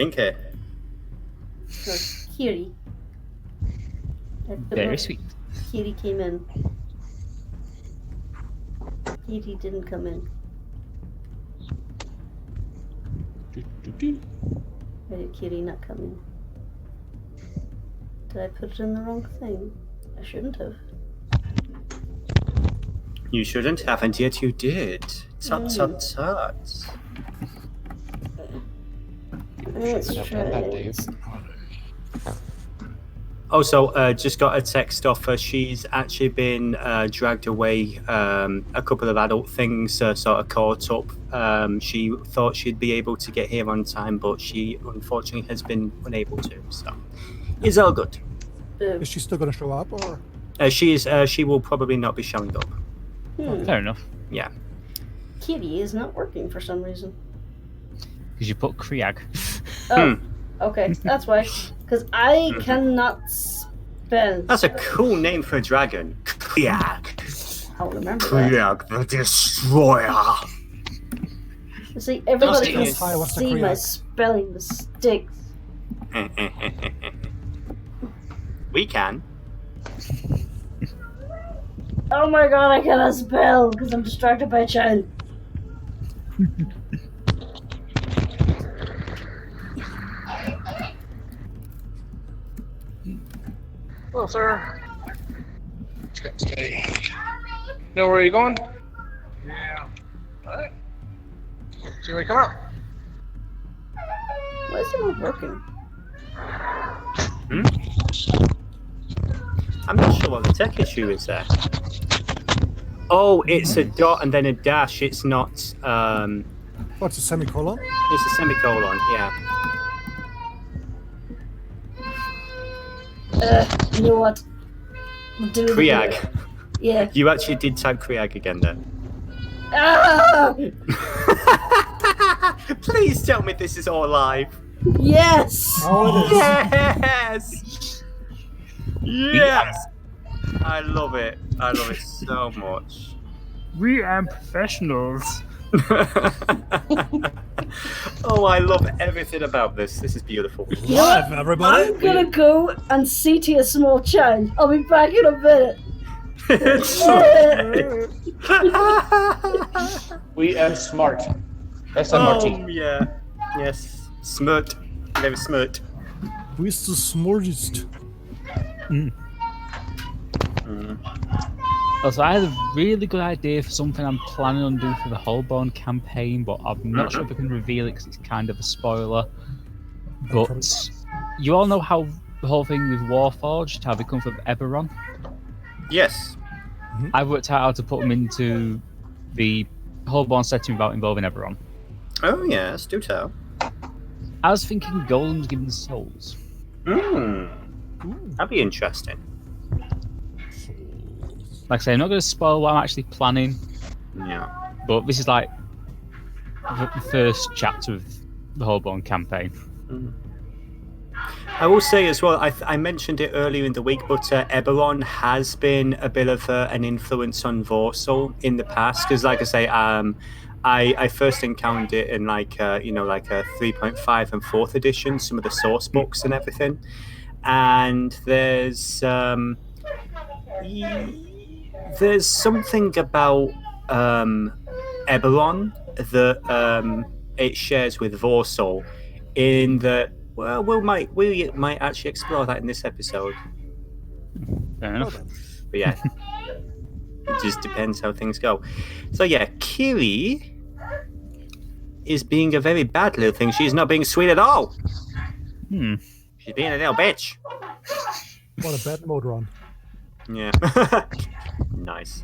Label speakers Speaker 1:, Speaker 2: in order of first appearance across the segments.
Speaker 1: Kinky.
Speaker 2: So, Kiri.
Speaker 3: Very sweet.
Speaker 2: Kiri came in. Kiri didn't come in. Why did Kiri not come in? Did I put it in the wrong thing? I shouldn't have.
Speaker 1: You shouldn't have, and yet you did. Tut tut tut.
Speaker 2: Let's try it.
Speaker 1: Also, just got a text off her. She's actually been dragged away. A couple of adult things sort of caught up. She thought she'd be able to get here on time, but she unfortunately has been unable to. So it's all good.
Speaker 4: Is she still going to show up, or?
Speaker 1: She will probably not be showing up.
Speaker 3: Fair enough.
Speaker 1: Yeah.
Speaker 2: Kitty is not working for some reason.
Speaker 3: Because you put Kriag.
Speaker 2: Oh, okay, that's why. Because I cannot spell.
Speaker 1: That's a cool name for a dragon. Kriag.
Speaker 2: I'll remember that.
Speaker 1: Kriag the Destroyer.
Speaker 2: See, everybody can
Speaker 4: Hi, what's the
Speaker 2: see my
Speaker 4: Kriag?
Speaker 2: spelling mistakes.
Speaker 1: We can.
Speaker 2: Oh my god, I cannot spell because I'm distracted by a child.
Speaker 5: Hello, sir. Know where you're going? Yeah. Alright. See when you come out.
Speaker 2: Why is it not working?
Speaker 1: I'm not sure what the tech issue is there. Oh, it's a dot and then a dash. It's not.
Speaker 4: What's a semicolon?
Speaker 1: It's a semicolon. Yeah.
Speaker 2: You know what? Do it
Speaker 1: Kriag.
Speaker 2: again. Yeah.
Speaker 1: You actually did type Kriag again then.
Speaker 2: Ah!
Speaker 1: Please tell me this is all live.
Speaker 2: Yes!
Speaker 4: Oh, it is.
Speaker 1: Yes! Yes! I love it. I love it so much.
Speaker 3: We are professionals.
Speaker 1: Oh, I love everything about this. This is beautiful.
Speaker 2: You know what?
Speaker 4: Live, everybody.
Speaker 2: I'm gonna go and see to a small child. I'll be back in a minute.
Speaker 5: We are smart. SMRT.
Speaker 1: Yeah. Yes. Smart. Very smart.
Speaker 4: Who's the smartest?
Speaker 3: Also, I had a really good idea for something I'm planning on doing for the Holborn campaign, but I'm not sure if I can reveal it because it's kind of a spoiler. But you all know how the whole thing with Warforged, how they come from Eberron?
Speaker 1: Yes.
Speaker 3: I worked out how to put them into the Holborn setting without involving Eberron.
Speaker 1: Oh, yes. Do tell.
Speaker 3: I was thinking golems given the souls.
Speaker 1: That'd be interesting.
Speaker 3: Like I say, I'm not going to spoil what I'm actually planning,
Speaker 1: Yeah.
Speaker 3: but this is like the first chapter of the Holborn campaign.
Speaker 1: I will say as well, I mentioned it earlier in the week, but Eberron has been a bit of an influence on Voarcel in the past. Because, like I say, I first encountered it in like a 3.5 and 4th edition, some of the source books and everything. And there's something about Eberron that it shares with Voarcel in that. Well, we might actually explore that in this episode.
Speaker 3: Fair enough.
Speaker 1: But yeah, it just depends how things go. So yeah, Kiri is being a very bad little thing. She's not being sweet at all. She's being a little bitch.
Speaker 4: What a bad mode run.
Speaker 1: Yeah. Nice.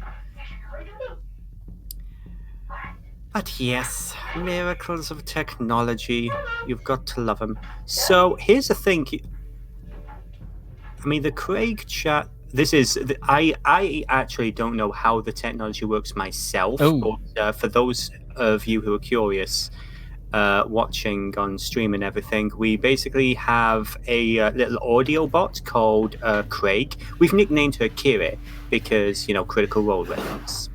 Speaker 1: But yes, miracles of technology. You've got to love them. So here's the thing. I mean, the Craig chat. This is. I actually don't know how the technology works myself.
Speaker 3: Oh.
Speaker 1: But for those of you who are curious, watching on stream and everything, we basically have a little audio bot called Craig. We've nicknamed her Kiri because Critical Role reference.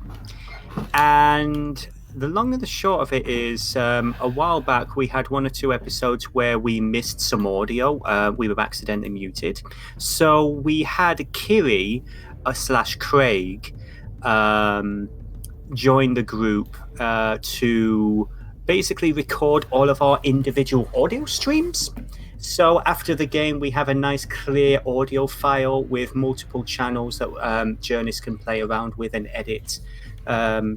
Speaker 1: And the long and the short of it is, a while back we had 1 or 2 episodes where we missed some audio. We were accidentally muted. So we had Kiri / Craig join the group to basically record all of our individual audio streams. So after the game, we have a nice clear audio file with multiple channels that Jurnis can play around with and edit,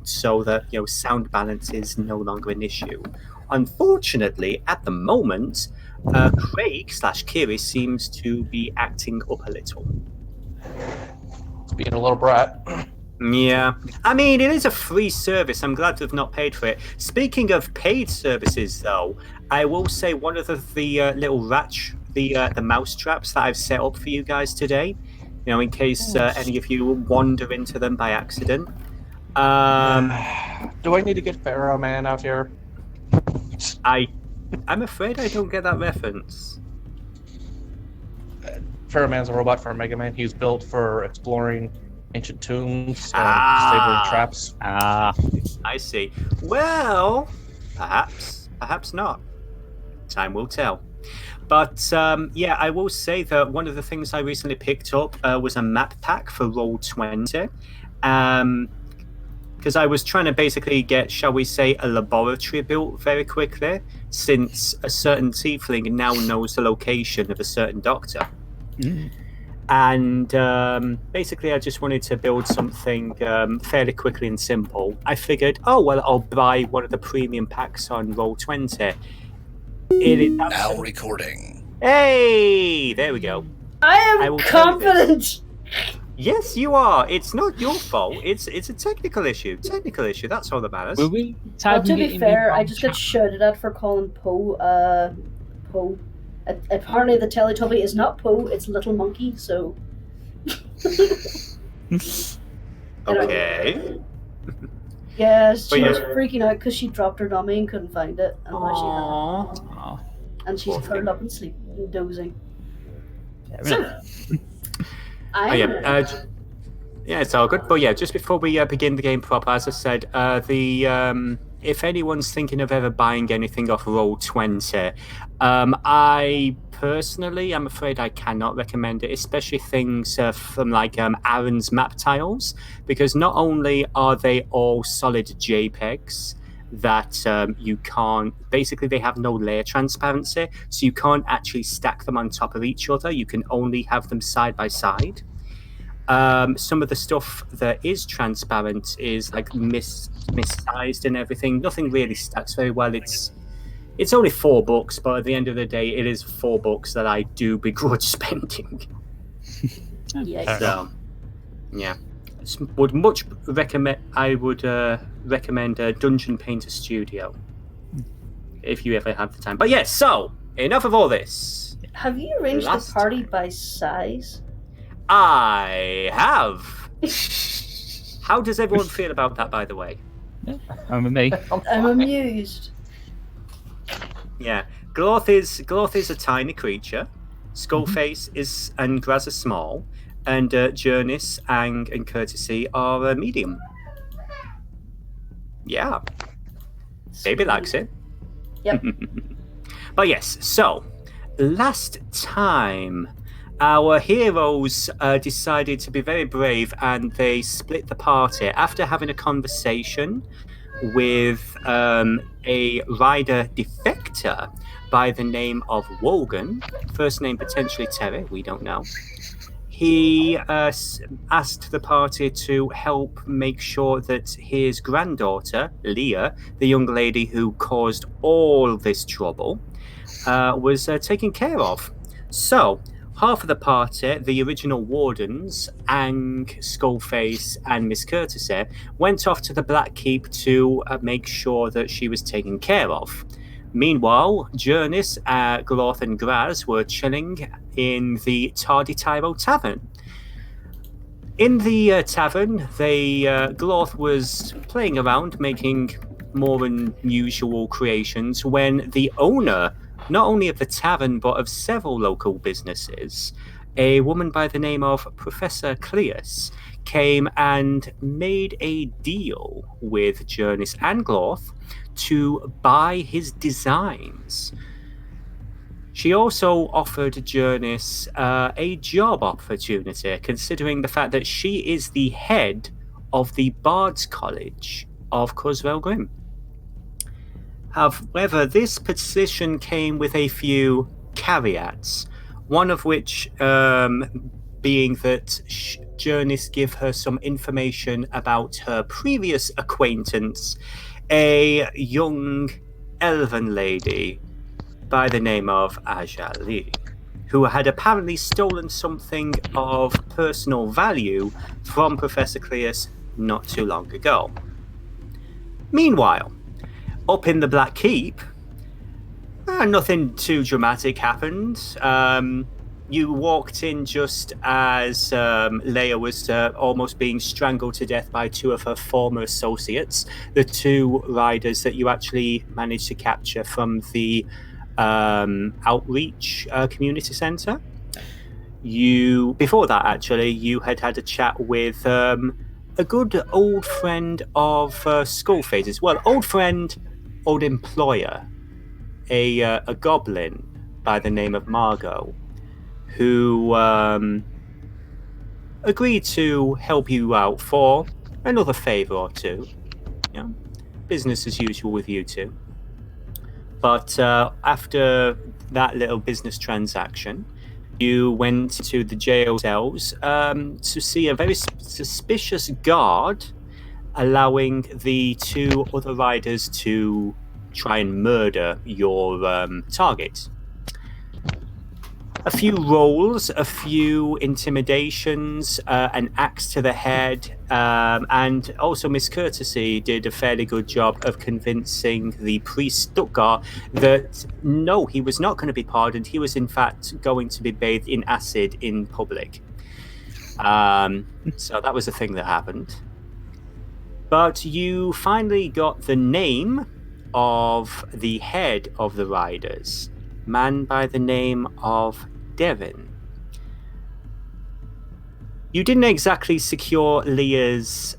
Speaker 1: so that sound balance is no longer an issue. Unfortunately, at the moment, Craig / Kiri seems to be acting up a little.
Speaker 5: It's being a little brat.
Speaker 1: Yeah, I mean, it is a free service. I'm glad to have not paid for it. Speaking of paid services, though, I will say one of the little the mouse traps that I've set up for you guys today, in case any of you wander into them by accident.
Speaker 5: Do I need to get Pharaoh Man out here?
Speaker 1: I'm afraid I don't get that reference.
Speaker 5: Pharaoh Man's a robot for Mega Man. He's built for exploring ancient tombs and disabling traps.
Speaker 1: I see. Well, perhaps not. Time will tell. But yeah, I will say that one of the things I recently picked up was a map pack for Roll20. Because I was trying to basically get, shall we say, a laboratory built very quickly, since a certain tiefling now knows the location of a certain doctor. And basically, I just wanted to build something fairly quickly and simple. I figured, I'll buy one of the premium packs on Roll20.
Speaker 6: Now recording.
Speaker 1: Hey, there we go.
Speaker 2: I am confident.
Speaker 1: Yes, you are. It's not your fault. It's a technical issue. That's all that matters.
Speaker 3: Will we
Speaker 2: Well, to be fair, I just got shouted at for calling Poe Poe. Apparently the Teletubby is not Poe, it's Little Monkey, so...
Speaker 1: Okay.
Speaker 2: Yeah, she was freaking out because she dropped her dummy and couldn't find it. And now she had it. And she's curled up and sleeping, dozing. So,
Speaker 1: yeah, it's all good. But yeah, just before we begin the game proper, as I said, if anyone's thinking of ever buying anything off Roll20, I personally, I'm afraid I cannot recommend it, especially things from like Aaron's map tiles, because not only are they all solid JPEGs that you can't, basically they have no layer transparency, so you can't actually stack them on top of each other. You can only have them side by side. Some of the stuff that is transparent is like missized and everything. Nothing really stacks very well. It's only $4, but at the end of the day, it is $4 that I do begrudge spending. So, yeah, I would recommend Dungeon Painter Studio if you ever have the time. But yes, so enough of all this.
Speaker 2: Have you arranged the party by size?
Speaker 1: I have. How does everyone feel about that, by the way?
Speaker 3: I'm with me.
Speaker 2: I'm amused.
Speaker 1: Yeah, Glorth is a tiny creature. Skullface and Graz are small, and Jurnis, Ang, and Courtesy are medium. Yeah, baby likes it.
Speaker 2: Yep.
Speaker 1: But yes, so last time our heroes decided to be very brave, and they split the party after having a conversation with a rider defector by the name of Wogan, first name potentially Terry, we don't know. He asked the party to help make sure that his granddaughter, Leah, the young lady who caused all this trouble, was taken care of. So, half of the party, the original wardens, Ang, Skullface, and Miss Courtesy, went off to the Black Keep to make sure that she was taken care of. Meanwhile, Jurnis, Glorth, and Graz were chilling in the Tardy Tyro Tavern. In the tavern, Glorth was playing around, making more unusual creations, when the owner, not only of the tavern, but of several local businesses, a woman by the name of Professor Cleus, came and made a deal with Jurnis and Glorth to buy his designs. She also offered Jurnis a job opportunity, considering the fact that she is the head of the Bard's College of Cosvelgrim. However, this position came with a few caveats, one of which being that Jurnis give her some information about her previous acquaintance, a young elven lady by the name of Ajali, who had apparently stolen something of personal value from Professor Cleus not too long ago. Meanwhile, up in the Black Keep, nothing too dramatic happened. You walked in just as Leia was almost being strangled to death by two of her former associates, the two riders that you actually managed to capture from the outreach community center. Before that, actually, you had a chat with a good old friend of Skullface's. Well, old friend, old employer, a goblin by the name of Margot, who agreed to help you out for another favor or two. You know, business as usual with you two. But after that little business transaction, you went to the jail cells to see a very suspicious guard allowing the two other riders to try and murder your target. A few rolls, a few intimidations, an axe to the head, and also Miss Courtesy did a fairly good job of convincing the priest Stuttgart that no, he was not going to be pardoned. He was in fact going to be bathed in acid in public. So that was the thing that happened. But you finally got the name of the head of the riders, man by the name of Devin. You didn't exactly secure Leah's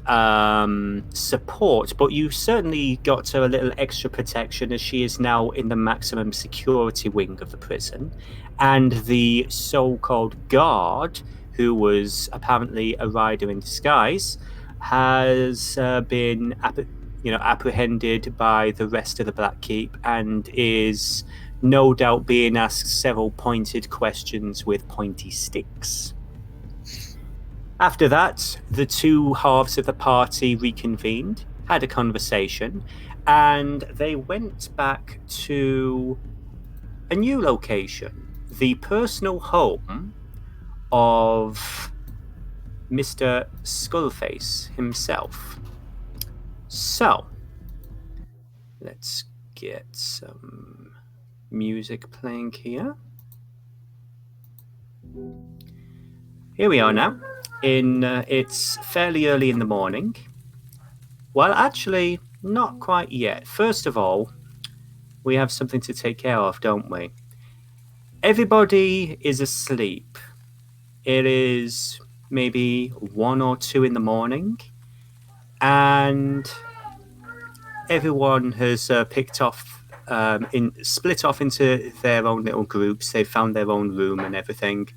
Speaker 1: support, but you certainly got her a little extra protection as she is now in the maximum security wing of the prison. And the so-called guard, who was apparently a rider in disguise, has been apprehended by the rest of the Black Keep and is no doubt being asked several pointed questions with pointy sticks. After that, the two halves of the party reconvened, had a conversation, and they went back to a new location, the personal home of Mr. Skullface himself. So, let's get some music playing here. Here we are now. It's fairly early in the morning. Well, actually, not quite yet. First of all, we have something to take care of, don't we? Everybody is asleep. It is maybe 1 or 2 in the morning, and everyone has split off into their own little groups. They found their own room and everything.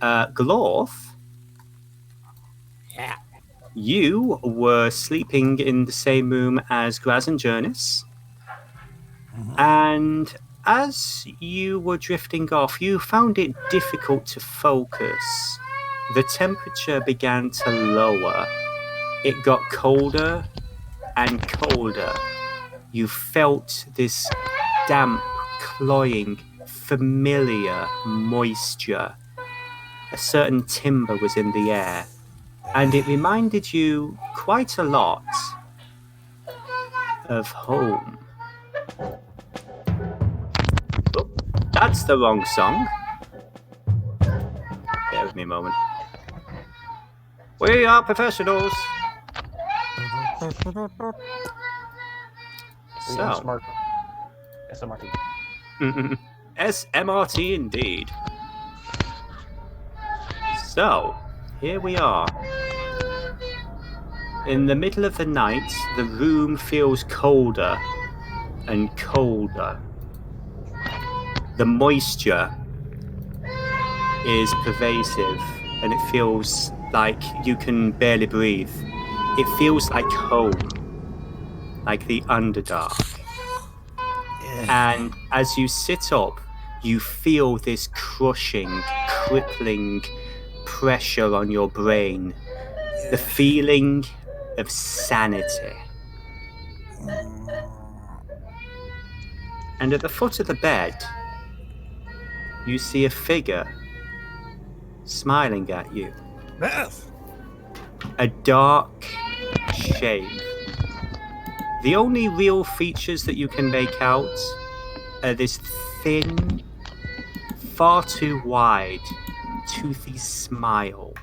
Speaker 1: Glorth,
Speaker 6: Yeah.
Speaker 1: you were sleeping in the same room as Graz and Jurnis. And as you were drifting off, you found it difficult to focus. The temperature began to lower. It got colder and colder. You felt this damp, cloying, familiar moisture. A certain timber was in the air, and it reminded you quite a lot of home. Oh, that's the wrong song. Bear with me a moment. We are professionals. So,
Speaker 5: Smart. SMRT.
Speaker 1: SMRT indeed. So, here we are. In the middle of the night, the room feels colder and colder. The moisture is pervasive, and it feels like you can barely breathe. It feels like home, like the Underdark. And as you sit up, you feel this crushing, crippling pressure on your brain. The feeling of sanity. And at the foot of the bed, you see a figure smiling at you. A dark shade. The only real features that you can make out are this thin, far too wide, toothy smile,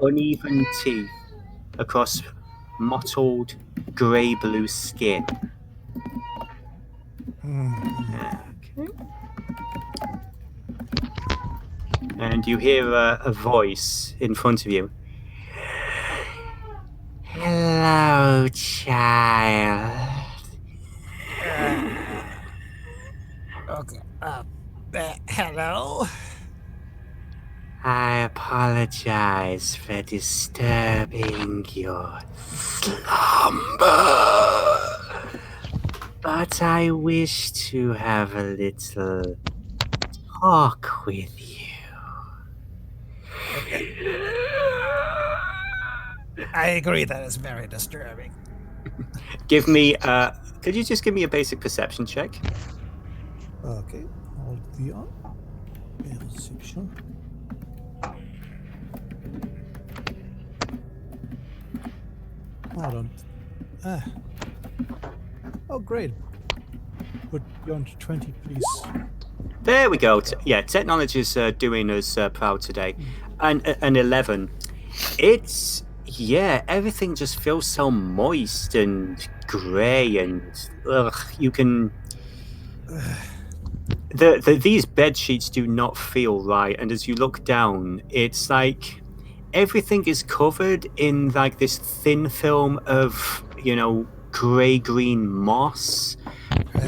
Speaker 1: uneven teeth across mottled grey-blue skin. Okay. And you hear a voice in front of you. Hello, child.
Speaker 7: Okay. Hello?
Speaker 1: I apologize for disturbing your slumber. But I wish to have a little talk with you.
Speaker 7: I agree that is very disturbing.
Speaker 1: Give me, could you just give me a basic perception check?
Speaker 4: Okay, hold the on. Perception. I don't. Oh, great. Put beyond 20, please.
Speaker 1: There we go. Yeah, technology is doing us proud today. And an 11. It's, yeah, everything just feels so moist and grey and, you can... These bed sheets do not feel right, and as you look down, it's like everything is covered in like this thin film of, grey-green moss.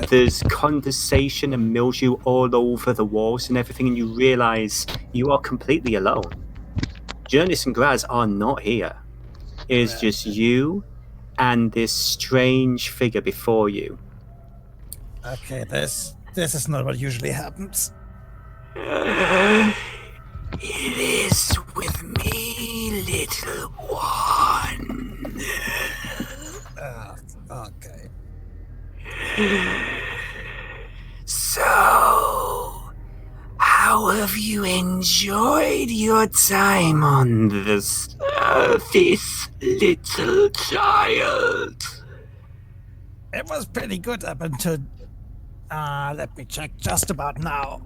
Speaker 1: There's condensation and mildew all over the walls and everything, and you realise you are completely alone. Jurnis and Graz are not here. It is just you and this strange figure before you.
Speaker 7: Okay, this is not what usually happens.
Speaker 1: It is with me, little one.
Speaker 7: Okay.
Speaker 1: So, how have you enjoyed your time on this little child?
Speaker 7: It was pretty good up until... let me check just about now.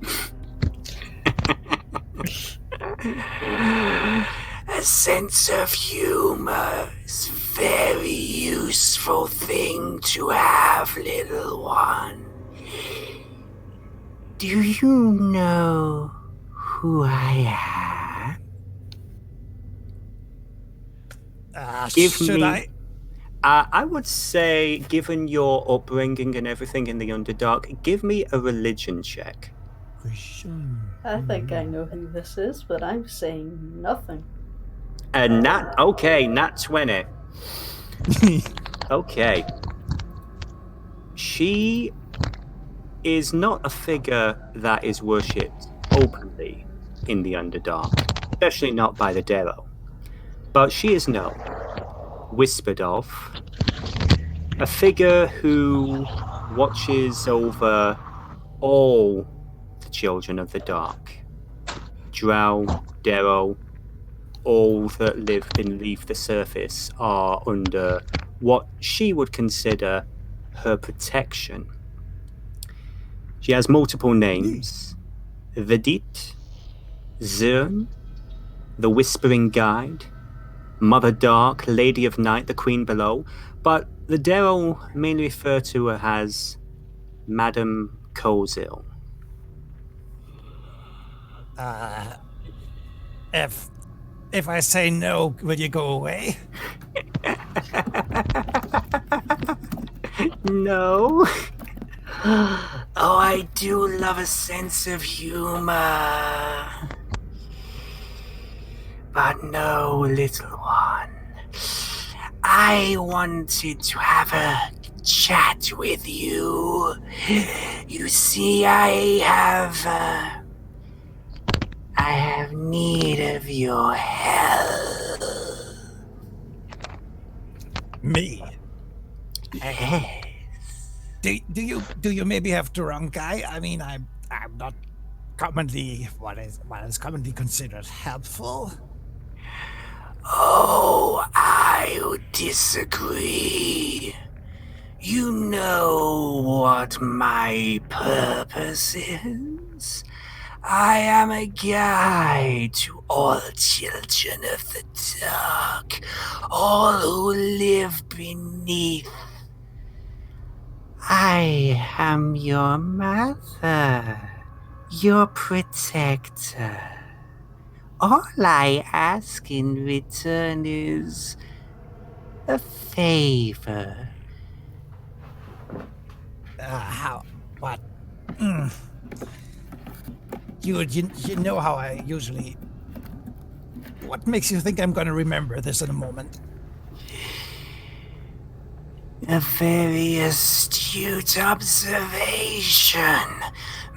Speaker 1: A sense of humor is a very useful thing to have, little one. Do you know who I am?
Speaker 7: Should I?
Speaker 1: I would say, given your upbringing and everything in the Underdark, give me a religion check.
Speaker 2: I think I know who this is, but I'm saying nothing.
Speaker 1: Nat 20. Okay. She is not a figure that is worshipped openly in the Underdark, especially not by the Devillo. But she is known, whispered of, a figure who watches over all the children of the dark. Drow, Devillo, all that live beneath the surface are under what she would consider her protection. She has multiple names: Vedit, Zern, the Whispering Guide, Mother Dark, Lady of Night, the Queen Below, but the Devillo mainly refer to her as Madame Kozil.
Speaker 7: If I say no, will you go away?
Speaker 1: No. Oh, I do love a sense of humor. But no, little one. I wanted to have a chat with you. You see, I have need of your help.
Speaker 7: Me?
Speaker 1: Yes.
Speaker 7: Do you maybe have the wrong guy? I mean, I'm not commonly what is commonly considered helpful.
Speaker 1: Oh, I disagree. You know what my purpose is? I am a guide to all children of the dark, all who live beneath. I am your mother, your protector. All I ask in return is a favor.
Speaker 7: How? What? You know how I usually. What makes you think I'm going to remember this in a moment?
Speaker 1: A very astute observation.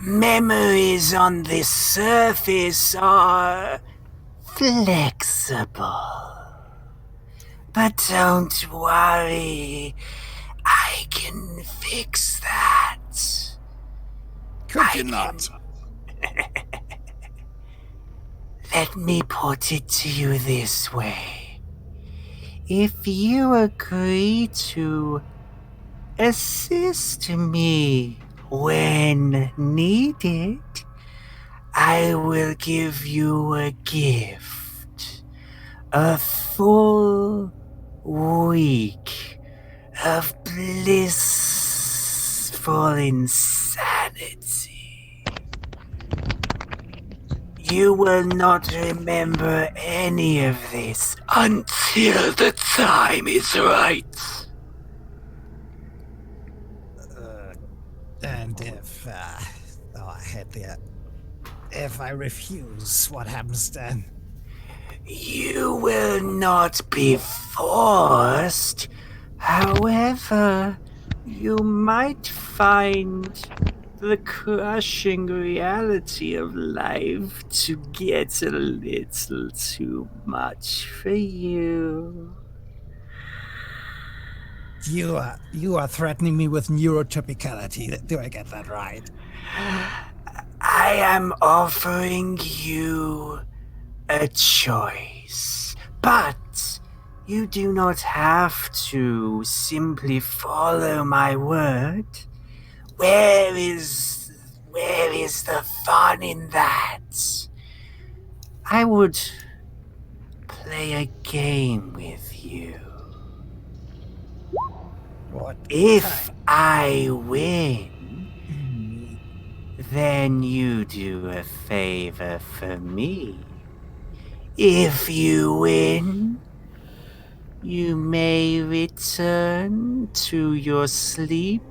Speaker 1: Memories on the surface are flexible. But don't worry, I can fix that.
Speaker 7: Could you not?
Speaker 1: Let me put it to you this way. If you agree to assist me when needed, I will give you a gift. A full week of blissful insanity. You will not remember any of this until the time is right.
Speaker 7: And if I refuse, what happens then?
Speaker 1: You will not be forced. However, you might find the crushing reality of life to get a little too much for you.
Speaker 7: You are threatening me with neurotypicality. Do I get that right?
Speaker 1: I am offering you a choice, but you do not have to simply follow my word. Where is the fun in that? I would play a game with you.
Speaker 7: What?
Speaker 1: If I win, then you do a favor for me. If you win, you may return to your sleep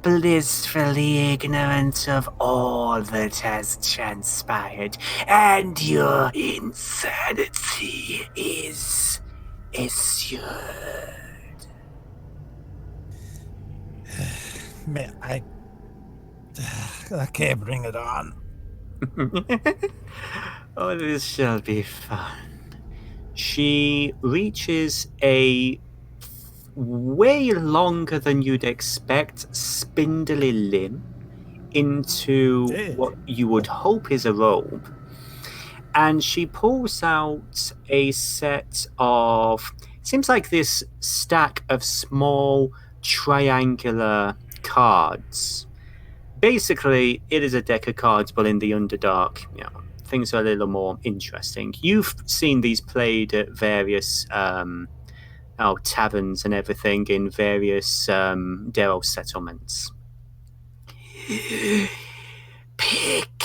Speaker 1: blissfully ignorant of all that has transpired, and your insanity is assured.
Speaker 7: Okay, bring it on.
Speaker 1: Oh, this shall be fun. She reaches a way longer than you'd expect spindly limb into what you would hope is a robe. And she pulls out a set of, seems like this stack of small triangular cards. Basically, it is a deck of cards, but in the Underdark, things are a little more interesting. You've seen these played at various taverns and everything in various Darrow settlements. Pick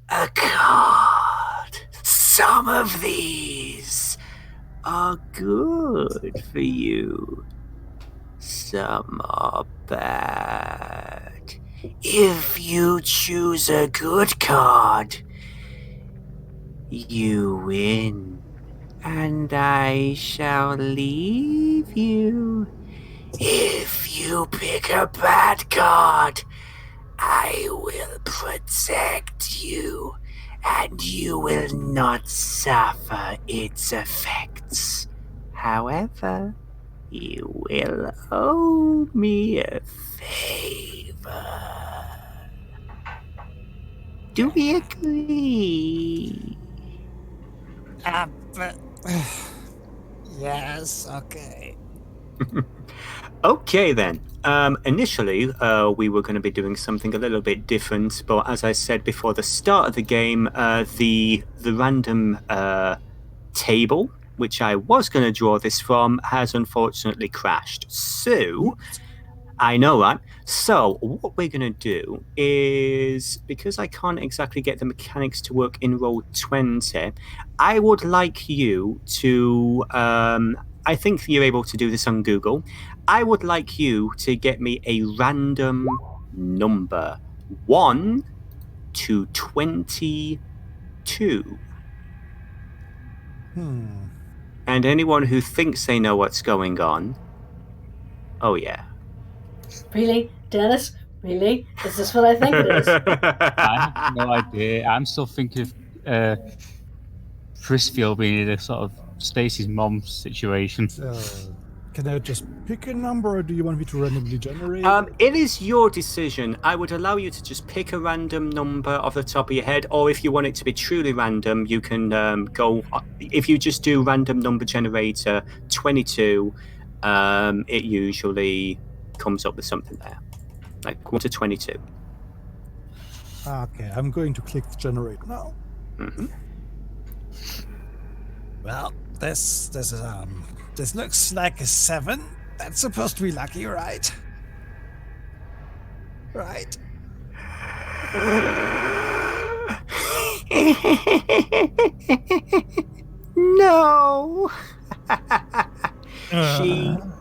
Speaker 1: a card. Some of these are good for you. Some are bad. If you choose a good card, you win, and I shall leave you. If you pick a bad card, I will protect you, and you will not suffer its effects. However, you will owe me a favor. Do we agree?
Speaker 7: But, yes, okay.
Speaker 1: Okay then. Initially, we were going to be doing something a little bit different, but as I said before the start of the game, the random table, which I was going to draw this from, has unfortunately crashed. So, I know that. So, what we're going to do is, because I can't exactly get the mechanics to work in Roll20, I would like you to, I think you're able to do this on Google. I would like you to get me a random number, 1 to 22. And anyone who thinks they know what's going on, oh yeah.
Speaker 2: Really? Dennis? Really? Is this what I think it is?
Speaker 3: I have no idea. I'm still thinking of Frisfield being in a sort of Stacey's mom situation.
Speaker 4: Can I just pick a number, or do you want me to randomly generate?
Speaker 1: It is your decision. I would allow you to just pick a random number off the top of your head, or if you want it to be truly random, you can go. If you just do random number generator 22, it usually comes up with something there, like 1 to 22.
Speaker 4: Okay, I'm going to click generate now.
Speaker 1: Mm-hmm.
Speaker 7: Well, this looks like a 7. That's supposed to be lucky, right? Right.
Speaker 1: No.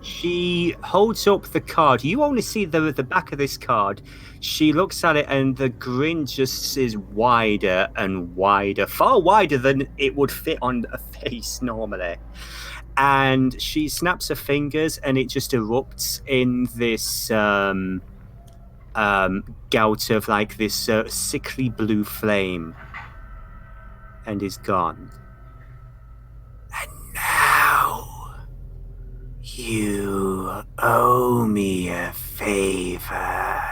Speaker 1: She holds up the card. You only see the back of this card. She looks at it, and the grin just is wider and wider, far wider than it would fit on a face normally. And she snaps her fingers, and it just erupts in this gout of like this sickly blue flame, and is gone. And now you owe me a favor.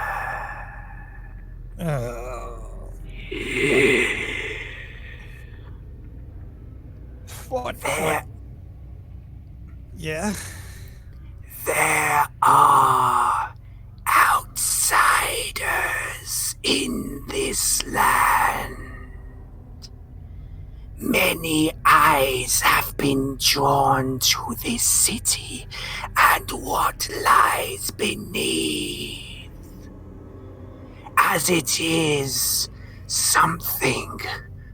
Speaker 7: What? Yeah?
Speaker 1: There are outsiders in this land. Many eyes have been drawn to this city and what lies beneath. As it is something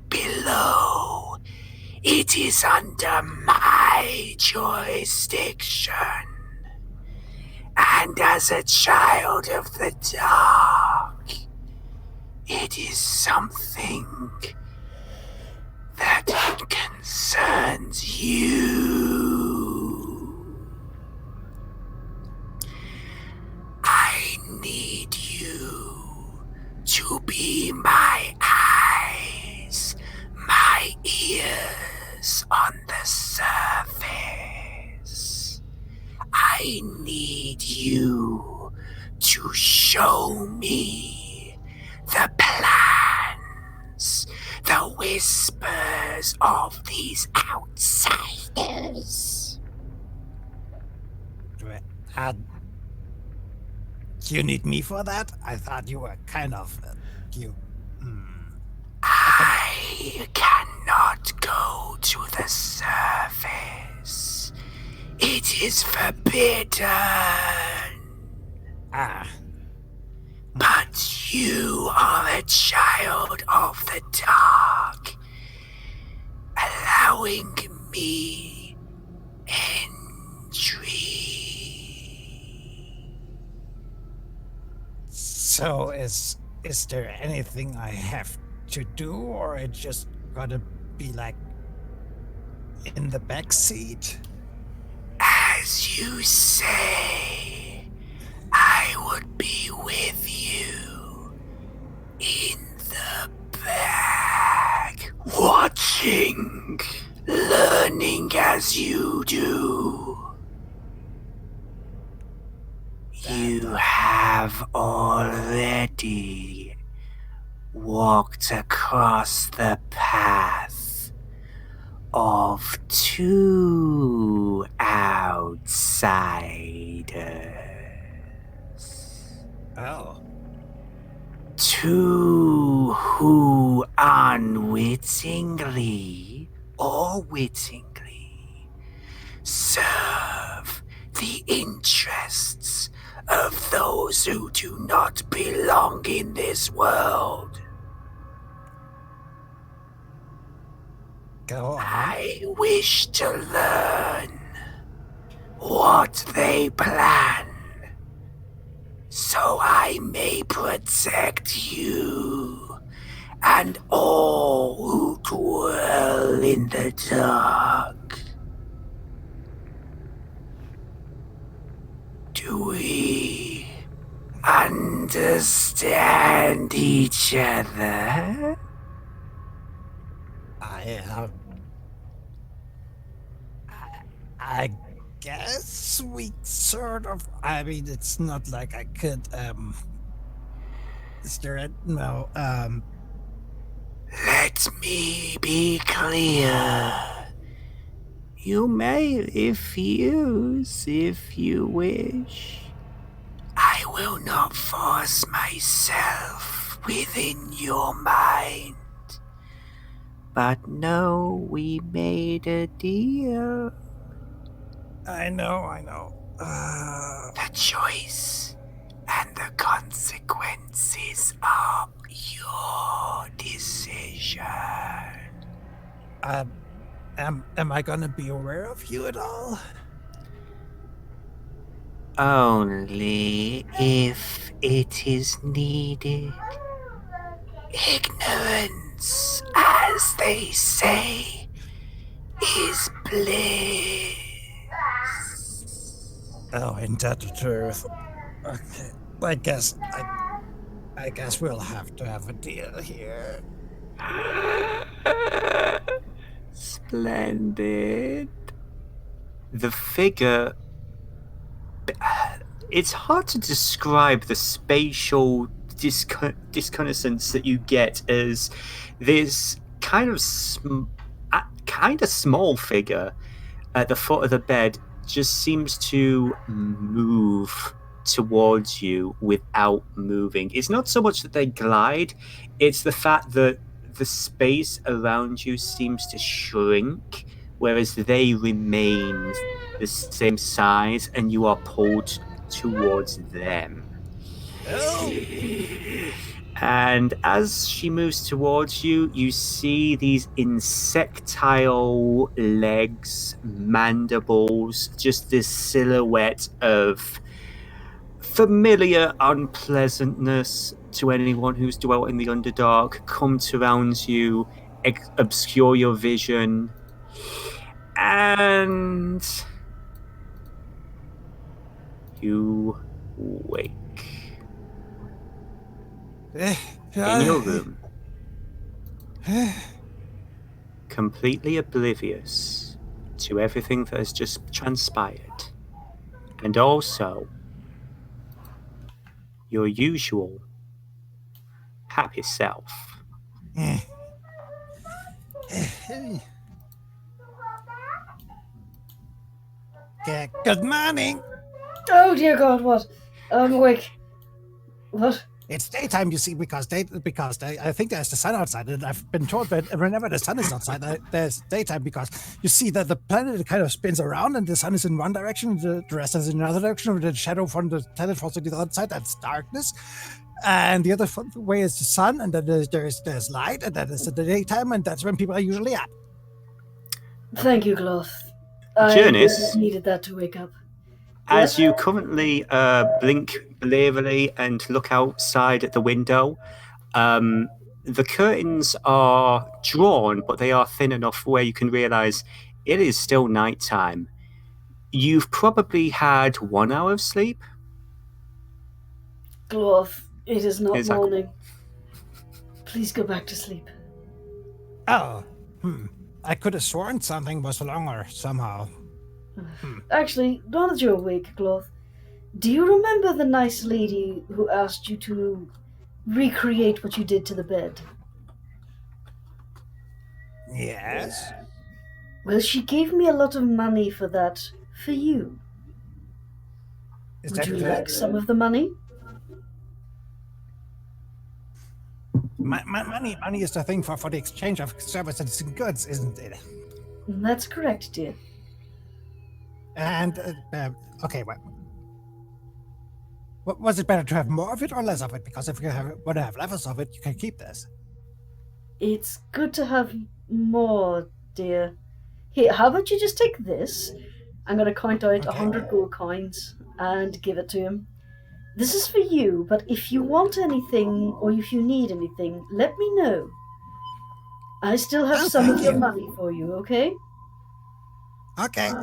Speaker 1: below, it is under my jurisdiction. And as a child of the dark, it is something that concerns you. I need you to be my eyes, my ears on the surface. I need you to show me the plans, the whispers of these outsiders.
Speaker 7: You need me for that? I thought you were kind of you.
Speaker 1: I cannot go to the surface. It is forbidden. But you are a child of the dark, allowing me
Speaker 7: So is there anything I have to do, or it just gotta be like in the back seat?
Speaker 6: As you say, I would be with you in the back, watching, learning as you do. You have already walked across the path of 2 outsiders.
Speaker 7: Oh.
Speaker 6: 2 who unwittingly or wittingly serve the interests of those who do not belong in this world.
Speaker 7: Go on.
Speaker 6: I wish to learn what they plan, so I may protect you and all who dwell in the dark. Do we understand each other?
Speaker 7: I guess we sort of. I mean, it's not like I could. Is there no?
Speaker 6: Let me be clear. You may refuse if you wish. I will not force myself within your mind. But no, we made a deal.
Speaker 7: I know.
Speaker 6: The choice and the consequences are your decision.
Speaker 7: Am I gonna be aware of you at all?
Speaker 6: Only if it is needed. Ignorance, as they say, is bliss.
Speaker 7: Oh, in that truth. Okay. I guess we'll have to have a deal here.
Speaker 1: Splendid. The figure. It's hard to describe the spatial disconnaissance that you get as this kind of small figure at the foot of the bed just seems to move towards you without moving. It's not so much that they glide, it's the fact that the space around you seems to shrink, whereas they remain the same size and you are pulled towards them. And as she moves towards you, you see these insectile legs, mandibles, just this silhouette of familiar unpleasantness to anyone who's dwelt in the Underdark come to around you, obscure your vision, and you wake. In your room, completely oblivious to everything that has just transpired, and also your usual happy self.
Speaker 7: Good morning.
Speaker 2: Oh dear God! What? I'm awake. What?
Speaker 7: It's daytime, you see, because I think there's the sun outside, and I've been told that whenever the sun is outside, there's daytime, because you see that the planet kind of spins around, and the sun is in one direction, the rest is in another direction, with the shadow from the planet falls to the other side, that's darkness, and the other way is the sun, and then there's light, and that is the daytime, and that's when people are usually up.
Speaker 2: Thank you, Glorth.
Speaker 1: Jurnis?
Speaker 2: I needed that to wake up.
Speaker 1: as you currently blink blearily and look outside at the window, the curtains are drawn, but they are thin enough where you can realize it is still nighttime. You've probably had 1 hour of sleep.
Speaker 2: Glorth, it is not
Speaker 1: Exactly.
Speaker 2: morning. Please go back to sleep.
Speaker 7: Oh, I could have sworn something was longer somehow.
Speaker 2: Actually, now that you're awake, Glorth, do you remember the nice lady who asked you to recreate what you did to the bed?
Speaker 7: Yes.
Speaker 2: Well, she gave me a lot of money for that, for you.
Speaker 7: Is
Speaker 2: Would
Speaker 7: that
Speaker 2: you like some of the money?
Speaker 7: money is the thing for the exchange of services and goods, isn't it?
Speaker 2: That's correct, dear.
Speaker 7: And okay, well, was it better to have more of it or less of it? Because if you want to have levels of it, you can keep this.
Speaker 2: It's good to have more, dear. Here, how about you just take this? I'm going to count out 100 gold coins and give it to him. This is for you, but if you want anything or if you need anything, let me know. I still have some of your money for you, okay?
Speaker 7: Okay.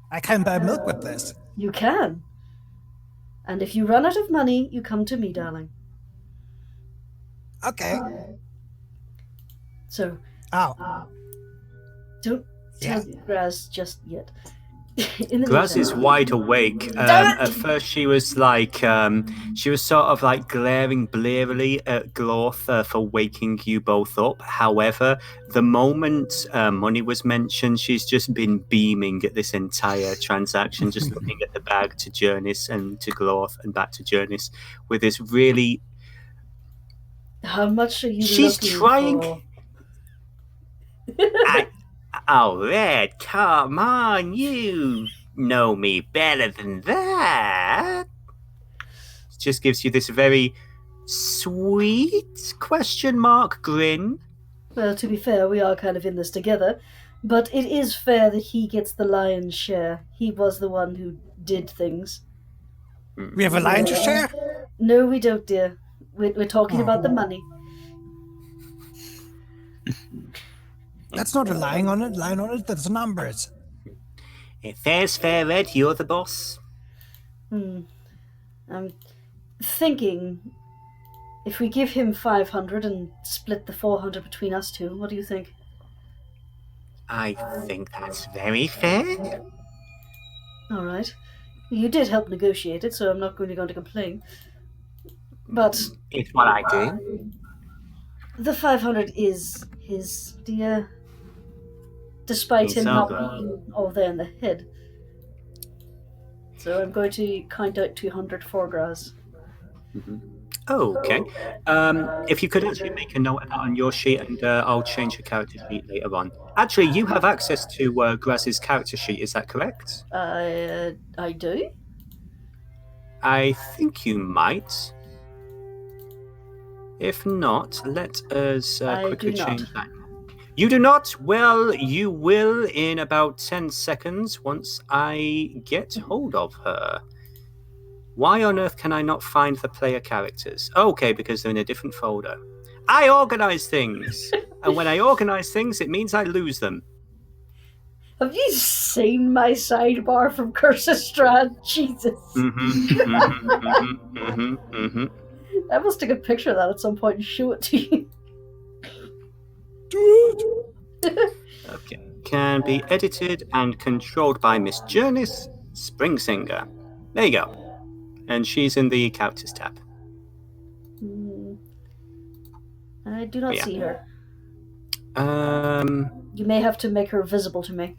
Speaker 7: I can buy milk with this.
Speaker 2: You can. And if you run out of money, you come to me, darling.
Speaker 7: Okay.
Speaker 2: So,
Speaker 7: Oh.
Speaker 2: don't tell Graz just yet.
Speaker 1: Graz is wide awake. At first, she was like, she was sort of like glaring blearily at Glorth for waking you both up. However, the moment money was mentioned, she's just been beaming at this entire transaction, just looking at the bag to Jurnis and to Glorth and back to Jurnis with this really.
Speaker 2: How much are you
Speaker 1: She's
Speaker 2: looking
Speaker 1: trying.
Speaker 2: for?
Speaker 1: Oh, Red, come on, you know me better than that. Just gives you this very sweet question mark grin.
Speaker 2: Well, to be fair, we are kind of in this together, but it is fair that he gets the lion's share. He was the one who did things.
Speaker 7: We have a lion to share?
Speaker 2: No, we don't, dear. We're talking about the money.
Speaker 7: That's not a line on it, that's numbers.
Speaker 1: Fair's fair, Red, you're the boss.
Speaker 2: I'm thinking if we give him 500 and split the 400 between us two, what do you think?
Speaker 1: I think that's very fair.
Speaker 2: All right. You did help negotiate it, so I'm not going to complain. But
Speaker 1: it's what I do.
Speaker 2: The 500 is his, dear. Despite him not being all there in the head. So I'm going to count out 200 for Graz.
Speaker 1: Mm-hmm. Oh, okay. If you could actually make a note of that on your sheet, and I'll change your character sheet later on. Actually, you have access to Graz's character sheet, is that correct?
Speaker 2: I do?
Speaker 1: I think you might. If not, let us quickly change that. You do not? Well, you will in about 10 seconds once I get hold of her. Why on earth can I not find the player characters? Okay, because they're in a different folder. I organize things! And when I organize things, it means I lose them.
Speaker 2: Have you seen my sidebar from Curse of Strahd? Jesus. I must take a picture of that at some point and show it to you.
Speaker 1: Okay. Can be edited and controlled by Miss Jurnis, Springsinger. There you go. And she's in the characters tab.
Speaker 2: I do not see her.
Speaker 1: You
Speaker 2: may have to make her visible to me.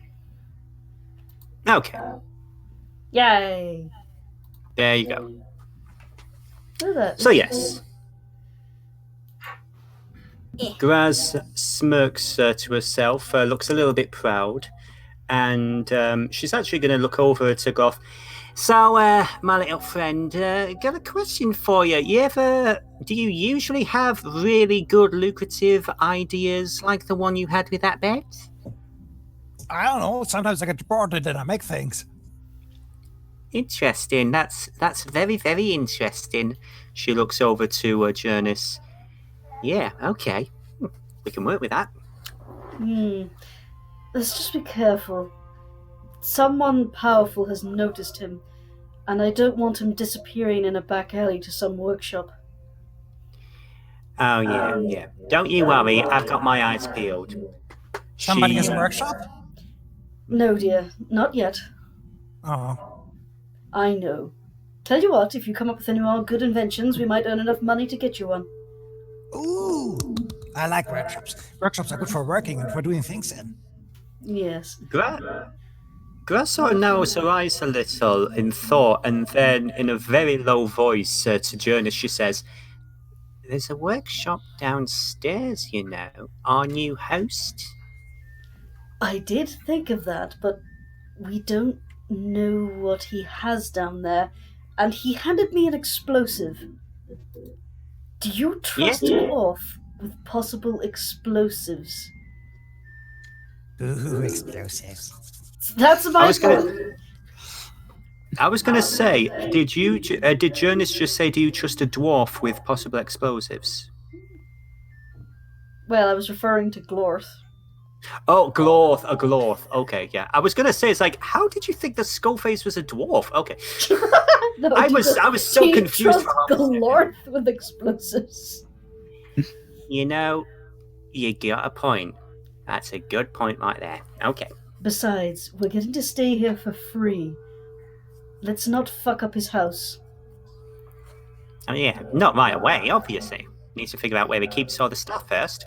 Speaker 1: Okay.
Speaker 2: Yay!
Speaker 1: There you go.
Speaker 2: That.
Speaker 1: So yes. Graz smirks to herself, looks a little bit proud, and she's actually going to look over to Glorth. So, my little friend, got a question for you. Do you usually have really good, lucrative ideas like the one you had with that bet?
Speaker 7: I don't know. Sometimes I get bored and I make things.
Speaker 1: Interesting. That's very, very interesting. She looks over to Jurnis. Yeah, okay. We can work with that.
Speaker 2: Let's just be careful. Someone powerful has noticed him, and I don't want him disappearing in a back alley to some workshop.
Speaker 1: Oh, yeah. Don't you worry, I've got my eyes peeled.
Speaker 7: Somebody has a workshop?
Speaker 2: No, dear, not yet.
Speaker 7: Oh.
Speaker 2: I know. Tell you what, if you come up with any more good inventions, we might earn enough money to get you one.
Speaker 7: Ooh. I like workshops. Workshops are good for working and for doing things in.
Speaker 2: Yes.
Speaker 1: Grass sort of narrows her eyes a little in thought, and then in a very low voice to Jurnis, she says, "There's a workshop downstairs, you know, our new host."
Speaker 2: I did think of that, but we don't know what he has down there, and he handed me an explosive. Do you trust Glorth with possible explosives?
Speaker 7: Ooh, explosives.
Speaker 2: That's my point.
Speaker 1: I was gonna say, did Jurnis just say, do you trust a dwarf with possible explosives?
Speaker 2: Well, I was referring to Glorth.
Speaker 1: Oh, Glorth, a Glorth. Okay, yeah. I was gonna say, it's like, how did you think the Skullface was a dwarf? Okay.
Speaker 2: No,
Speaker 1: I was so confused.
Speaker 2: Trust Glorth with explosives.
Speaker 1: You know, you got a point. That's a good point right there. Okay.
Speaker 2: Besides, we're getting to stay here for free. Let's not fuck up his house.
Speaker 1: Oh yeah, not right away, obviously. Needs to figure out where he keeps all the stuff first.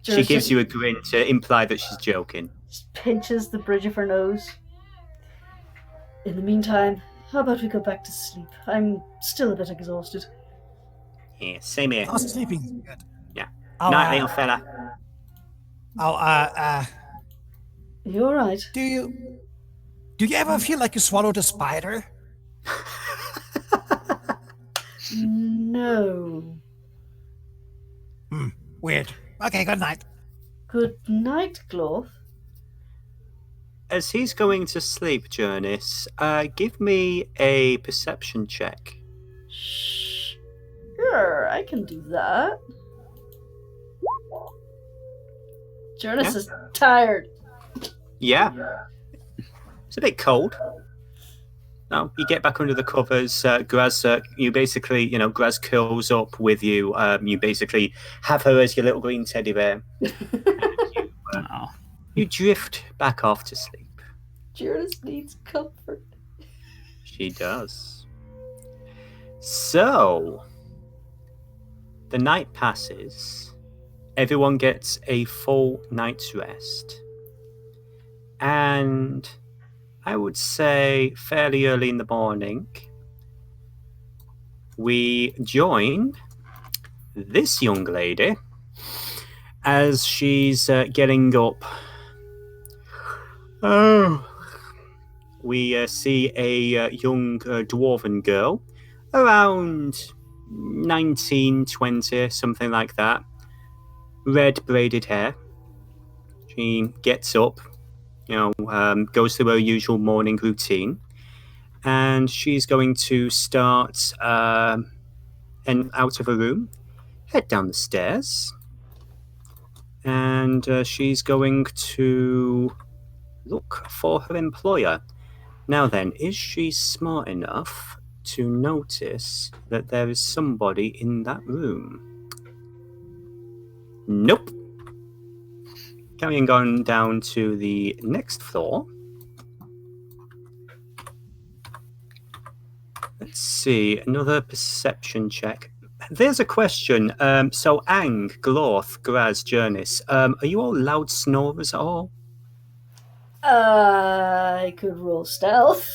Speaker 1: She gives you a grin to imply that she's joking.
Speaker 2: Just pinches the bridge of her nose. In the meantime, how about we go back to sleep? I'm still a bit exhausted.
Speaker 1: Yeah, same here.
Speaker 7: Oh, sleeping. Good.
Speaker 1: Yeah.
Speaker 7: Oh,
Speaker 1: Night, little fella.
Speaker 2: You alright?
Speaker 7: Do you ever feel like you swallowed a spider?
Speaker 2: No.
Speaker 7: Weird. Okay, good night.
Speaker 2: Good night, Glorth.
Speaker 1: As he's going to sleep, Jurnis, give me a perception check.
Speaker 2: Sure, I can do that. Jurnis is tired.
Speaker 1: Yeah. It's a bit cold. No, you get back under the covers. Graz, you basically, Graz curls up with you. You basically have her as your little green teddy bear. You drift back off to sleep.
Speaker 2: Jurnis needs comfort.
Speaker 1: She does. So, the night passes. Everyone gets a full night's rest. And I would say fairly early in the morning, we join this young lady as she's getting up. Oh, we see a young dwarven girl, around 19, 20, something like that. Red braided hair. She gets up, goes through her usual morning routine, and she's going to start and out of her room, head down the stairs, and she's going to look for her employer. Now then, is she smart enough to notice that there is somebody in that room? Nope. Carrying on down to the next floor. Let's see, another perception check. There's a question. So, Ang, Glorth, Graz, Jurnis, are you all loud snorers at all?
Speaker 2: I could roll stealth.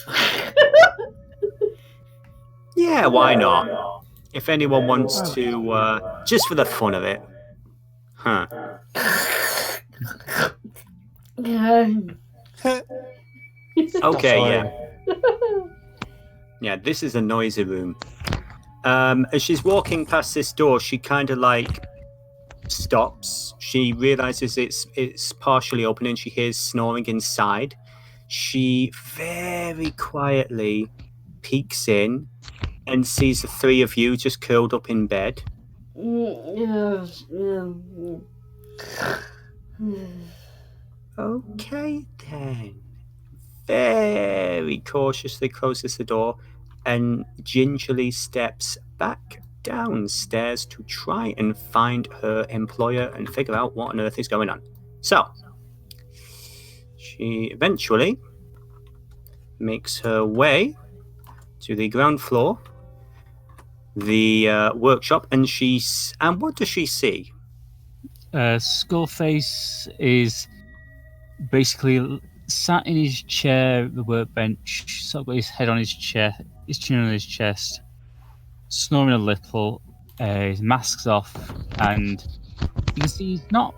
Speaker 1: Yeah, why not? If anyone wants to, just for the fun of it. Huh. Okay, yeah. Yeah, this is a noisy room. As she's walking past this door, she kind of stops. She realizes it's partially open and she hears snoring inside. she very quietly peeks in and sees the three of you just curled up in bed. Okay, then. Very cautiously closes the door and gingerly steps back downstairs to try and find her employer and figure out what on earth is going on. So, she eventually makes her way to the ground floor, the workshop, and what does she see?
Speaker 3: Skullface is basically sat in his chair at the workbench, sort of got his head on his chair, his chin on his chest, snoring a little, his mask's off, and you can see he's not...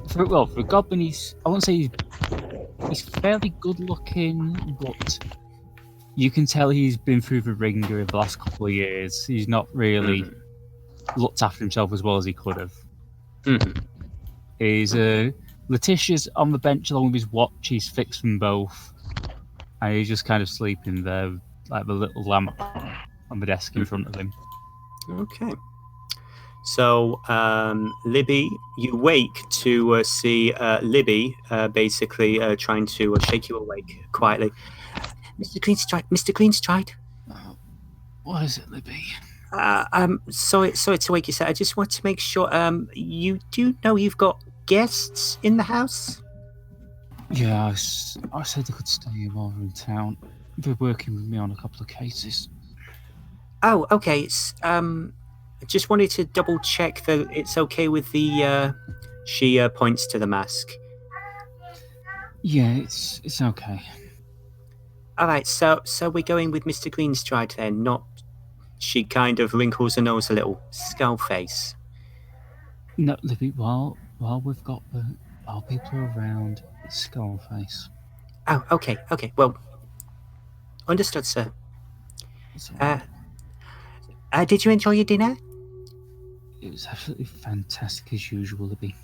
Speaker 3: For a goblin, I won't say he's fairly good looking, but you can tell he's been through the ringer over the last couple of years. He's not really looked after himself as well as he could have. He's Letitia's on the bench along with his watch. He's fixed them both, and he's just kind of sleeping there, like the little lamp on the desk in front of him.
Speaker 1: Okay. So, Libby, you wake to see Libby basically trying to shake you awake quietly. Mr. Greenstride.
Speaker 3: What is it, Libby?
Speaker 1: Sorry to wake you, sir. I just want to make sure. You do know you've got guests in the house?
Speaker 3: Yeah, I said they could stay over in town. They're working with me on a couple of cases.
Speaker 1: Oh, okay. I just wanted to double check that it's okay with the. She points to the mask.
Speaker 3: Yeah, it's okay.
Speaker 1: All right, so we're going with Mr. Greenstride then, not. She kind of wrinkles her nose a little. Skull face.
Speaker 3: No, Libby. While people are around, it's Skullface.
Speaker 1: Oh, okay. Well, understood, sir. Did you enjoy your dinner?
Speaker 3: It was absolutely fantastic as usual, Libby.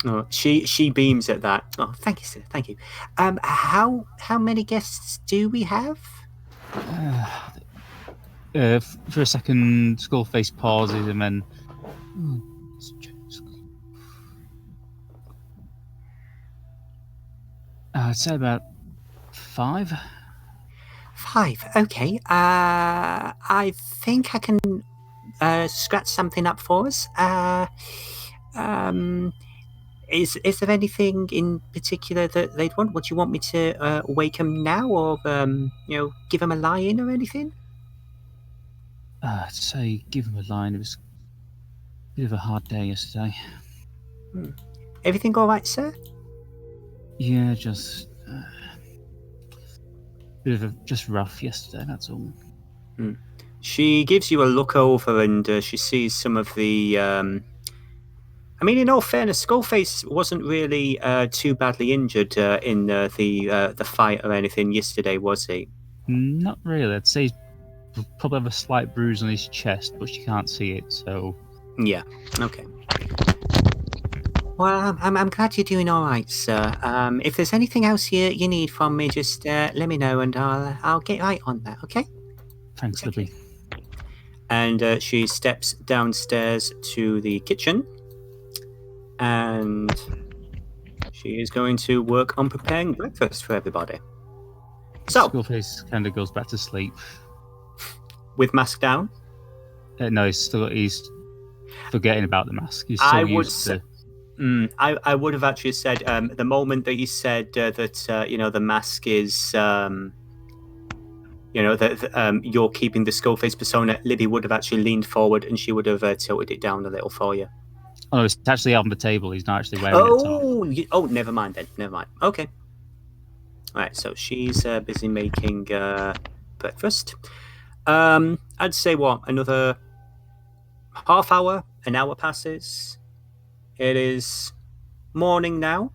Speaker 1: Oh, she beams at that. Oh, thank you, sir. Thank you. How many guests do we have?
Speaker 3: For a second, Skullface pauses and then. I'd say about 5.
Speaker 1: 5. Okay. I think I can scratch something up for us. Is there anything in particular that they'd want? Would you want me to wake them now, or give them a lie-in or anything?
Speaker 3: I'd say give them a line. It was a bit of a hard day yesterday.
Speaker 1: Everything all right, sir?
Speaker 3: Yeah, just just rough yesterday. That's all.
Speaker 1: She gives you a look over, and she sees some of the. I mean, in all fairness, Skullface wasn't really too badly injured in the fight or anything yesterday, was he?
Speaker 3: Not really. I'd say he's probably have a slight bruise on his chest, but she can't see it. So.
Speaker 1: Yeah. Okay. Well, I'm glad you're doing all right, sir. If there's anything else you need from me, just let me know, and I'll get right on that. Okay?
Speaker 3: Thanks,
Speaker 1: Okay.
Speaker 3: Libby.
Speaker 1: And she steps downstairs to the kitchen, and she is going to work on preparing breakfast for everybody. So,
Speaker 3: Skullface kind of goes back to sleep.
Speaker 1: with mask down.
Speaker 3: No, he's forgetting about the mask. He's so
Speaker 1: I would
Speaker 3: used to.
Speaker 1: I would have actually said the moment that you said that the mask is that you're keeping the Skullface persona, Libby would have actually leaned forward and she would have tilted it down a little for you.
Speaker 3: Oh, no, it's actually on the table. He's not actually wearing it.
Speaker 1: Oh, never mind then. Never mind. Okay. All right. So she's busy making breakfast. I'd say another half hour, an hour passes. It is morning now.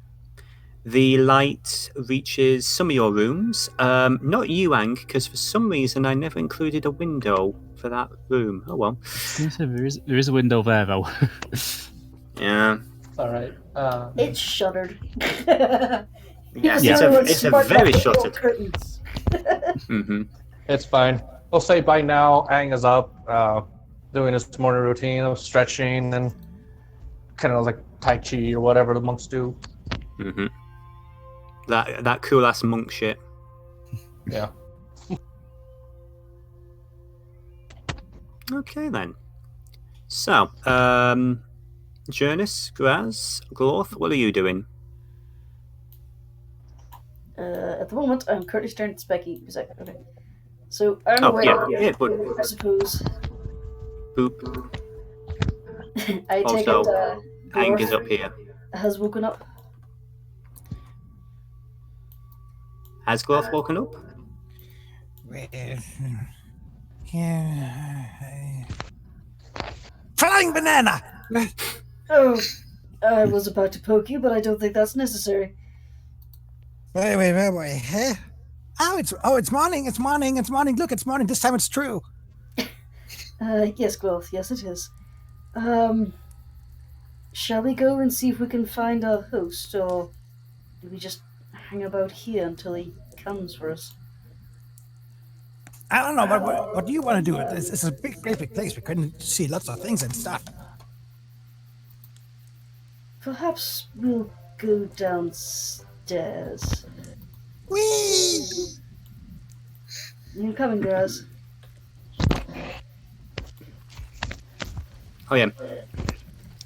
Speaker 1: The light reaches some of your rooms. Not you, Ang, because for some reason I never included a window for that room. Oh well.
Speaker 3: There is a window there though.
Speaker 1: Yeah.
Speaker 5: All right.
Speaker 2: It's shuttered.
Speaker 1: Yes,
Speaker 3: Yeah.
Speaker 1: it's a very short.
Speaker 2: curtains.
Speaker 1: Mm-hmm.
Speaker 5: It's fine. We'll say by now, Aang is up, doing his morning routine of stretching and kind of like Tai Chi or whatever the monks do.
Speaker 1: Mm-hmm. That cool ass monk shit.
Speaker 5: Yeah.
Speaker 1: Okay then. So, Jurnis, Graz, Glorth, what are you doing?
Speaker 2: At the moment, I'm currently staring at Specky. Okay. So I'm
Speaker 1: Oh,
Speaker 2: aware,
Speaker 1: yeah, but
Speaker 2: I suppose.
Speaker 1: boop.
Speaker 2: I take
Speaker 1: Also,
Speaker 2: it
Speaker 1: Aang is
Speaker 2: Glorth
Speaker 1: up here.
Speaker 2: has woken up.
Speaker 1: Has Glorth woken up?
Speaker 7: Flying banana!
Speaker 2: Oh, I was about to poke you, but I don't think that's necessary.
Speaker 7: Wait. Huh? It's morning. Look, it's morning. This time it's true.
Speaker 2: Yes, Glorth, yes it is. Shall we go and see if we can find our host, or do we just hang about here until he comes for us?
Speaker 7: I don't know, but what do you want to do? It's a great big place. We couldn't see lots of things and stuff.
Speaker 2: Perhaps we'll go downstairs.
Speaker 7: Whee!
Speaker 2: You coming, Graz?
Speaker 1: Oh yeah.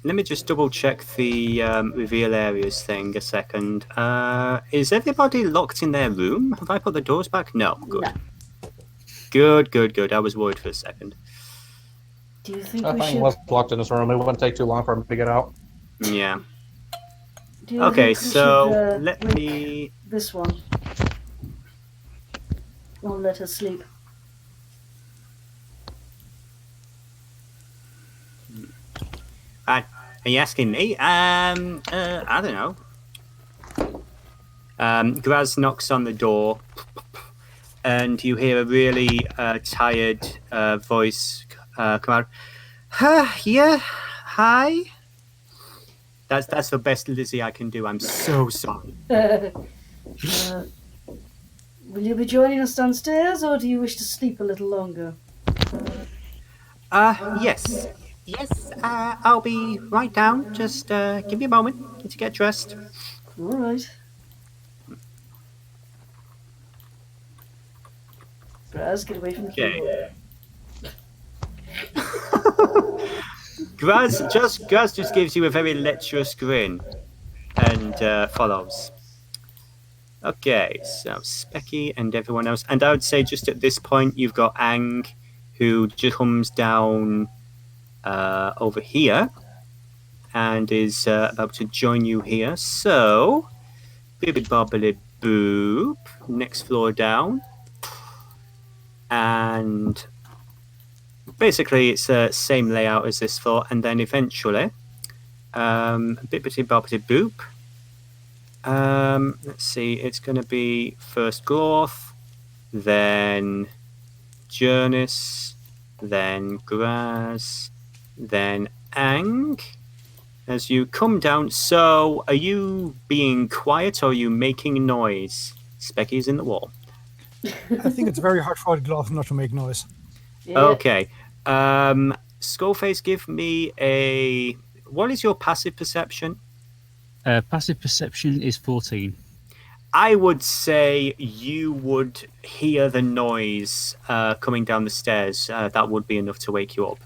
Speaker 1: Let me just double check the reveal areas thing a second. Is everybody locked in their room? Have I put the doors back? No. Good.
Speaker 2: No.
Speaker 1: Good. I was worried for a second.
Speaker 2: Do you think
Speaker 5: I
Speaker 2: we
Speaker 5: think
Speaker 2: should?
Speaker 5: was locked in his room. It wouldn't take too long for him to get out.
Speaker 1: Yeah.
Speaker 2: Do you
Speaker 1: Okay,
Speaker 2: think we
Speaker 1: so
Speaker 2: should,
Speaker 1: let
Speaker 2: wake
Speaker 1: me.
Speaker 2: this one. Or let her sleep.
Speaker 1: Are you asking me? I don't know. Graz knocks on the door, and you hear a really tired voice come out. Yeah, hi. That's the best Lizzie I can do. I'm so sorry.
Speaker 2: Will you be joining us downstairs, or do you wish to sleep a little longer?
Speaker 1: Yes. I'll be right down. Just give me a moment. Need to get dressed.
Speaker 2: All right. Graz, get away from the keyboard.
Speaker 1: Graz just gives you a very lecherous grin and follows. Okay, so Specky and everyone else. And I would say just at this point, you've got Aang, who just comes down over here and is about to join you here. So, bibbidi bobbidi boop, next floor down. And basically, it's the same layout as this floor. And then eventually, bibbidi bobbidi boop. Let's see, it's going to be first Glorth, then Jurnis, then Graz, then Aang. As you come down, so are you being quiet or are you making noise? Specky's in the wall.
Speaker 7: I think it's very hard for Glorth not to make noise.
Speaker 2: Yeah.
Speaker 1: Okay. Skullface, give me a... What is your passive perception?
Speaker 3: Passive perception is 14.
Speaker 1: I would say you would hear the noise coming down the stairs. That would be enough to wake you up.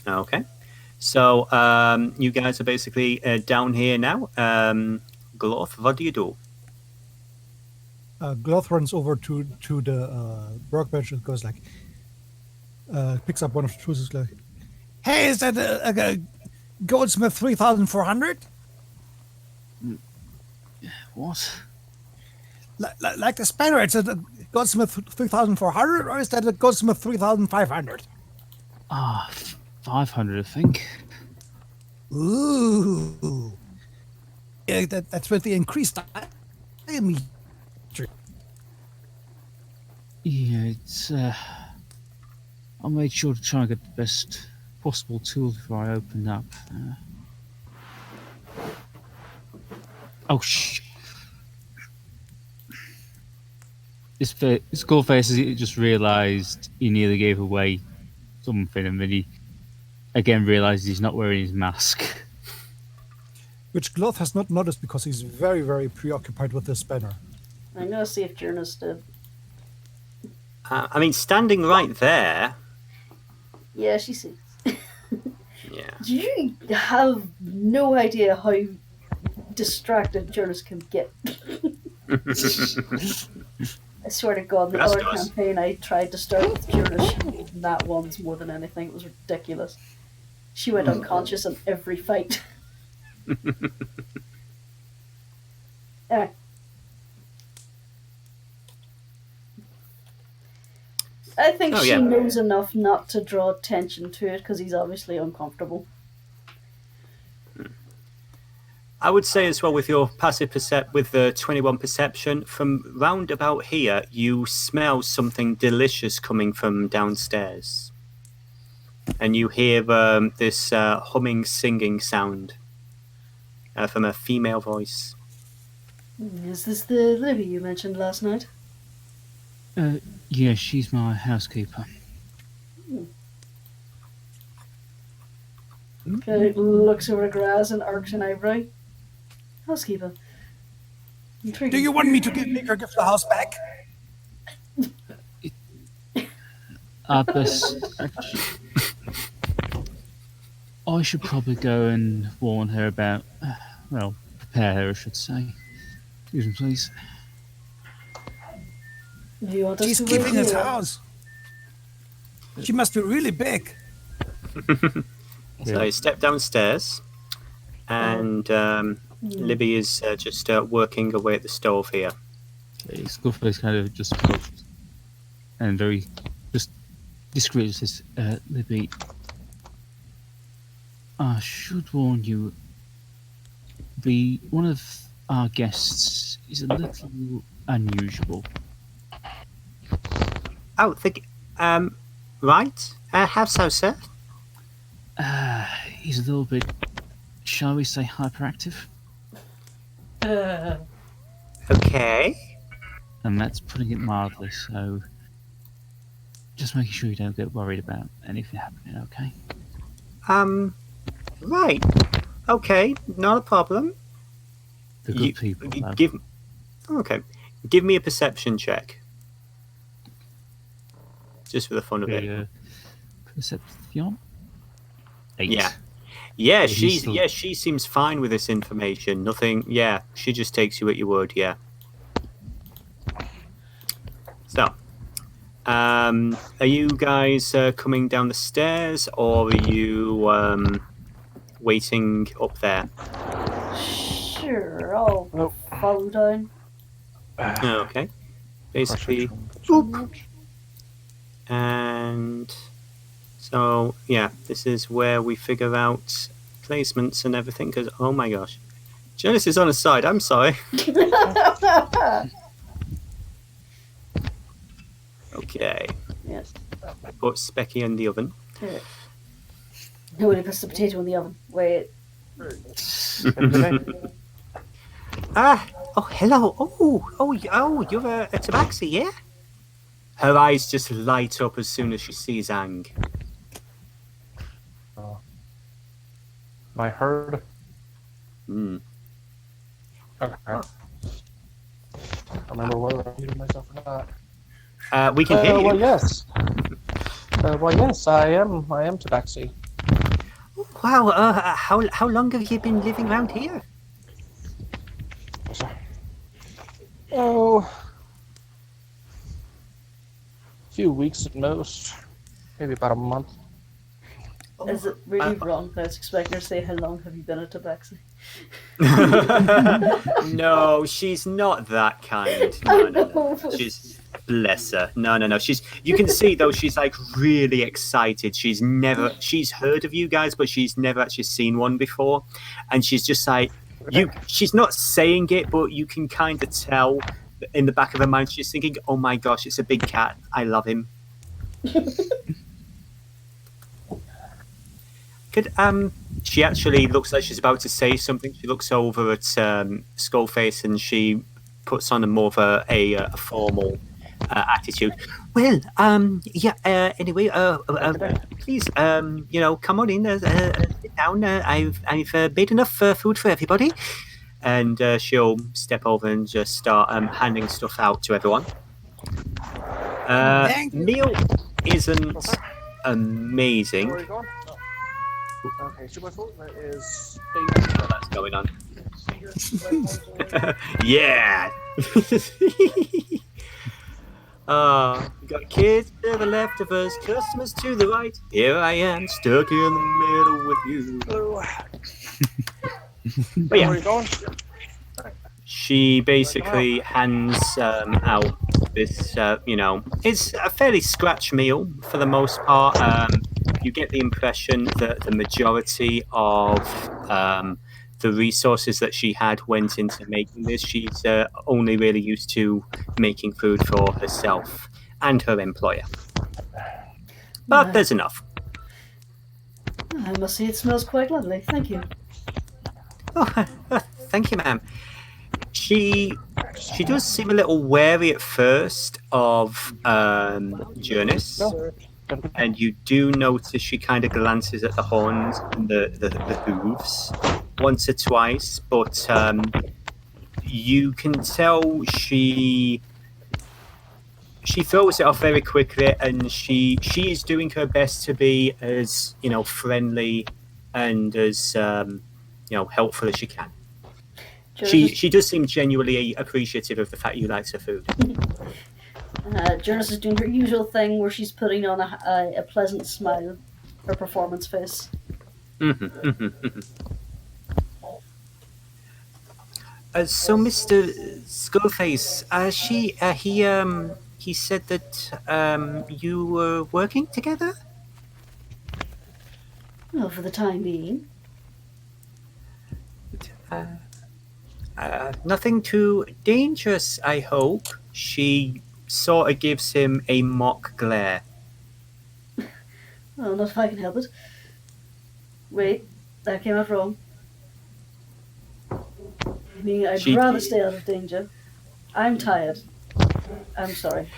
Speaker 1: Okay. So you guys are basically down here now. Glorth, what do you do?
Speaker 7: Glorth runs over to the workbench and goes like, picks up one of the tools, like, "Hey, is that a goldsmith 3400?
Speaker 3: What?
Speaker 7: Like the spanner? It's a goldsmith 3400, or is that a goldsmith 3500?
Speaker 3: 500, I think.
Speaker 7: Ooh, yeah, that's with the increased diameter.
Speaker 3: Yeah, it's. I made sure to try and get the best possible tools before I opened up. Oh, shh. This Skullface has just realised he nearly gave away something, and then he again realises he's not wearing his mask.
Speaker 7: Which Glorth has not noticed because he's very, very preoccupied with this banner.
Speaker 2: I'm gonna see if Jurnis did.
Speaker 1: I mean, standing right there.
Speaker 2: Yeah, she sees.
Speaker 1: Yeah.
Speaker 2: You have no idea how distracted Jurnis can get. I swear to God, the
Speaker 1: That's
Speaker 2: other
Speaker 1: nice.
Speaker 2: campaign I tried to start with Jurnis, that one's more than anything. It was ridiculous. She went unconscious in every fight. Anyway. I think
Speaker 1: Oh,
Speaker 2: she
Speaker 1: yeah.
Speaker 2: knows enough not to draw attention to it because he's obviously uncomfortable.
Speaker 1: I would say as well with your passive with the 21 perception, from round about here, you smell something delicious coming from downstairs. And you hear this humming, singing sound from a female voice.
Speaker 2: Is this the Libby you mentioned last night?
Speaker 3: Yeah, she's my housekeeper.
Speaker 2: Okay, looks over the grass and arcs an eyebrow. Housekeeper. Intriguing.
Speaker 7: Do you want me to make her give the house back?
Speaker 3: I should probably go and warn her about. Well, prepare her, I should say. Excuse me, please.
Speaker 2: Do you want us
Speaker 7: She's
Speaker 2: to
Speaker 7: keeping
Speaker 2: wait
Speaker 7: his
Speaker 2: here?
Speaker 7: house. She must be really big.
Speaker 1: So you step downstairs, and Libby is just working away at the stove here.
Speaker 3: Skullface kind of just approached and very just discreetly says, Libby, I should warn you, one of our guests is a little unusual.
Speaker 1: Oh, right. How so, sir?
Speaker 3: He's a little bit, shall we say, hyperactive?
Speaker 1: Okay.
Speaker 3: And that's putting it mildly, so just making sure you don't get worried about anything happening, okay?
Speaker 1: Right. Okay, not a problem.
Speaker 3: The good people, though.
Speaker 1: Give me a perception check. Just for the fun of it.
Speaker 3: Perception? 8.
Speaker 1: Yeah.
Speaker 3: Yeah,
Speaker 1: She seems fine with this information. Nothing. Yeah, she just takes you at your word. Yeah. So, are you guys coming down the stairs, or are you waiting up there?
Speaker 2: Sure, I'll follow down.
Speaker 1: Okay. Basically, and so yeah, this is where we figure out placements and everything. Because oh my gosh, Jurnis is on his side. I'm sorry. Okay.
Speaker 2: Yes.
Speaker 1: Put Specky in the oven.
Speaker 2: Nobody puts the potato in the oven. Wait.
Speaker 1: Oh, hello. Oh, you're a tabaxi, yeah? Her eyes just light up as soon as she sees Ang.
Speaker 5: My herd.
Speaker 1: Mm.
Speaker 5: Okay. I remember whether I muted myself or not.
Speaker 1: We can hear you.
Speaker 5: Well, yes. I am tabaxi.
Speaker 1: Wow, how long have you been living around here?
Speaker 5: Oh, a few weeks at most. Maybe about a month.
Speaker 2: Is it really wrong? I was expecting her to say, how long have you been a tabaxi?
Speaker 1: No, she's not that kind. No. She's bless her. No. You can see though she's like really excited. She's heard of you guys, but she's never actually seen one before, and she's just like she's not saying it, but you can kind of tell in the back of her mind she's thinking, "Oh my gosh, it's a big cat. I love him." She actually looks like she's about to say something. She looks over at Skullface and she puts on a more of a formal attitude. Well, yeah. Anyway, please, come on in. Sit down. I've made enough food for everybody, and she'll step over and just start handing stuff out to everyone.
Speaker 7: Thank you.
Speaker 1: Meal isn't amazing.
Speaker 5: Where are you going? Oh. Okay, 2x4. That is
Speaker 1: What that's going on. Yeah. We got kids to the left of us, customers to the right. Here I am, stuck in the middle with you. But
Speaker 5: Where
Speaker 1: yeah,
Speaker 5: are you going?
Speaker 1: she basically hands out this, it's a fairly scratch meal for the most part. You get the impression that the majority of the resources that she had went into making this. She's only really used to making food for herself and her employer. But there's enough.
Speaker 2: I must say it smells quite lovely. Thank you.
Speaker 1: Oh, thank you, ma'am. She does seem a little wary at first of Jurnis, and you do notice she kind of glances at the horns and the hooves once or twice, but you can tell she throws it off very quickly, and she is doing her best to be as friendly and as helpful as she can. She does seem genuinely appreciative of the fact you like her food.
Speaker 2: Jurnis is doing her usual thing where she's putting on a pleasant smile, her performance face.
Speaker 1: So, Mr. Skullface, he said that you were working together?
Speaker 2: Well, for the time being.
Speaker 1: Nothing too dangerous, I hope. She sort of gives him a mock glare.
Speaker 2: Well, not if I can help it. Wait, that came out wrong. I mean, I'd rather stay out of danger. I'm tired. I'm sorry.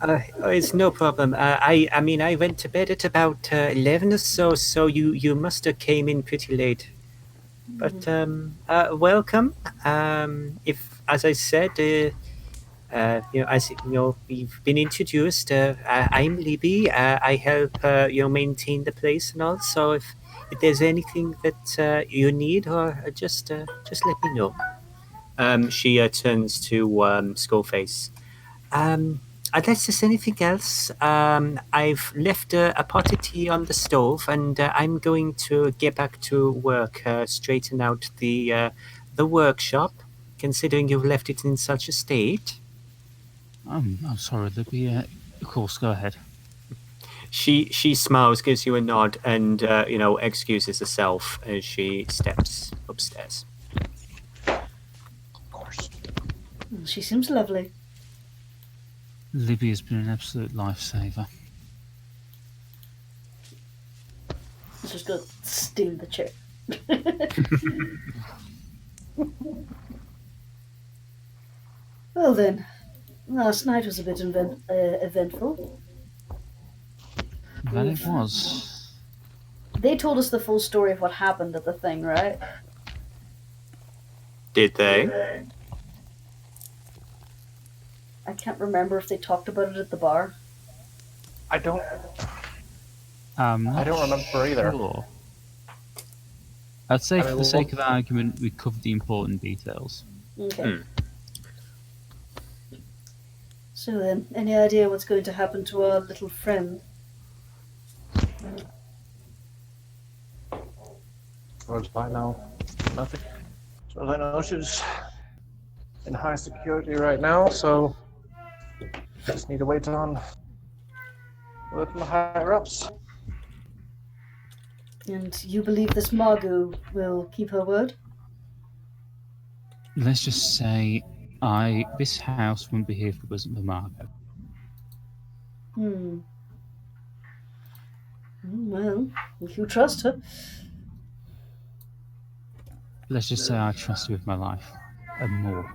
Speaker 1: It's no problem. I mean, I went to bed at about 11 or so you must have came in pretty late. But welcome. If, as I said, we've been introduced. I'm Libby. I help maintain the place and all. So if there's anything that you need, or just let me know. She turns to Skullface. Unless there's anything else, I've left a pot of tea on the stove, and I'm going to get back to work, straighten out the workshop, considering you've left it in such a state.
Speaker 3: I'm sorry, Libby. Of course, go ahead.
Speaker 1: She smiles, gives you a nod, and excuses herself as she steps upstairs.
Speaker 5: Of course.
Speaker 2: She seems lovely.
Speaker 3: Libby has been an absolute lifesaver.
Speaker 2: Let's just go steal the chair. Well then, last night was a bit eventful.
Speaker 3: That it was.
Speaker 2: They told us the full story of what happened at the thing, right?
Speaker 1: Did they?
Speaker 2: I can't remember if they talked about it at the bar.
Speaker 5: I don't remember either.
Speaker 3: Sure. I'd say for the sake of argument, we covered the important details.
Speaker 2: Okay. So then, any idea what's going to happen to our little friend?
Speaker 5: As far as I know, nothing. As far as I know, she's in high security right now, so just need to wait on the higher ups.
Speaker 2: And you believe this Margot will keep her word?
Speaker 3: Let's just say, this house wouldn't be here if it wasn't for Margot.
Speaker 2: Well, if you trust her.
Speaker 3: Let's just say I trust her with my life. And more.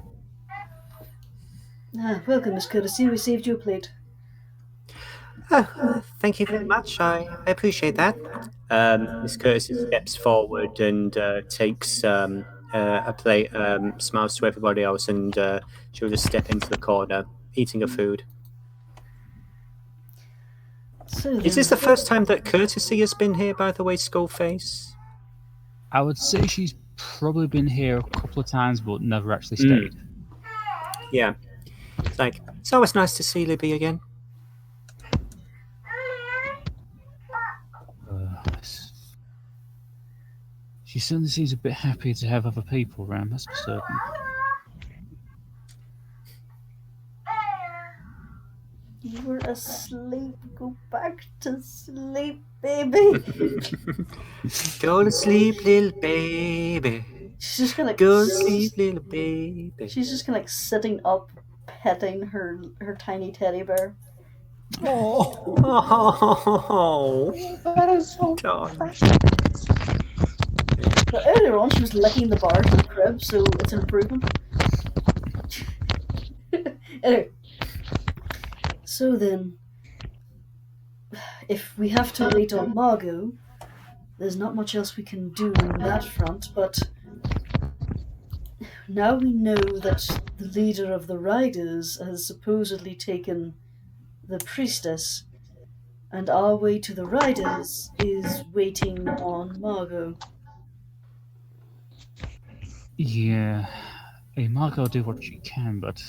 Speaker 2: Welcome, Miss Courtesy. We saved you a plate.
Speaker 1: Thank you very much. I appreciate that. Miss Curtis steps forward and takes a plate, smiles to everybody else, and she'll just step into the corner, eating her food.
Speaker 2: So
Speaker 1: Is this the first time that Courtesy has been here, by the way, Skullface?
Speaker 3: I would say she's probably been here a couple of times, but never actually stayed.
Speaker 1: Yeah. It's always nice to see Libby again.
Speaker 3: She certainly seems a bit happy to have other people around, that's for certain.
Speaker 2: You were asleep. Go back to sleep, baby.
Speaker 1: Go to sleep, little baby.
Speaker 2: She's just kind of
Speaker 1: Go to sleep, little baby.
Speaker 2: She's just kind of sitting up, petting her tiny teddy bear.
Speaker 1: Oh,
Speaker 5: That is so
Speaker 1: darling.
Speaker 5: precious.
Speaker 2: But earlier on, she was licking the bars in the crib, so it's an improvement. Anyway, so then, if we have to wait on Margot, there's not much else we can do on that front, but now we know that the leader of the Riders has supposedly taken the priestess, and our way to the Riders is waiting on Margot.
Speaker 3: Yeah. Hey, Margot will do what she can, but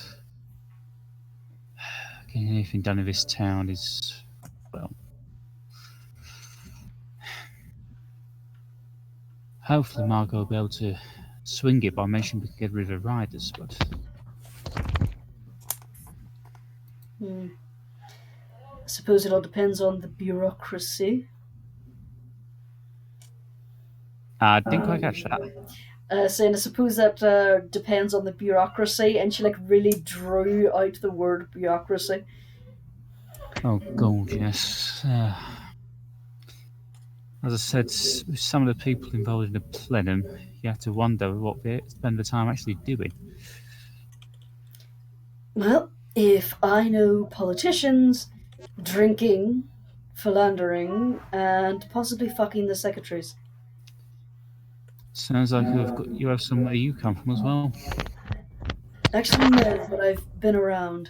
Speaker 3: getting anything done in this town is, well... Hopefully Margot will be able to swing it by mentioning we can get rid of the Riders, but...
Speaker 2: I suppose it all depends on the bureaucracy.
Speaker 3: I didn't quite catch that.
Speaker 2: Saying I suppose that depends on the bureaucracy, and she really drew out the word bureaucracy.
Speaker 3: Oh god, yes. As I said, with some of the people involved in the plenum, you have to wonder what they spend the time actually doing.
Speaker 2: Well, if I know politicians, drinking, philandering, and possibly fucking the secretaries.
Speaker 3: Sounds like you have somewhere you come from as well.
Speaker 2: Actually, no, but I've been around.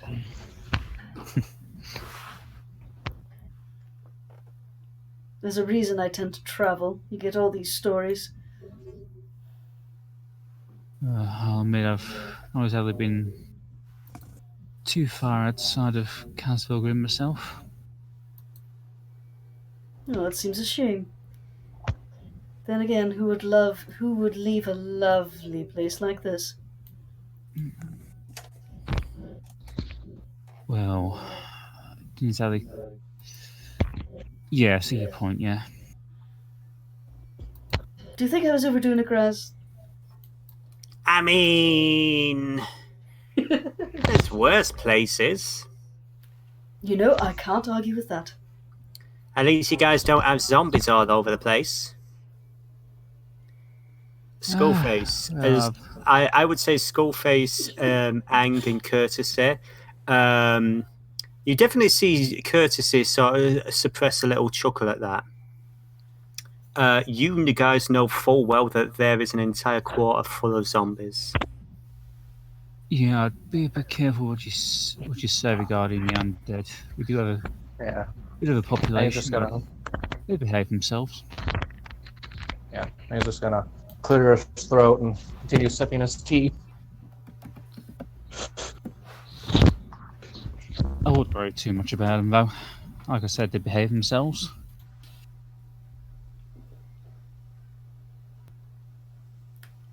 Speaker 2: There's a reason I tend to travel. You get all these stories.
Speaker 3: I'll admit I've not exactly been too far outside of Castle Grim myself.
Speaker 2: Oh, that seems a shame. Then again, who would leave a lovely place like this?
Speaker 3: Well, didn't exactly... Yeah, I see your point, yeah.
Speaker 2: Do you think I was overdoing it, Graz?
Speaker 1: I mean, there's worse places.
Speaker 2: You know, I can't argue with that.
Speaker 1: At least you guys don't have zombies all over the place. Skullface, I would say Skullface, Ang, and Courtesy. You definitely see Courtesy sort of suppress a little chuckle at that. You guys know full well that there is an entire quarter full of zombies.
Speaker 3: Yeah, I'd be a bit careful what you say regarding the undead. We do have a bit of a population, but they behave themselves.
Speaker 5: Yeah, he's just gonna clear his throat and continue sipping his tea.
Speaker 3: I wouldn't worry too much about them, though. Like I said, they behave themselves.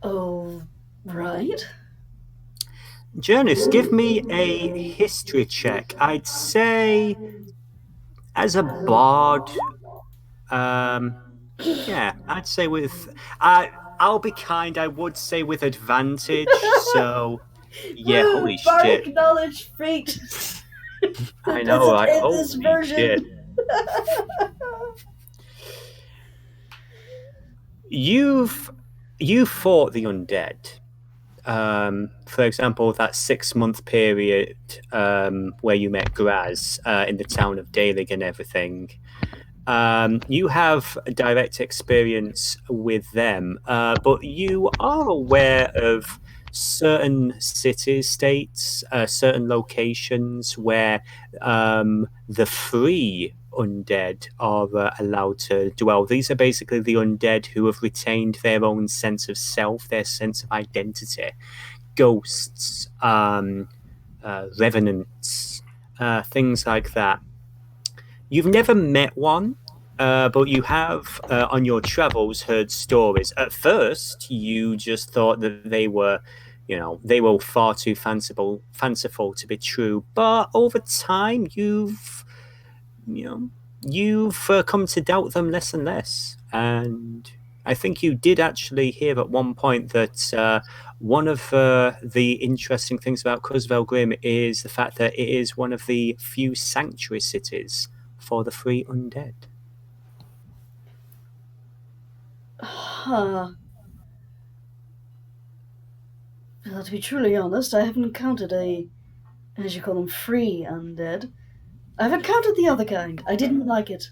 Speaker 2: Oh, right.
Speaker 1: Jurnis, give me a history check. I'd say, as a bard, yeah, I'd say with... I'll be kind, I would say with advantage, so... Yeah,
Speaker 2: Woo,
Speaker 1: holy
Speaker 2: bardic
Speaker 1: shit.
Speaker 2: knowledge feat.
Speaker 1: I know,
Speaker 2: Doesn't hit
Speaker 1: holy
Speaker 2: this version.
Speaker 1: shit. you fought the undead. For example, that 6-month period where you met Graz in the town of Dalig and everything. You have a direct experience with them, but you are aware of certain cities, states, certain locations where the free undead are allowed to dwell. These are basically the undead who have retained their own sense of self, their sense of identity. Ghosts, revenants, things like that. You've never met one, but you have, on your travels, heard stories. At first, you just thought that they were far too fanciful to be true. But over time, you've come to doubt them less and less. And I think you did actually hear at one point that one of the interesting things about Cusvel Grim is the fact that it is one of the few sanctuary cities for the free undead.
Speaker 2: Huh. Well, to be truly honest, I haven't encountered as you call them, free undead. I've encountered the other kind. I didn't like it.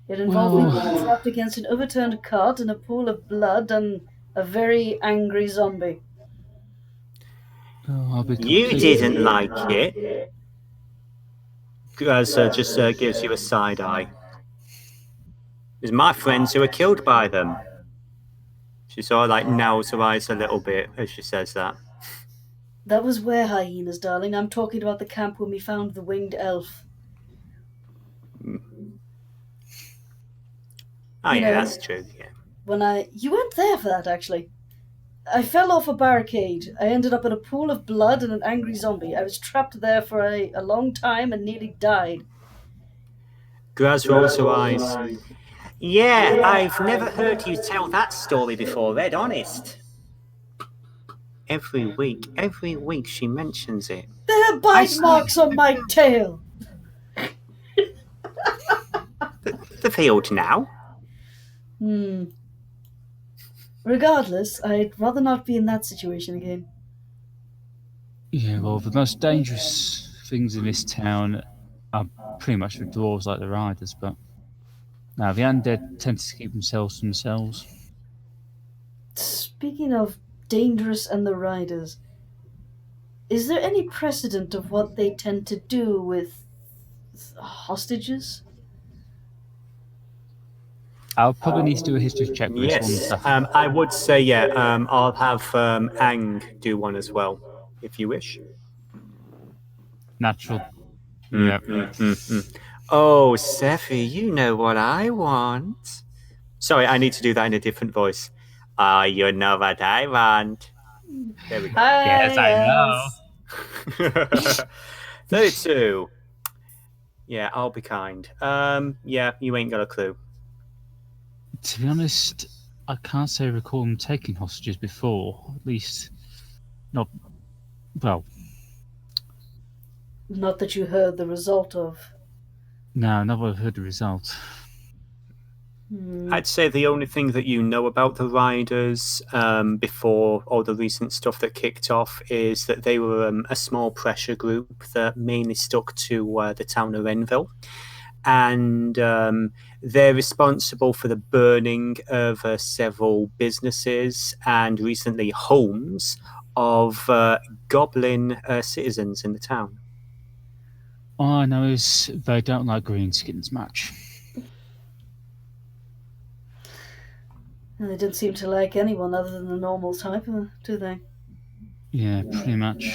Speaker 2: It involved me being trapped against an overturned cart in a pool of blood and a very angry zombie.
Speaker 1: You didn't like it. Graz just gives you a side eye. It was my friends who were killed by them. She sort of narrows her eyes a little bit as she says that.
Speaker 2: That was were hyenas, darling. I'm talking about the camp when we found the winged elf.
Speaker 1: Oh, yeah, that's true, yeah.
Speaker 2: You weren't there for that, actually. I fell off a barricade. I ended up in a pool of blood and an angry zombie. I was trapped there for a long time and nearly died.
Speaker 1: Graz rolls her eyes. Yeah, I've never heard you tell that story before, Red, honest. Every week she mentions it.
Speaker 2: There are bite marks on my tail!
Speaker 1: They've healed now.
Speaker 2: Regardless, I'd rather not be in that situation again.
Speaker 3: Yeah, well, the most dangerous things in this town are pretty much the dwarves like the riders, but now the undead tend to keep themselves to themselves.
Speaker 2: Speaking of dangerous and the riders, is there any precedent of what they tend to do with hostages?
Speaker 3: I'll probably need to do a history check for this one.
Speaker 1: Yes,
Speaker 3: Stuff.
Speaker 1: I would say, yeah, I'll have Ang do one as well, if you wish.
Speaker 3: Natural. Yeah.
Speaker 1: Oh, Sephi, you know what I want. Sorry, I need to do that in a different voice. You know what I want. There we go.
Speaker 3: Yes, I know.
Speaker 1: 32. Yeah, I'll be kind. Yeah, you ain't got a clue.
Speaker 3: To be honest, I can't say I recall them taking hostages before. At least, not. Well.
Speaker 2: Not that you heard the result of.
Speaker 3: No, never heard the result.
Speaker 1: I'd say the only thing that you know about the Riders before all the recent stuff that kicked off is that they were a small pressure group that mainly stuck to the town of Renville. And they're responsible for the burning of several businesses and recently homes of goblin citizens in the town.
Speaker 3: All I know is they don't like greenskins much.
Speaker 2: And they don't seem to like anyone other than the normal type, do they?
Speaker 3: Yeah, pretty much.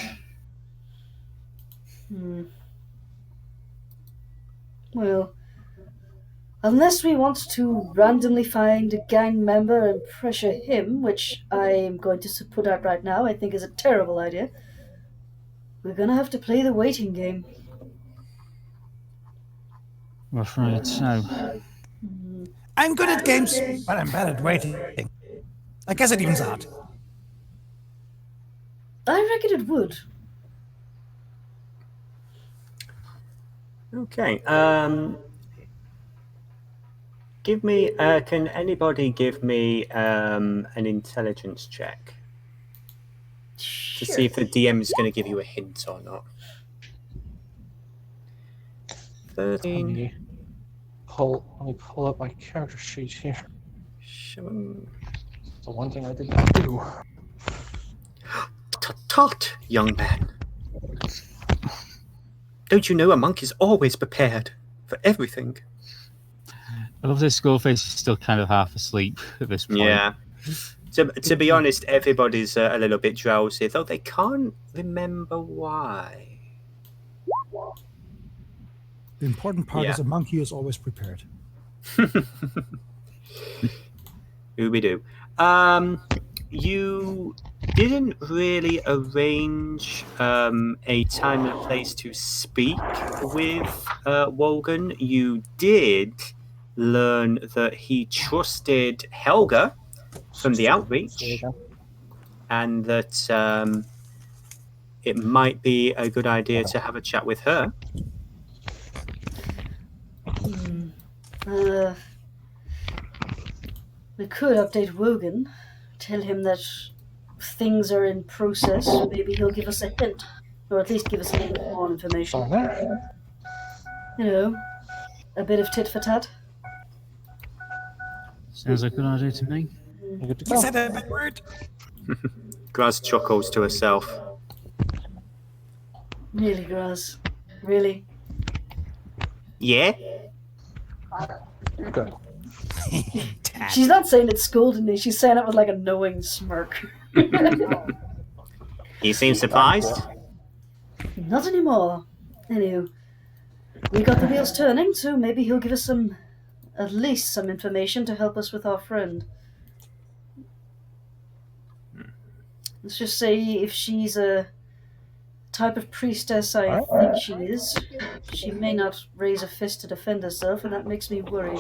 Speaker 2: Well, unless we want to randomly find a gang member and pressure him, which I'm going to put out right now, I think is a terrible idea, we're going to have to play the waiting game.
Speaker 3: I'm afraid so.
Speaker 7: I'm good at games, but I'm bad at waiting. I guess it evens out.
Speaker 2: I reckon it would.
Speaker 1: Okay. Give me. Can anybody give me an intelligence check to see if the DM is going to give you a hint or not? 13.
Speaker 5: Let me pull up my character sheet here.
Speaker 1: Seven.
Speaker 5: The one thing I did not do.
Speaker 1: Tut, young man. Don't you know a monk is always prepared for everything?
Speaker 3: I love this Skullface is still kind of half asleep at this point.
Speaker 1: Yeah. To be honest, everybody's a little bit drowsy, though they can't remember why.
Speaker 7: The important part is a monkey is always prepared.
Speaker 1: Ooby-doo. You didn't really arrange a time and place to speak with Wogan. You did learn that he trusted Helga from the outreach, and that it might be a good idea to have a chat with her.
Speaker 2: We could update Wogan, tell him that things are in process. Maybe he'll give us a hint, or at least give us a little bit more information. You know, a bit of tit for tat.
Speaker 3: Sounds like a good idea to me.
Speaker 7: You said a bad word.
Speaker 1: Graz chuckles to herself.
Speaker 2: Really, Graz? Really?
Speaker 1: Yeah?
Speaker 5: Good.
Speaker 2: She's not saying it scoldingly, she's saying it with like a knowing smirk.
Speaker 1: You seem surprised?
Speaker 2: Not anymore. Anywho, we got the wheels turning, so maybe he'll give us at least some information to help us with our friend. Let's just say if she's a type of priestess I think she is, she may not raise a fist to defend herself, and that makes me worried.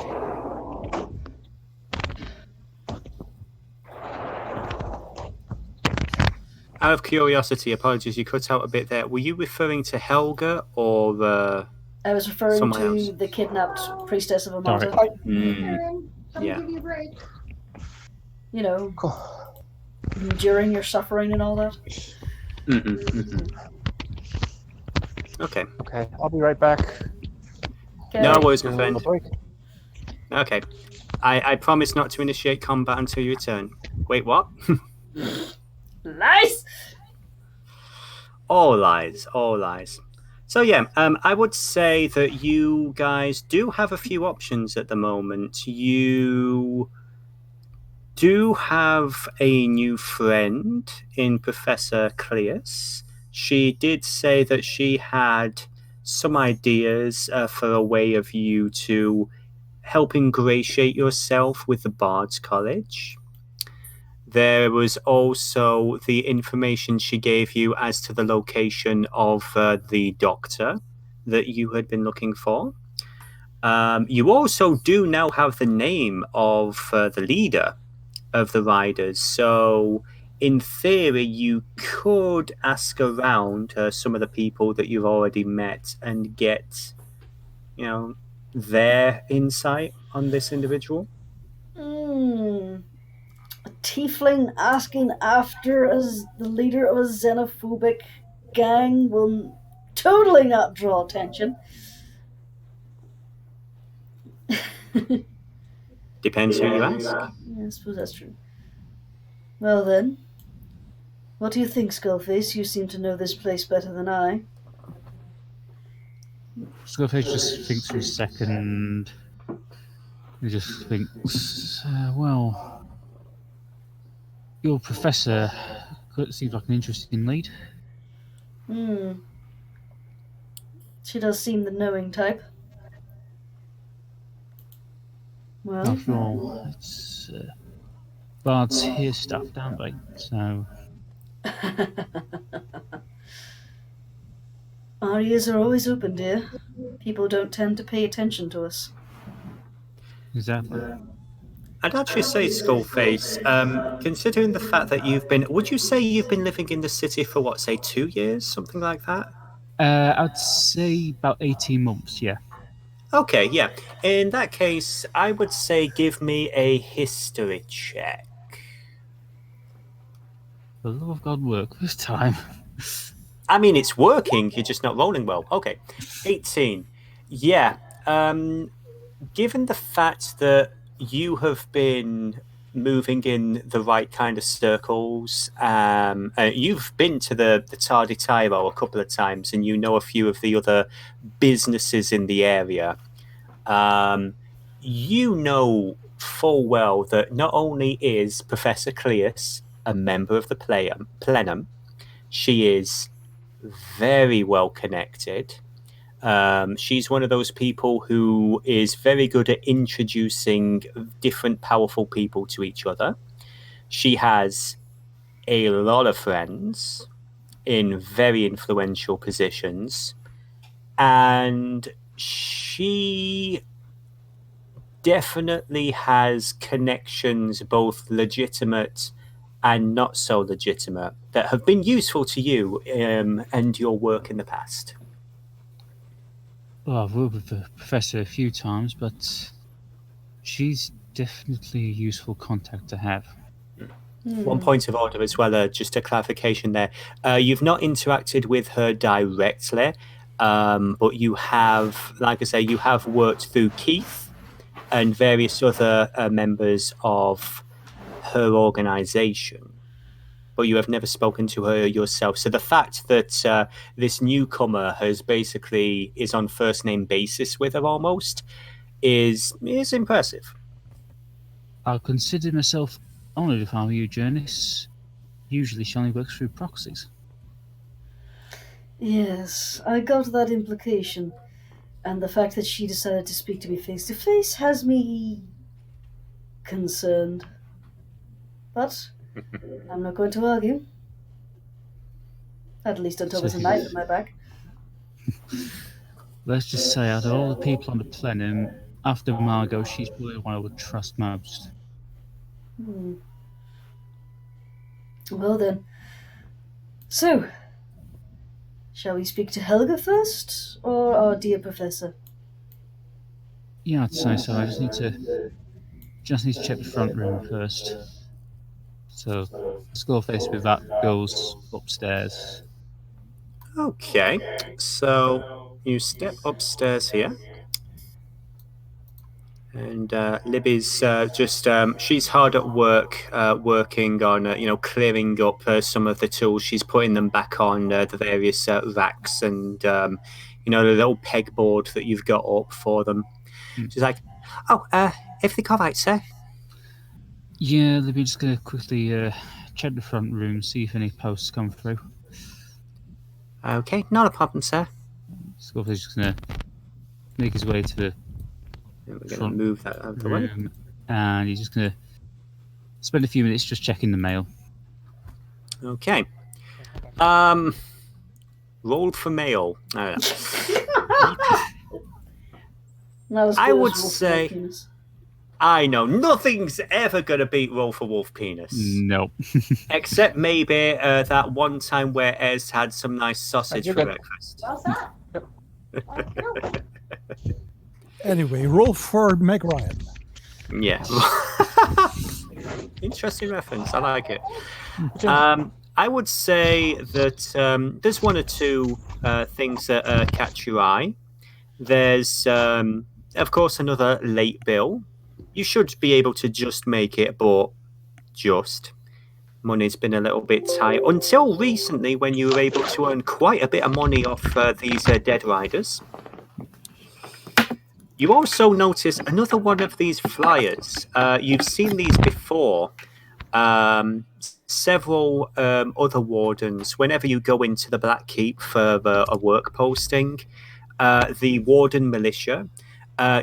Speaker 1: Out of curiosity, apologies, you cut out a bit there. Were you referring to Helga or
Speaker 2: I was referring
Speaker 1: someone
Speaker 2: to
Speaker 1: else?
Speaker 2: the kidnapped priestess of Amata.
Speaker 1: Yeah.
Speaker 2: You know, enduring your suffering and all that.
Speaker 1: Okay.
Speaker 5: Okay, I'll be right back.
Speaker 2: Okay.
Speaker 1: No worries, my
Speaker 5: Give a little
Speaker 1: friend.
Speaker 5: break.
Speaker 1: Okay. I promise not to initiate combat until you return. Wait, what?
Speaker 2: Lies!
Speaker 1: All lies, all lies. So yeah, I would say that you guys do have a few options at the moment. You do have a new friend in Professor Cleus. She did say that she had some ideas for a way of you to help ingratiate yourself with the Bard's College. There was also the information she gave you as to the location of the doctor that you had been looking for. You also do now have the name of the leader of the riders. So, in theory, you could ask around some of the people that you've already met and get, their insight on this individual.
Speaker 2: A tiefling asking after as the leader of a xenophobic gang will totally not draw attention.
Speaker 1: Depends who you ask.
Speaker 2: Yeah, I suppose that's true. Well then, what do you think, Skullface? You seem to know this place better than I.
Speaker 3: Skullface just thinks for a second. He just thinks, well, your professor seems like an interesting lead.
Speaker 2: She does seem the knowing type. Well,
Speaker 3: After all, it's bards hear stuff, don't they? So
Speaker 2: our ears are always open, dear. People don't tend to pay attention to us.
Speaker 3: exactly.
Speaker 1: I'd actually say, Skullface, considering the fact that would you say you've been living in the city for, 2 years? Something like that?
Speaker 3: I'd say about 18 months, yeah.
Speaker 1: Okay, yeah. In that case, I would say give me a history check.
Speaker 3: For the love of God, work this time.
Speaker 1: I mean, it's working. You're just not rolling well. Okay, 18. Yeah. Given the fact that you have been moving in the right kind of circles, you've been to the Tardy Tyro a couple of times, and you know a few of the other businesses in the area. You know full well that not only is Professor Cleus a member of the plenum, she is very well connected. She's one of those people who is very good at introducing different powerful people to each other. She has a lot of friends in very influential positions, and she definitely has connections, both legitimate and not so legitimate, that have been useful to you and your work in the past.
Speaker 3: Well, I've worked with the professor a few times, but she's definitely a useful contact to have.
Speaker 1: One point of order as well, just a clarification there. You've not interacted with her directly, but you have, like I say, you have worked through Keith and various other members of her organization, but you have never spoken to her yourself. So the fact that this newcomer is on first name basis with her almost is impressive.
Speaker 3: I'll consider myself honoured if I were you, Jurnis. Usually she only works through proxies.
Speaker 2: Yes, I got that implication. And the fact that she decided to speak to me face to face has me concerned. But I'm not going to argue. At least until there's a knife in my back.
Speaker 3: Let's just say, out of all the people on the planet, after Margot, she's probably the one I would trust most.
Speaker 2: Well then. So, shall we speak to Helga first, or our dear professor?
Speaker 3: Yeah, I'd say so. I just need to check the front room first. So, skull face with that goes upstairs.
Speaker 1: Okay, so you step upstairs here, and Libby's she's hard at work, working on clearing up some of the tools. She's putting them back on the various racks and the little pegboard that you've got up for them. She's like, "Oh, everything all right, sir?"
Speaker 3: Yeah, Libby, just gonna quickly check the front room, see if any posts come through.
Speaker 1: Okay, not a problem, sir.
Speaker 3: Skullface just gonna make his way to the
Speaker 1: We're going to move that out of the way.
Speaker 3: room, and he's just gonna spend a few minutes just checking the mail.
Speaker 1: Okay. Roll for mail. I would say, I know nothing's ever going to beat roll for wolf penis.
Speaker 3: Nope.
Speaker 1: Except maybe that one time where Ez had some nice sausage for breakfast.
Speaker 8: What's that?
Speaker 7: Anyway, roll for Meg Ryan.
Speaker 1: Yeah. Interesting reference. I like it. I would say that there's one or two things that catch your eye. There's, of course, another late bill. You should be able to just make it, but just. Money's been a little bit tight. Until recently, when you were able to earn quite a bit of money off these dead riders. You also notice another one of these flyers. You've seen these before. Several other wardens, whenever you go into the Black Keep for a work posting, the Warden Militia,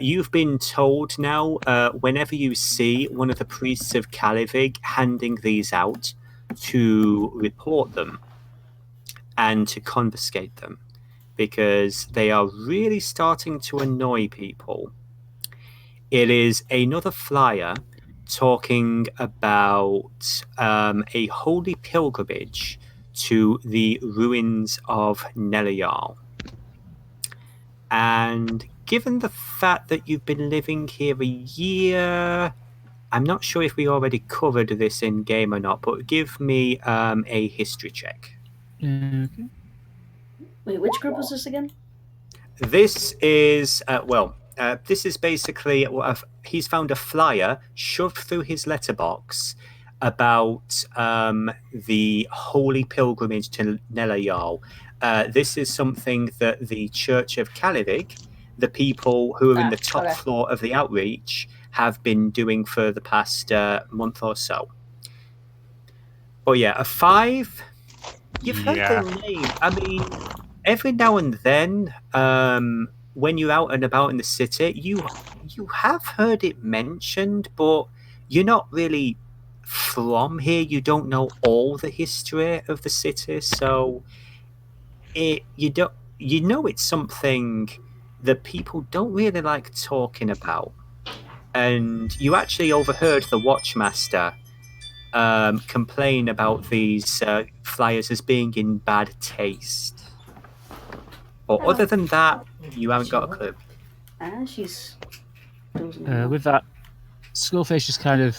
Speaker 1: you've been told now, whenever you see one of the priests of Kalivig handing these out, to report them and to confiscate them, because they are really starting to annoy people. It is another flyer talking about a holy pilgrimage to the ruins of Nelial. And given the fact that you've been living here a year, I'm not sure if we already covered this in game or not, but give me a history check.
Speaker 3: Okay.
Speaker 2: Wait, which group was this again?
Speaker 1: This is this is basically he's found a flyer shoved through his letterbox about the holy pilgrimage to Nelayal. This is something that the Church of Kalivig, the people who are in the top floor of the outreach, have been doing for the past month or so. Oh yeah, a 5. You've heard the name. I mean, every now and then, when you're out and about in the city, you have heard it mentioned, but you're not really from here. You don't know all the history of the city, so you know it's something that people don't really like talking about. And you actually overheard the Watchmaster complain about these flyers as being in bad taste. But other than that, you haven't got a clue.
Speaker 2: She's dozing
Speaker 3: With that, Skullface just kind of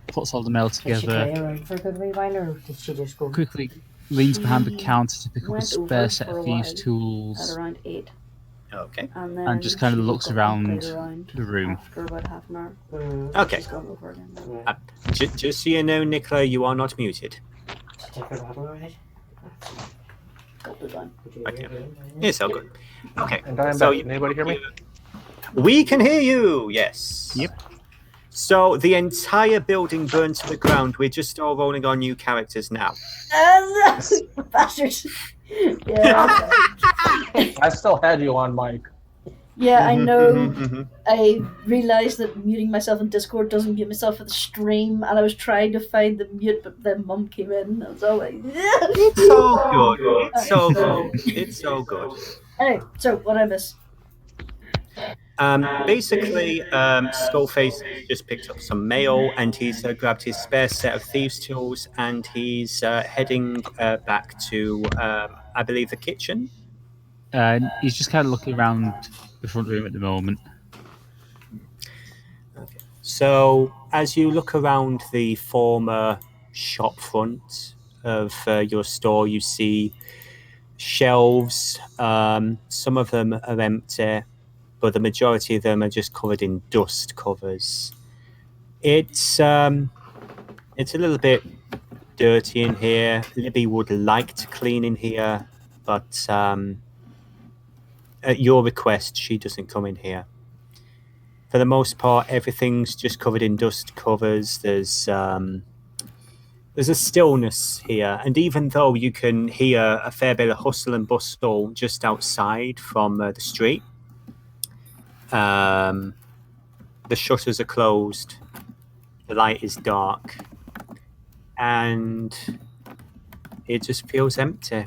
Speaker 3: puts all the mail
Speaker 8: Did she
Speaker 3: together,
Speaker 8: play around for a good wee while, or did she just go?
Speaker 3: quickly leans behind the
Speaker 2: She
Speaker 3: counter to pick up a
Speaker 2: went
Speaker 3: spare
Speaker 2: over
Speaker 3: set
Speaker 2: for
Speaker 3: of
Speaker 2: a
Speaker 3: thieves'
Speaker 2: while
Speaker 3: tools,
Speaker 2: at around 8.
Speaker 1: Okay.
Speaker 2: And then
Speaker 3: and just kind of
Speaker 2: she
Speaker 3: looks
Speaker 2: woke up and
Speaker 3: around
Speaker 2: played around
Speaker 3: the room.
Speaker 2: after about half an hour.
Speaker 1: Okay.
Speaker 2: She's gone over again.
Speaker 1: Just so you know, Nicola, you are not muted.
Speaker 8: She took her bottle already.
Speaker 2: Got the gun.
Speaker 1: Okay. It's all good. Okay.
Speaker 5: And I'm
Speaker 1: So
Speaker 5: back. Can anybody hear me?
Speaker 1: We can hear you. Yes.
Speaker 3: Yep.
Speaker 1: So the entire building burned to the ground. We're just all rolling on new characters now.
Speaker 2: Bastards. Yeah.
Speaker 5: I still had you on mic.
Speaker 2: Yeah, I know.
Speaker 1: Mhm.
Speaker 2: I realised that muting myself in Discord doesn't mute myself for the stream, and I was trying to find the mute, but then Mum came in. I was all like,
Speaker 1: It's so good. It's so good. It's so good.
Speaker 2: Anyway, so what I miss?
Speaker 1: Basically, Skullface just picked up some mail, and he's grabbed his spare set of thieves' tools, and he's heading back to, I believe, the kitchen.
Speaker 3: And he's just kind of looking around the front room at the moment.
Speaker 1: So, as you look around the former shop front of your store, you see shelves. Some of them are empty, but the majority of them are just covered in dust covers. It's a little bit dirty in here. Libby would like to clean in here, but at your request, she doesn't come in here. For the most part, everything's just covered in dust covers. There's a stillness here, and even though you can hear a fair bit of hustle and bustle just outside from the street, the shutters are closed, the light is dark, and it just feels empty.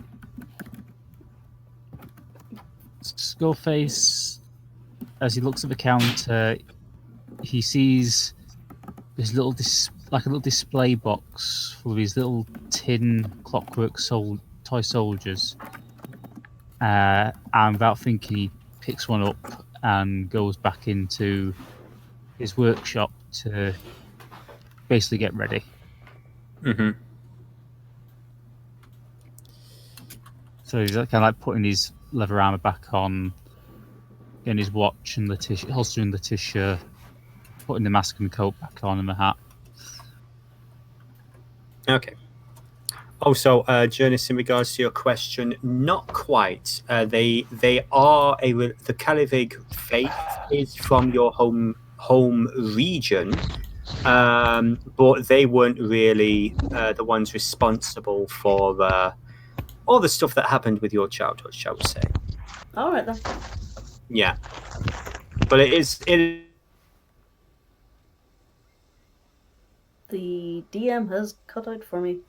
Speaker 3: Skullface, as he looks at the counter, he sees this little a little display box full of these little tin clockwork toy soldiers. And without thinking, he picks one up and goes back into his workshop to basically get ready.
Speaker 1: Mm-hmm.
Speaker 3: So he's kind of like putting his leather armor back on, getting his watch and holstering Letitia, putting the mask and the coat back on and the hat.
Speaker 1: Okay. Also, Jurnis, in regards to your question, not quite. The Kalivig faith is from your home region, but they weren't really the ones responsible for all the stuff that happened with your childhood, shall we say?
Speaker 2: All right then.
Speaker 1: Yeah, but it is.
Speaker 2: The DM has cut out for me.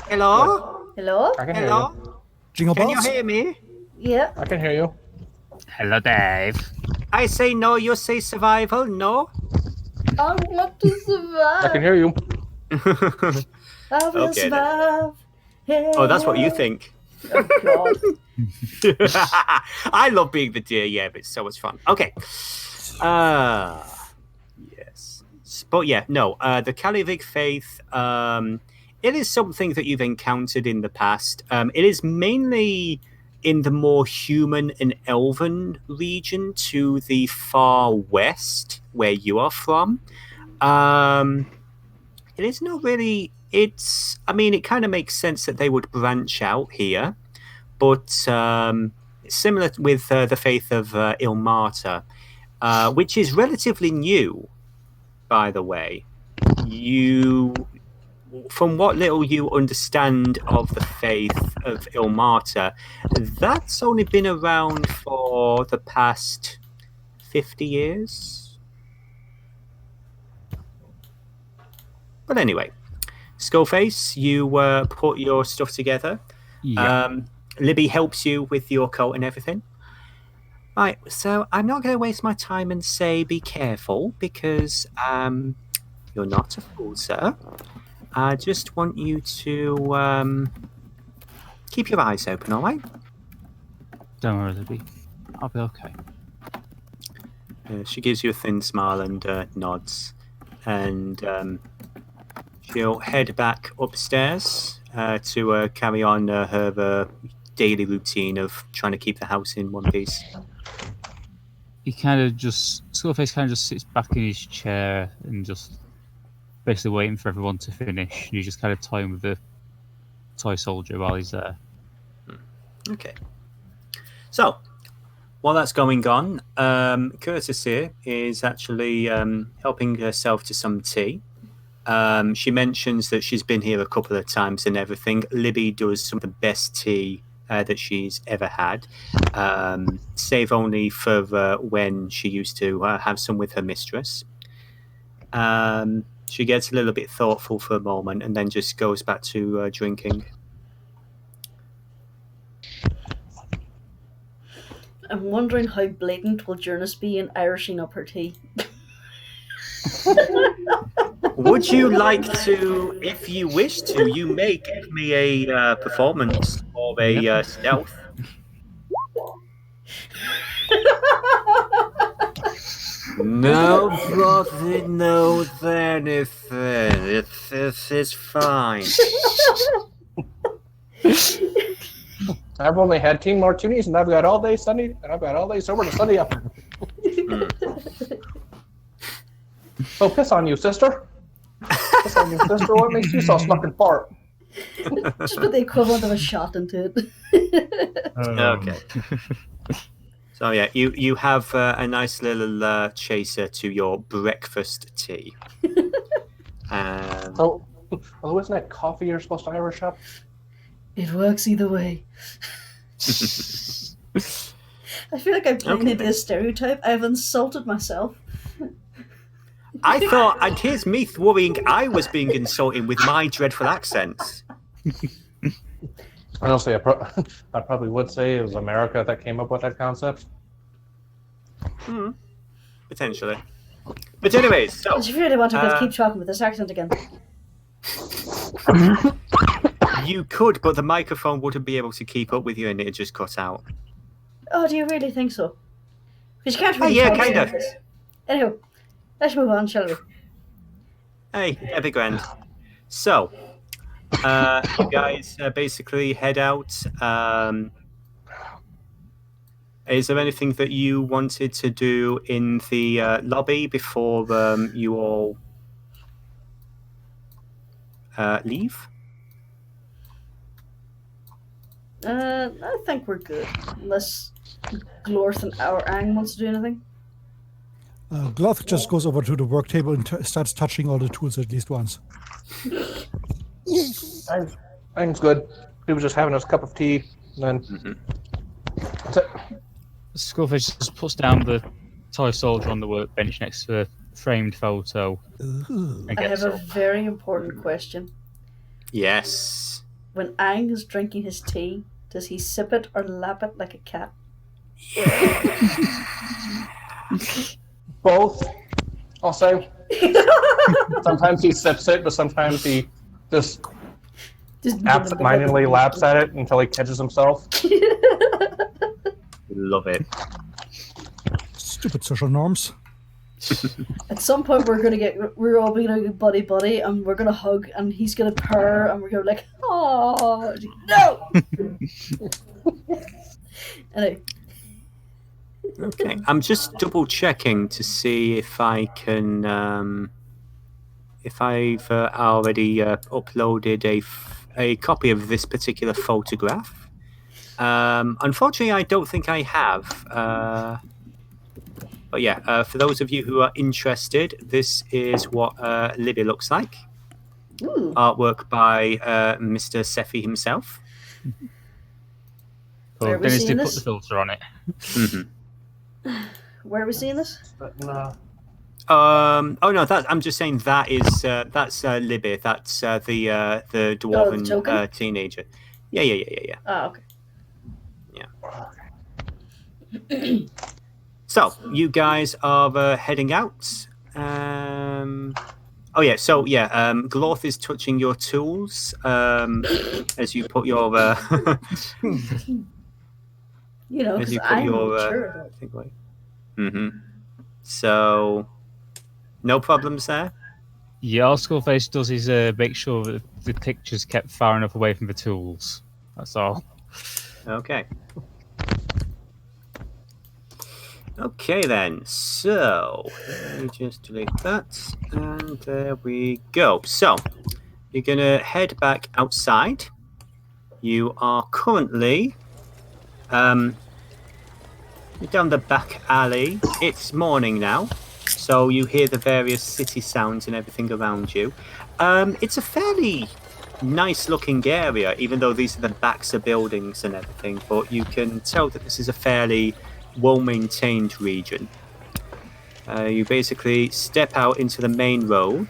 Speaker 1: Hello?
Speaker 2: Hello?
Speaker 5: I can hear you.
Speaker 1: Hello?
Speaker 7: Jingle
Speaker 1: Can you
Speaker 7: bells.
Speaker 1: hear me?
Speaker 2: Yeah.
Speaker 5: I can hear you.
Speaker 3: Hello, Dave.
Speaker 1: I say no, you say survival, no?
Speaker 2: I want to survive.
Speaker 5: I can hear you.
Speaker 2: I will
Speaker 1: Okay, then.
Speaker 2: survive.
Speaker 1: Oh, that's what you think.
Speaker 2: Oh, God.
Speaker 1: I love being the deer, yeah, but it's so much fun. Okay. Yes. But yeah, no, the Kalivik faith, it is something that you've encountered in the past. It is mainly in the more human and elven region to the far west, where you are from. It is not really. I mean, it kind of makes sense that they would branch out here, but similar with the faith of Ilmata, which is relatively new, by the way. From what little you understand of the faith of Ilmata, that's only been around for the past 50 years. But anyway, Skullface, you put your stuff together.
Speaker 3: Yeah.
Speaker 1: Libby helps you with your coat and everything. Right, so I'm not going to waste my time and say be careful, because you're not a fool, sir. I just want you to keep your eyes open, all right?
Speaker 3: Don't worry, Libby. I'll be okay.
Speaker 1: She gives you a thin smile and nods. And she'll head back upstairs to carry on her daily routine of trying to keep the house in one piece.
Speaker 3: Skullface kind of just sits back in his chair and just basically waiting for everyone to finish. And he's just kind of toying with the toy soldier while he's there.
Speaker 1: Okay. So, while that's going on, Curtis here is actually helping herself to some tea. She mentions that she's been here a couple of times and everything. Libby does some of the best tea that she's ever had, save only for when she used to have some with her mistress. She gets a little bit thoughtful for a moment and then just goes back to drinking.
Speaker 2: I'm wondering how blatant will Jurnis be in Irishing up her tea.
Speaker 1: Would you like to, if you wish to, you may give me a performance or a stealth. Nobody knows anything. It's fine.
Speaker 5: I've only had 10 martinis, and I've got all day Sunday, and I've got all day sober to Sunday up. So piss on you, sister. Piss on you, sister. What makes you so fucking fart?
Speaker 2: Just put the equivalent of a shot into it.
Speaker 1: Okay. So yeah, you have a nice little chaser to your breakfast tea.
Speaker 5: Oh, isn't that coffee you're supposed to Irish up?
Speaker 2: It works either way. I feel like I'm playing into a stereotype. I've insulted myself.
Speaker 1: I thought, and here's me worrying I was being insulted with my dreadful accents.
Speaker 5: Honestly, I probably would say it was America that came up with that concept.
Speaker 1: Potentially. But anyways, so...
Speaker 2: If you really want to keep talking with this accent again.
Speaker 1: You could, but the microphone wouldn't be able to keep up with you and it'd just cut out.
Speaker 2: Oh, do you really think so? Because you can't really
Speaker 1: yeah,
Speaker 2: talk
Speaker 1: kind
Speaker 2: like
Speaker 1: of.
Speaker 2: this. Anyway, let's move on, shall we?
Speaker 1: Hey, epic grand. So, you guys basically head out. Is there anything that you wanted to do in the lobby before you all leave?
Speaker 2: I think we're good. Unless Glorth and our Ang wants to do anything.
Speaker 7: Glorth just goes over to the work table and starts touching all the tools at least once.
Speaker 5: Ang's good. He was just having his cup of tea, and then that's it.
Speaker 3: Skullface just puts down the toy soldier on the workbench next to the framed photo.
Speaker 2: I have a very important question.
Speaker 1: Yes.
Speaker 2: When Ang is drinking his tea, does he sip it or lap it like a cat?
Speaker 5: Both, I'll say. Sometimes he sips it, but sometimes he just
Speaker 2: Just
Speaker 5: absentmindedly laps at it until he catches himself.
Speaker 1: Love it.
Speaker 7: Stupid social norms.
Speaker 2: At some point, we're all gonna go buddy, and we're gonna hug, and he's gonna purr, and we're gonna like, oh no. Anyway.
Speaker 1: Okay, I'm just double checking to see if I can, if I've already uploaded a copy of this particular photograph. Unfortunately, I don't think I have. But yeah, for those of you who are interested, this is what Libby looks like.
Speaker 2: Ooh.
Speaker 1: Artwork by Mr. Sefi himself.
Speaker 2: Where are we
Speaker 3: Dennis
Speaker 2: seeing
Speaker 3: did
Speaker 2: this?
Speaker 3: put the filter on it.
Speaker 2: Where are we seeing this?
Speaker 5: But,
Speaker 1: Oh no, I'm just saying that's Libby. That's the dwarven
Speaker 2: token?
Speaker 1: teenager. Yeah.
Speaker 2: Ah, okay.
Speaker 1: So you guys are heading out. Glorth is touching your tools as you put your
Speaker 2: You know,
Speaker 1: as
Speaker 2: because
Speaker 1: you put
Speaker 2: I'm
Speaker 1: your
Speaker 2: mature.
Speaker 1: thing away. So no problems there.
Speaker 3: Yeah, all Skullface does is make sure that the picture's kept far enough away from the tools. That's all.
Speaker 1: Okay. Okay then, so let me just delete that, and there we go. So you're gonna head back outside. You are currently you're down the back alley. It's morning now, so you hear the various city sounds and everything around you. It's a fairly nice looking area, even though these are the backs of buildings and everything, but you can tell that this is a fairly well-maintained region. You basically step out into the main road,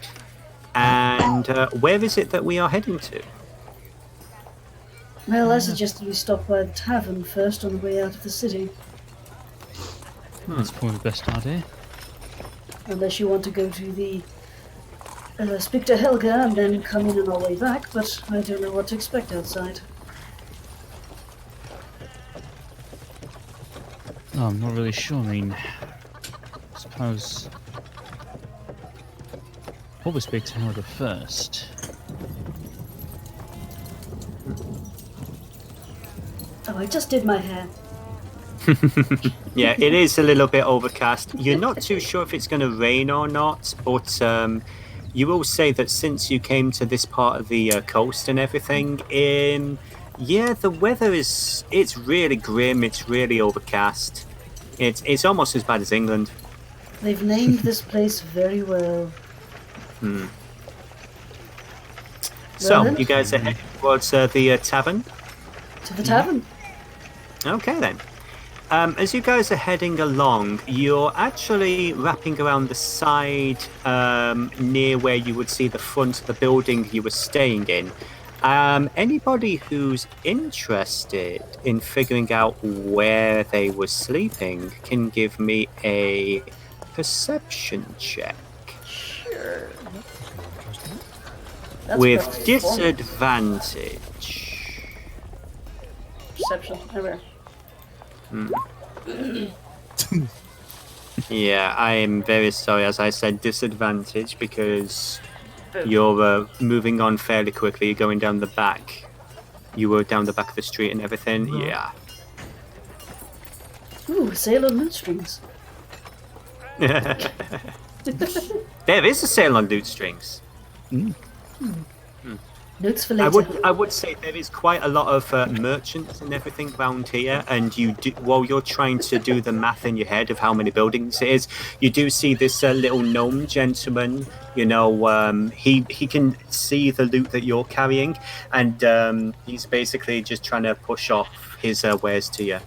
Speaker 1: and where is it that we are heading to?
Speaker 2: Well, I suggested we stop by the tavern first on the way out of the city.
Speaker 3: That's probably the best idea.
Speaker 2: Unless you want to go to the speak to Helga and then come in on our way back, but I don't know what to expect outside.
Speaker 3: No, I'm not really sure. I mean, I suppose probably speak to Helga first.
Speaker 2: Oh, I just did my hair.
Speaker 1: Yeah, it is a little bit overcast. You're not too sure if it's going to rain or not, but you will say that since you came to this part of the coast and everything, the weather it's really grim. It's really overcast. It's almost as bad as England.
Speaker 2: They've named this place very well.
Speaker 1: So
Speaker 2: then?
Speaker 1: you guys are heading towards the tavern.
Speaker 2: To the tavern.
Speaker 1: Okay then. As you guys are heading along, you're actually wrapping around the side near where you would see the front of the building you were staying in. Anybody who's interested in figuring out where they were sleeping can give me a perception check.
Speaker 2: Sure. That's
Speaker 1: With
Speaker 2: perfect.
Speaker 1: disadvantage.
Speaker 2: Perception. Everywhere.
Speaker 1: Yeah, I am very sorry, as I said, disadvantage, because you're moving on fairly quickly. You're going down the back. You were down the back of the street and everything. Yeah.
Speaker 2: Ooh, sail on loot strings.
Speaker 1: There is a sale on loot strings.
Speaker 2: Notes for later.
Speaker 1: I would say there is quite a lot of merchants and everything around here, and while you're trying to do the math in your head of how many buildings it is, you do see this little gnome gentleman. You know, he can see the loot that you're carrying, and he's basically just trying to push off his wares to you.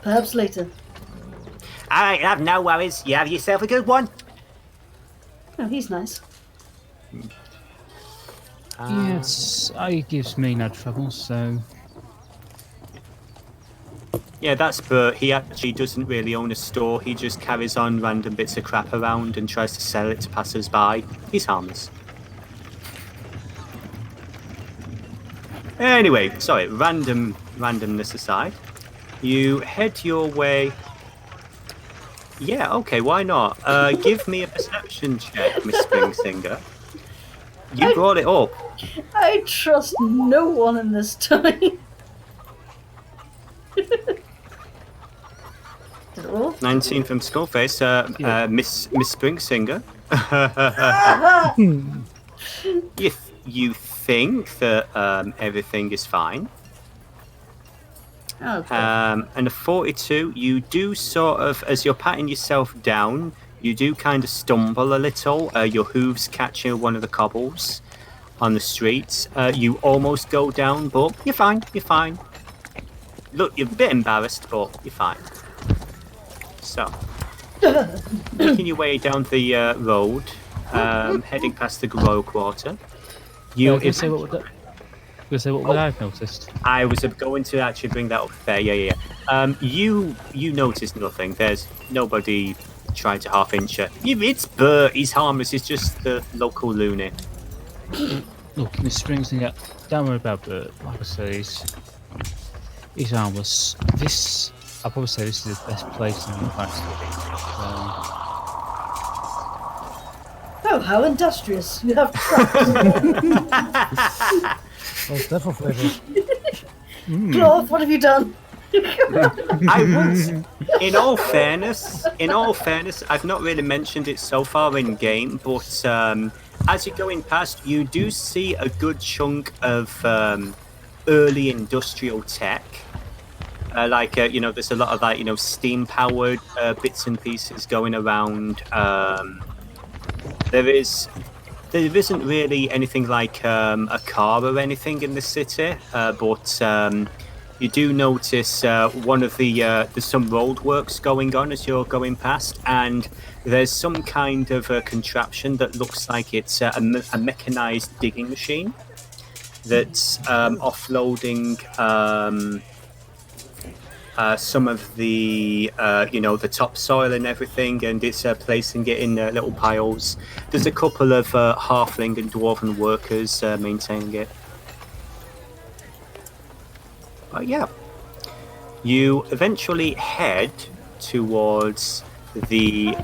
Speaker 2: Perhaps later.
Speaker 1: All right, have no worries. You have yourself a good one.
Speaker 2: Oh, he's nice.
Speaker 3: Yes, it gives me no trouble, so...
Speaker 1: Yeah, that's Bert. He actually doesn't really own a store. He just carries on random bits of crap around and tries to sell it to passers-by. He's harmless. Anyway, sorry, randomness aside, you head your way. Yeah, okay, why not? Give me a perception check, Miss Springsinger. You brought it up.
Speaker 2: I trust no one in this time. Did it roll?
Speaker 1: 19 from Skullface, Miss Springsinger. You think that everything is fine.
Speaker 2: Oh,
Speaker 1: And a 42, you do sort of, as you're patting yourself down, you do kind of stumble a little. Your hooves catch one of the cobbles on the streets. You almost go down, but you're fine. You're fine. Look, you're a bit embarrassed, but you're fine. So, making your way down the road, heading past the Grow Quarter.
Speaker 3: You can say what I've noticed.
Speaker 1: I was going to actually bring that up there. Yeah. You noticed nothing. There's nobody trying to half-inch you. It's Bert. He's harmless. He's just the local loony.
Speaker 3: Look, Miss Springsinger, don't worry about Bert. Like I say, he's harmless. I'll probably say this is the best place in the past.
Speaker 2: Oh, how industrious. You have trucks.
Speaker 7: Well, devil flavor.
Speaker 2: Glorth, what have you done?
Speaker 1: I would, in all fairness, I've not really mentioned it so far in game, but as you're going past, you do see a good chunk of early industrial tech. There's a lot of steam-powered bits and pieces going around. There isn't really anything like a car or anything in the city, but you do notice there's some road works going on as you're going past, and there's some kind of a contraption that looks like it's a mechanized digging machine that's offloading some of the the topsoil and everything, and it's placing it in little piles. There's a couple of halfling and dwarven workers maintaining it. Yeah, you eventually head towards the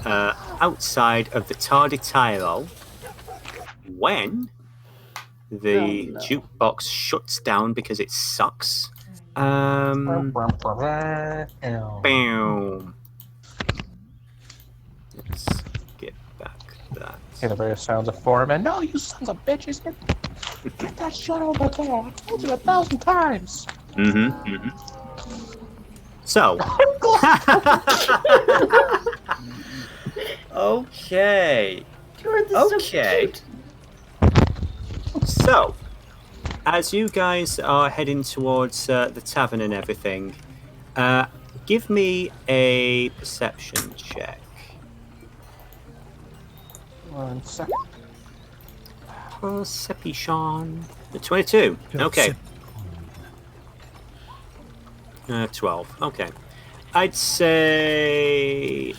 Speaker 1: outside of the Tardy Tyro when the jukebox shuts down because it sucks. Boom. Let's get back that.
Speaker 5: Hear the various sounds of foreman. No, you sons of bitches! Get that shit over there! I told you 1,000 times!
Speaker 1: So. Okay. Okay. So. As you guys are heading towards the tavern and everything, give me a perception check.
Speaker 5: 1 second.
Speaker 1: Perception. 22. Okay. 12. Okay. I'd say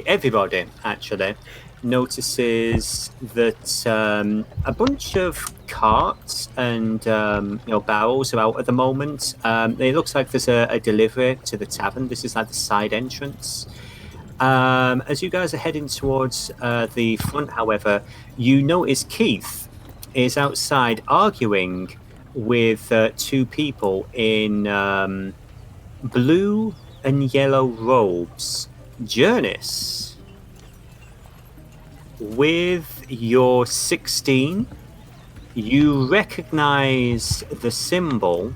Speaker 1: everybody actually notices that a bunch of carts and barrels are out at the moment. It looks like there's a delivery to the tavern. This is like the side entrance. As you guys are heading towards the front, however, you notice Keith is outside arguing with two people in blue and yellow robes. Jurnis, with your 16, you recognize the symbol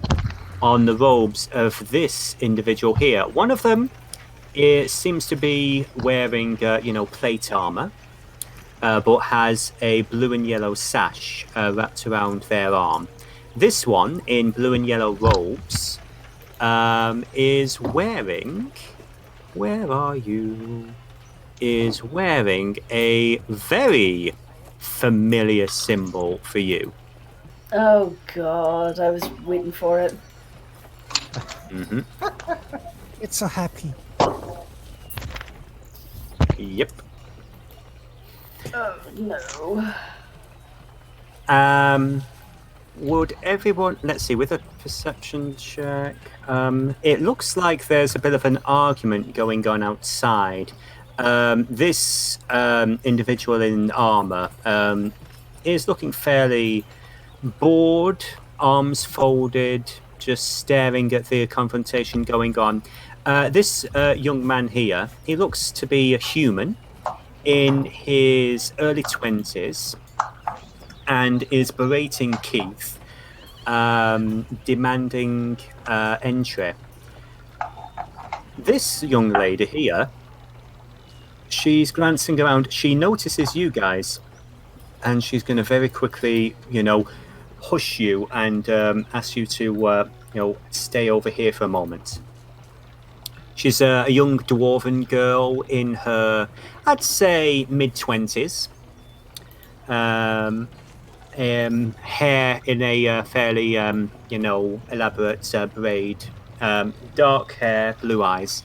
Speaker 1: on the robes of this individual here. One of them seems to be wearing, plate armor, but has a blue and yellow sash wrapped around their arm. This one, in blue and yellow robes, is wearing... Where are you? Is wearing a very familiar symbol for you.
Speaker 2: Oh god, I was waiting for it.
Speaker 7: It's so happy.
Speaker 1: Yep.
Speaker 2: Oh no.
Speaker 1: would everyone, let's see, with a perception check, it looks like there's a bit of an argument going on outside. This individual in armor is looking fairly bored, arms folded, just staring at the confrontation going on. This young man here, he looks to be a human in his early 20s and is berating Keith, demanding entry. This young lady here, she's glancing around. She notices you guys, and she's going to very quickly, hush you and ask you to, stay over here for a moment. She's a young dwarven girl in her, I'd say, mid-20s. Hair in a fairly, elaborate braid. Dark hair, blue eyes.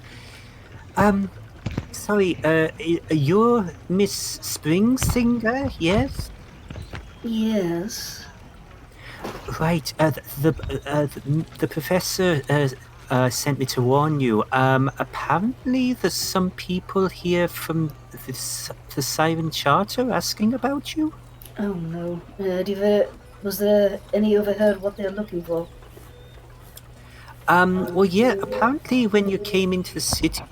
Speaker 1: Sorry, you're Miss Springsinger, yes?
Speaker 2: Yes.
Speaker 1: Right, the professor sent me to warn you. Apparently there's some people here from the Siren Charter asking about you?
Speaker 2: Oh no. Was there any overheard what they're looking for?
Speaker 1: Well, yeah, apparently when you came into the city,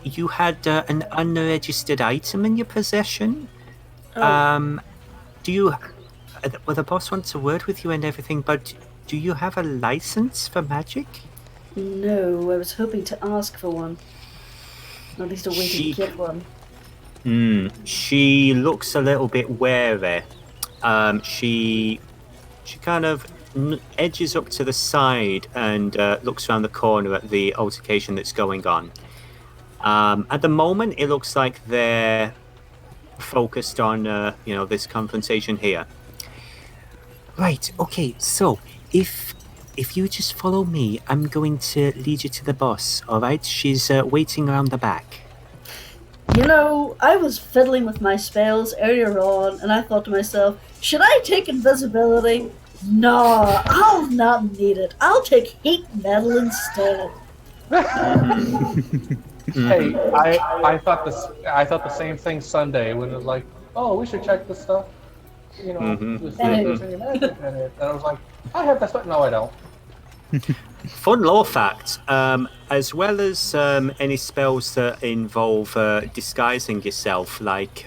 Speaker 1: you had an unregistered item in your possession.
Speaker 2: Oh.
Speaker 1: Well, the boss wants a word with you and everything, but do you have a license for magic?
Speaker 2: No, I was hoping to ask for one. At least a way to get one.
Speaker 1: She looks a little bit wary. She kind of edges up to the side and looks around the corner at the altercation that's going on. At the moment, it looks like they're focused on, this confrontation here. Right. Okay. So, if you just follow me, I'm going to lead you to the boss. All right? She's waiting around the back.
Speaker 2: I was fiddling with my spells earlier on, and I thought to myself, should I take invisibility? No, I'll not need it. I'll take heat metal instead.
Speaker 5: Hey, I thought the same thing Sunday when it was like, oh, we should check this stuff. This any magic in it. And I was like, I have that stuff. No, I don't.
Speaker 1: Fun lore fact, as well as any spells that involve disguising yourself, like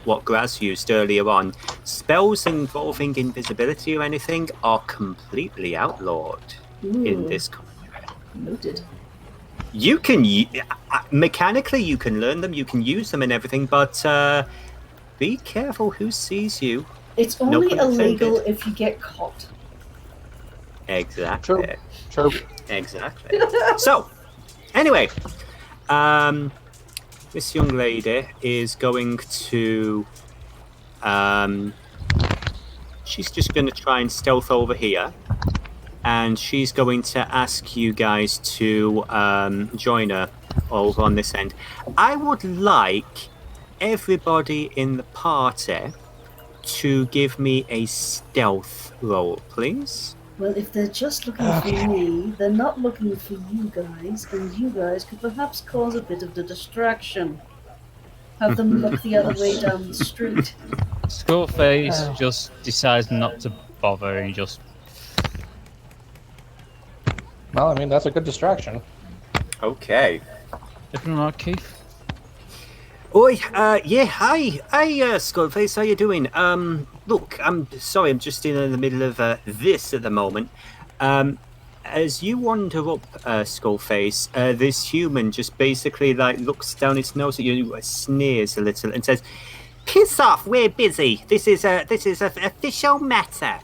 Speaker 1: what Graz used earlier on, spells involving invisibility or anything are completely outlawed in this country.
Speaker 2: Noted.
Speaker 1: You can, mechanically you can learn them, you can use them and everything, but be careful who sees you.
Speaker 2: It's only illegal if you get caught.
Speaker 1: Exactly.
Speaker 5: True.
Speaker 1: Exactly. So, anyway, this young lady is going to. She's just going to try and stealth over here, and she's going to ask you guys to join her over on this end. I would like everybody in the party to give me a stealth roll, please.
Speaker 2: Well, if they're just looking for me, they're not looking for you guys, and you guys could perhaps cause a bit of the distraction. Have them look the other way down the street.
Speaker 3: Skullface just decides not to bother and just...
Speaker 5: Well, I mean, that's a good distraction.
Speaker 1: Okay.
Speaker 3: Everyone all right, Keith?
Speaker 1: Oi, yeah, hi, Skullface, how you doing? Look, I'm sorry, I'm just in the middle of this at the moment. As you wander up, Skullface, this human just basically looks down its nose at you, sneers a little, and says, "Piss off, we're busy. This is an official matter."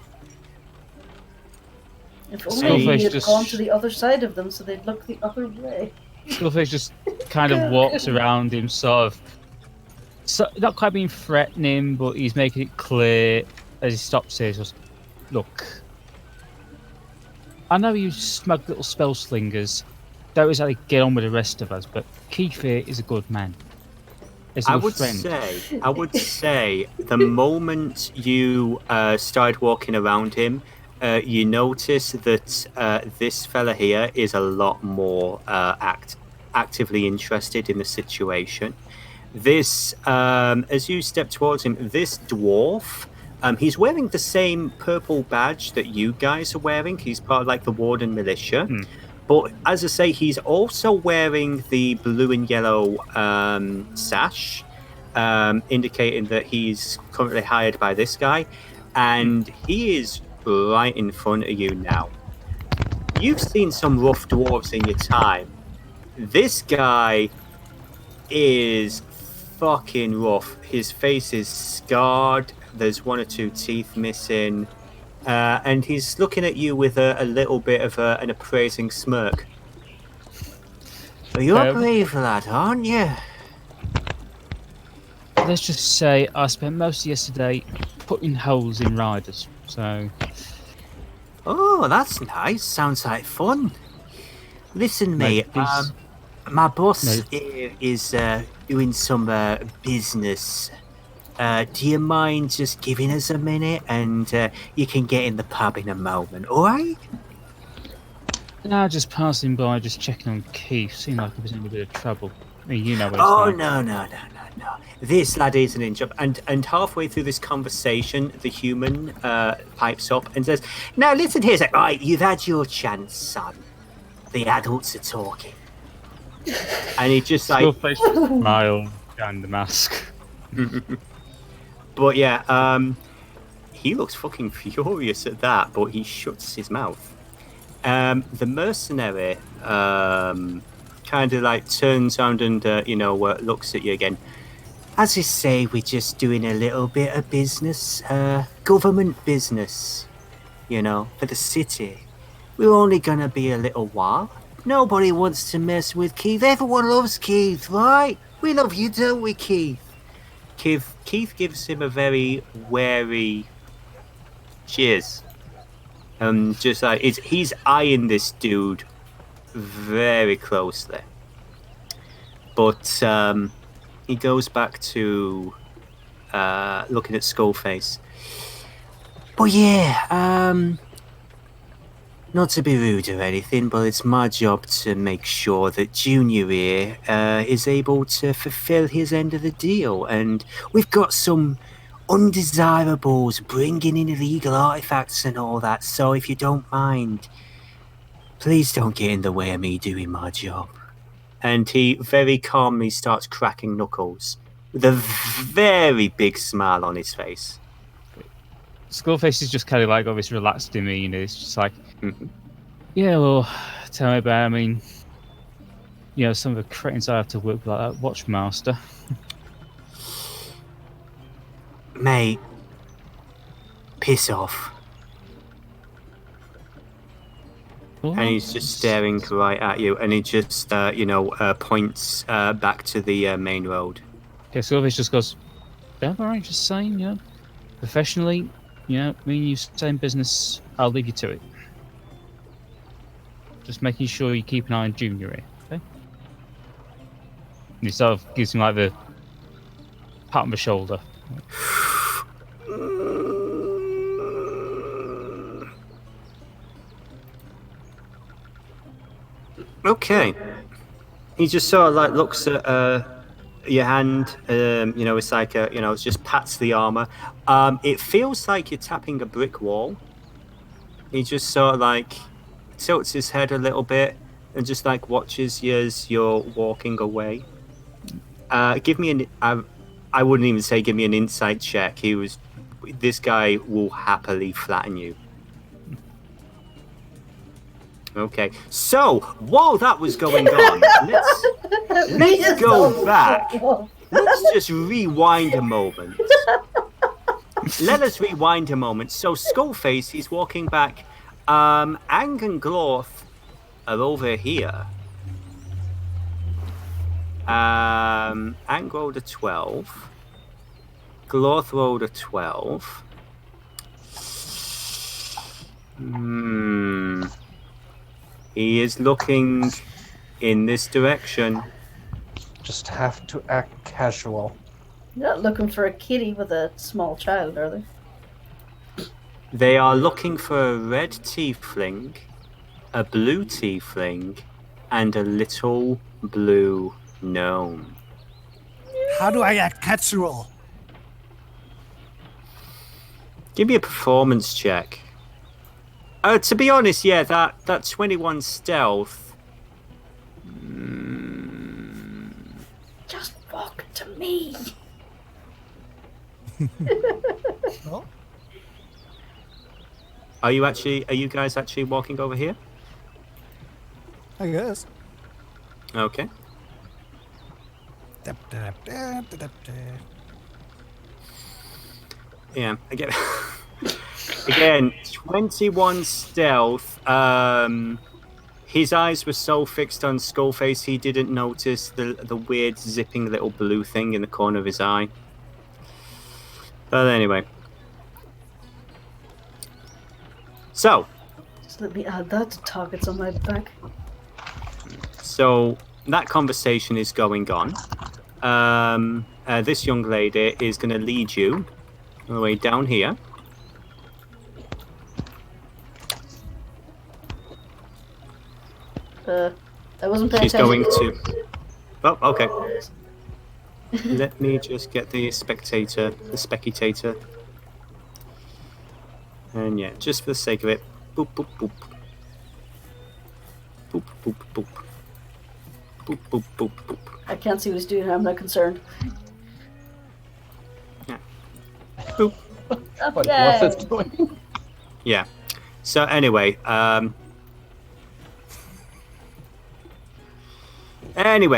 Speaker 2: If only you had gone to the other side of them so they'd look the other way.
Speaker 3: Skullface just kind of walks around him, sort of, not quite being threatening, but he's making it clear as he stops here. He goes, "Look, I know you smug little spell slingers don't exactly get on with the rest of us, but Keith here is a good man. He's a good friend."
Speaker 1: I would say the moment you started walking around him, you notice that this fella here is a lot more actively interested in the situation. This, as you step towards him, this dwarf, he's wearing the same purple badge that you guys are wearing. He's part of like the Warden Militia. But as I say, he's also wearing the blue and yellow sash, indicating that he's currently hired by this guy. And he is right in front of you now. You've seen some rough dwarves in your time. This guy is fucking rough. His face is scarred. There's 1 or 2 teeth missing. And he's looking at you with a little bit of an appraising smirk. You're a brave lad, aren't you?
Speaker 3: Let's just say I spent most of yesterday putting holes in riders, so...
Speaker 1: Oh, that's nice. Sounds like fun. Listen, mate, my boss here is doing some business. Do you mind just giving us a minute and you can get in the pub in a moment, alright?
Speaker 3: Nah, just passing by, just checking on Keith. Seemed like he was in a bit of trouble. I mean, you know what
Speaker 1: it's like. No. This lad isn't in trouble. And halfway through this conversation, the human pipes up and says, "Now listen here, right, you've had your chance, son. The adults are talking." And he just like...
Speaker 3: smile and the mask.
Speaker 1: But yeah, he looks fucking furious at that, but he shuts his mouth. The mercenary kind of like turns around and looks at you again. As you say, we're just doing a little bit of business, government business, for the city. We're only gonna be a little while. Nobody wants to mess with Keith. Everyone loves Keith, right? We love you, don't we, Keith? Keith gives him a very wary cheers. Just like he's eyeing this dude very closely. But he goes back to looking at Skullface. But yeah, not to be rude or anything, but it's my job to make sure that Junior here is able to fulfill his end of the deal. And we've got some undesirables bringing in illegal artifacts and all that. So if you don't mind, please don't get in the way of me doing my job. And he very calmly starts cracking knuckles with a very big smile on his face.
Speaker 3: Skullface is just kind of like obviously relaxed demeanor. It's just like, yeah, well, tell me about it. I mean, some of the cretins I have to work with, like that Watchmaster.
Speaker 1: Mate, piss off. And he's just staring right at you, and he just, points back to the main road.
Speaker 3: Okay, Skullface just goes, yeah, alright, just saying, professionally, me and you same business, I'll leave you to it. Just making sure you keep an eye on Junior here, okay? And he sort of gives him like the pat on the shoulder.
Speaker 1: Okay. He just sort of like looks at your hand. It's like it just pats the armor. It feels like you're tapping a brick wall. He just sort of like tilts his head a little bit and just like watches you as you're walking away. Give me I wouldn't even say give me an insight check. This guy will happily flatten you. Okay, so while that was going on, let's go back. Let's just rewind a moment. Let us rewind a moment. So Skullface, he's walking back. Ang and Glorth are over here. Ang rolled a 12. Glorth rolled a 12. He is looking in this direction.
Speaker 5: Just have to act casual.
Speaker 2: You're not looking for a kitty with a small child, are they?
Speaker 1: They are looking for a red tiefling, a blue tiefling, and a little blue gnome.
Speaker 7: How do I act casual?
Speaker 1: Give me a performance check. To be honest, yeah, that 21 stealth.
Speaker 2: Just walk to me.
Speaker 7: Well,
Speaker 1: Are you guys actually walking over here?
Speaker 7: I guess.
Speaker 1: Okay. Yeah, again, 21 stealth. His eyes were so fixed on Skullface he didn't notice the weird zipping little blue thing in the corner of his eye. But anyway. So.
Speaker 2: Just let me add that to targets on my back.
Speaker 1: So that conversation is going on. This young lady is going to lead you all the way down here.
Speaker 2: I wasn't paying
Speaker 1: She's
Speaker 2: attention.
Speaker 1: going to... Oh, okay. Let me just get the spectator. And yeah, just for the sake of it. Boop, boop, boop. Boop, boop, boop. Boop, boop, boop, boop.
Speaker 2: I can't see what he's doing. I'm not concerned.
Speaker 1: Yeah. Boop.
Speaker 5: What
Speaker 2: Okay.
Speaker 5: Glorth is doing?
Speaker 1: Yeah. So anyway,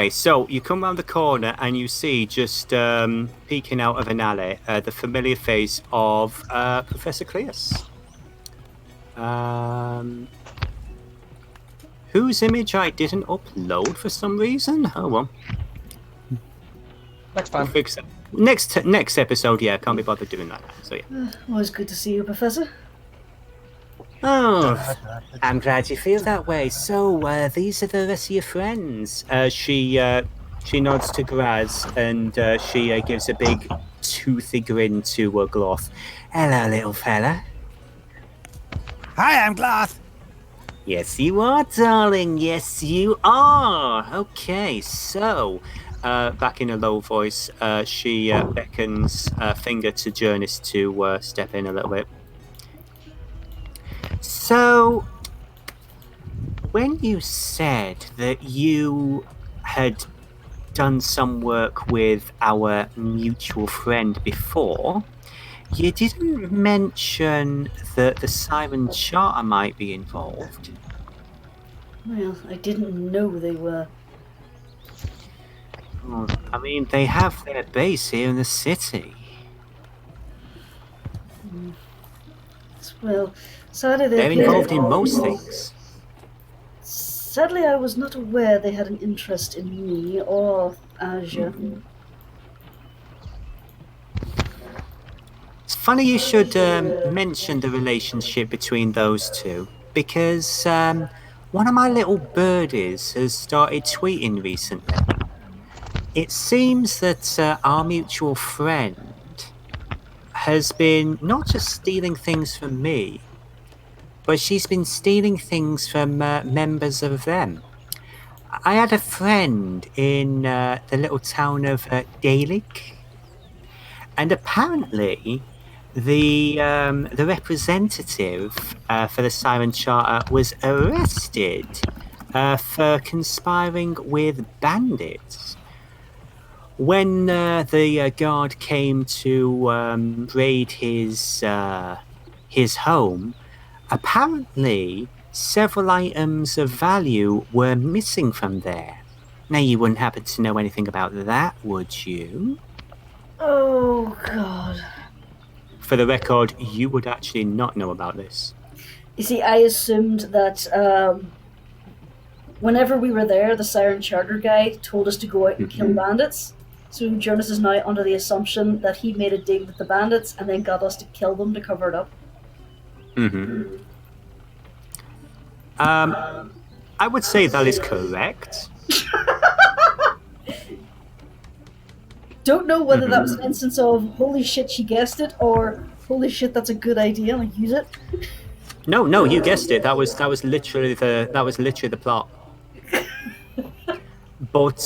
Speaker 1: so you come around the corner and you see just peeking out of an alley the familiar face of Professor Cleus. Whose image I didn't upload for some reason. Oh well.
Speaker 5: Next time.
Speaker 1: We'll fix it. Next episode, yeah, can't be bothered doing that. So yeah.
Speaker 2: Always good to see you, Professor.
Speaker 1: Oh, I'm glad you feel that way. So, these are the rest of your friends. She nods to Graz and she gives a big toothy grin to Glorth. Hello, little fella.
Speaker 7: Hi, I'm Glorth.
Speaker 1: Yes, you are, darling. Yes, you are. Okay, so, back in a low voice, she beckons a finger to Jurnis to step in a little bit. So, when you said that you had done some work with our mutual friend before, you didn't mention that the Siren Charter might be involved.
Speaker 2: Well, I didn't know they were.
Speaker 1: Well, I mean, they have their base here in the city.
Speaker 2: Well, sadly
Speaker 1: They're involved in most things.
Speaker 2: Sadly, I was not aware they had an interest in me or Azure.
Speaker 1: It's funny you should mention the relationship between those two, because one of my little birdies has started tweeting recently. It seems that our mutual friend has been not just stealing things from me, but she's been stealing things from members of them. I had a friend in the little town of Gaelic, and apparently the representative for the Siren Charter was arrested for conspiring with bandits. When the guard came to raid his home, apparently several items of value were missing from there. Now, you wouldn't happen to know anything about that, would you?
Speaker 2: Oh, God.
Speaker 1: For the record, you would actually not know about this.
Speaker 2: You see, I assumed that whenever we were there, the Siren Charter guy told us to go out and kill bandits. So Jurnis is now under the assumption that he made a deal with the bandits and then got us to kill them to cover it up.
Speaker 1: Mm-hmm. I would say that is correct.
Speaker 2: Don't know whether that was an instance of holy shit she guessed it or Holy shit, that's a good idea. I'll use it.
Speaker 1: No, you guessed it. That was literally the plot. But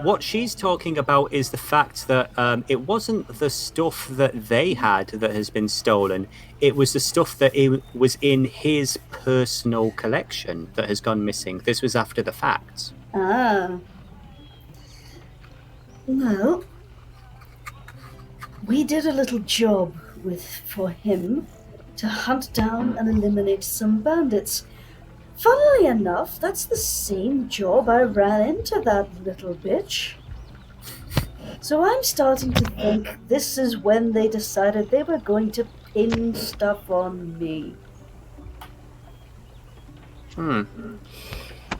Speaker 1: what she's talking about is the fact that it wasn't the stuff that they had that has been stolen. It was the stuff that was in his personal collection that has gone missing. This was after the fact.
Speaker 2: Ah. Well, we did a little job for him to hunt down and eliminate some bandits. Funnily enough, that's the same job I ran into that little bitch. So I'm starting to think this is when they decided they were going to pin stuff on me.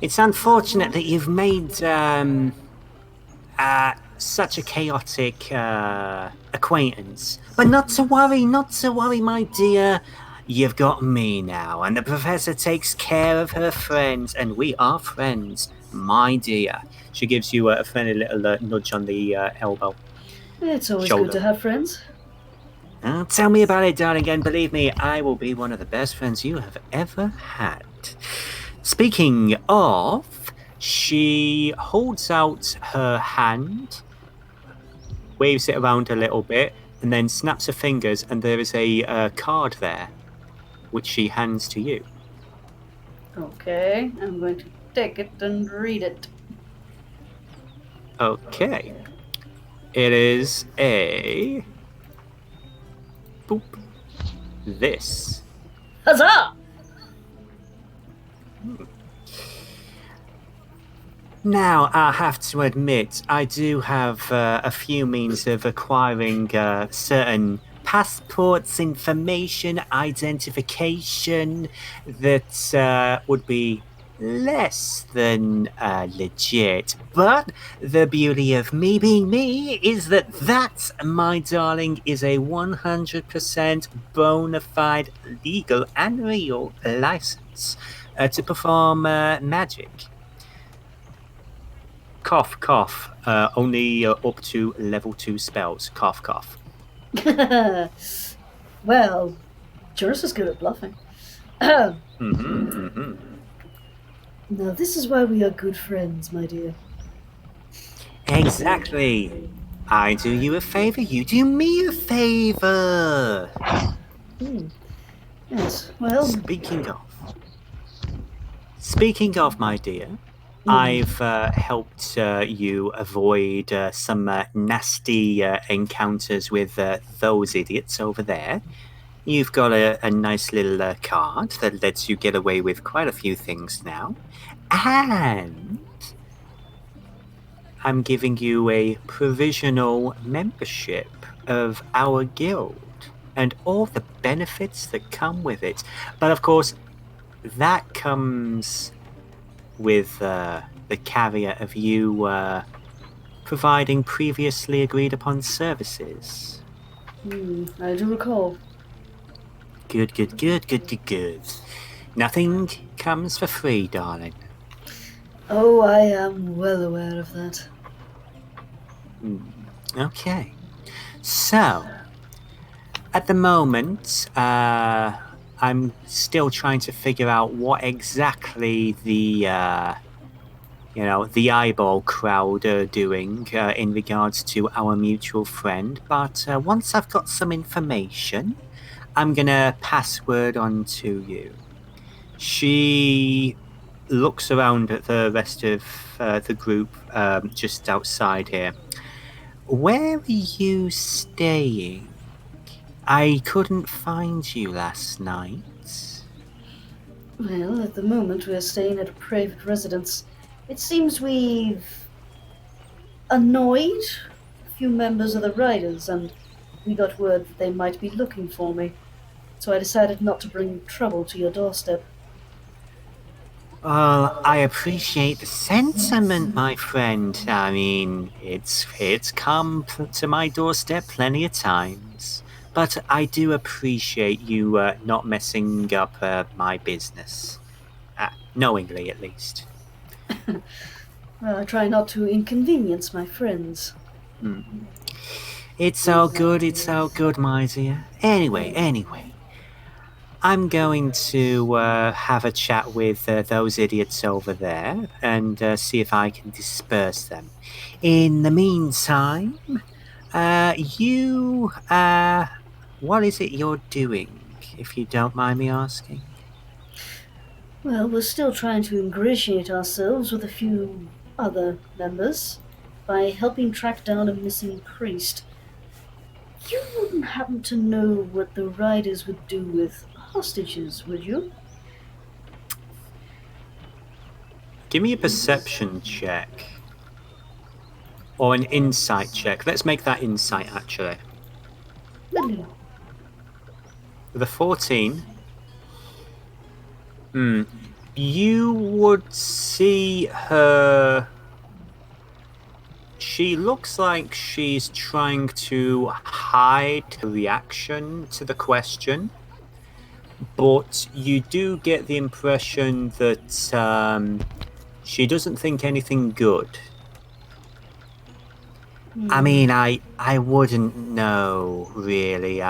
Speaker 6: It's unfortunate that you've made such a chaotic acquaintance. But not to worry, my dear. You've got me now, and the professor takes care of her friends, and we are friends, my dear. She gives you a friendly little nudge on the elbow.
Speaker 2: It's always
Speaker 6: Shoulder.
Speaker 2: good to have friends.
Speaker 6: Tell me about it, darling, and believe me, I will be one of the best friends you have ever had. Speaking of, she holds out her hand, waves it around a little bit, and then snaps her fingers, and there is a card there, which she hands to you.
Speaker 2: Okay, I'm going to take it and read it.
Speaker 1: Okay. It is a... Boop. This.
Speaker 2: Huzzah!
Speaker 6: Now, I have to admit, I do have a few means of acquiring certain passports, information, identification that would be less than legit. But the beauty of me being me is that, my darling, is a 100% bona fide legal and real license to perform magic.
Speaker 1: Cough, cough. Only up to level 2 spells. Cough, cough.
Speaker 2: Well, Jurnis is good at bluffing. Now, this is why we are good friends, my dear.
Speaker 6: Exactly. I do you a favor, you do me a favor.
Speaker 2: Yes, well...
Speaker 6: Speaking of, my dear, I've helped you avoid some nasty encounters with those idiots over there. You've got a nice little card that lets you get away with quite a few things now. And I'm giving you a provisional membership of our guild and all the benefits that come with it. But of course, that comes with the caveat of you providing previously agreed upon services.
Speaker 2: I do recall.
Speaker 6: Good. Nothing comes for free, darling.
Speaker 2: Oh, I am well aware of that.
Speaker 6: Okay. So, at the moment, I'm still trying to figure out what exactly the eyeball crowd are doing in regards to our mutual friend. But once I've got some information, I'm gonna pass word on to you. She looks around at the rest of the group just outside here. Where are you staying? I couldn't find you last night.
Speaker 2: Well, at the moment we're staying at a private residence. It seems we've annoyed a few members of the Riders, and we got word that they might be looking for me. So I decided not to bring trouble to your doorstep.
Speaker 6: Well, I appreciate the sentiment, my friend. I mean, it's come to my doorstep plenty of times. But I do appreciate you not messing up my business. Knowingly, at least.
Speaker 2: Well, I try not to inconvenience my friends.
Speaker 6: It's all good, my dear. Anyway. I'm going to have a chat with those idiots over there and see if I can disperse them. In the meantime, what is it you're doing, if you don't mind me asking?
Speaker 2: Well, we're still trying to ingratiate ourselves with a few other members by helping track down a missing priest. You wouldn't happen to know what the riders would do with hostages, would you?
Speaker 1: Give me a perception check. Or an insight check. Let's make that insight, actually. With a 14. You would see her. She looks like she's trying to hide her reaction to the question, but you do get the impression that she doesn't think anything good. I mean, I wouldn't know, really.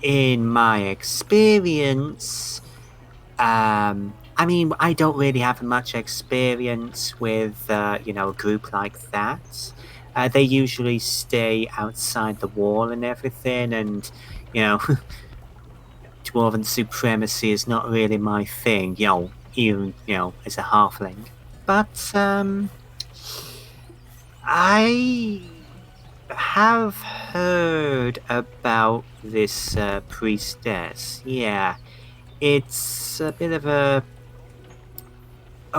Speaker 1: In my experience, I mean, I don't really have much experience with, a group like that. They usually stay outside the wall and everything, and, dwarven supremacy is not really my thing, even, as a halfling. But, I have heard about this priestess. Yeah, it's a bit of a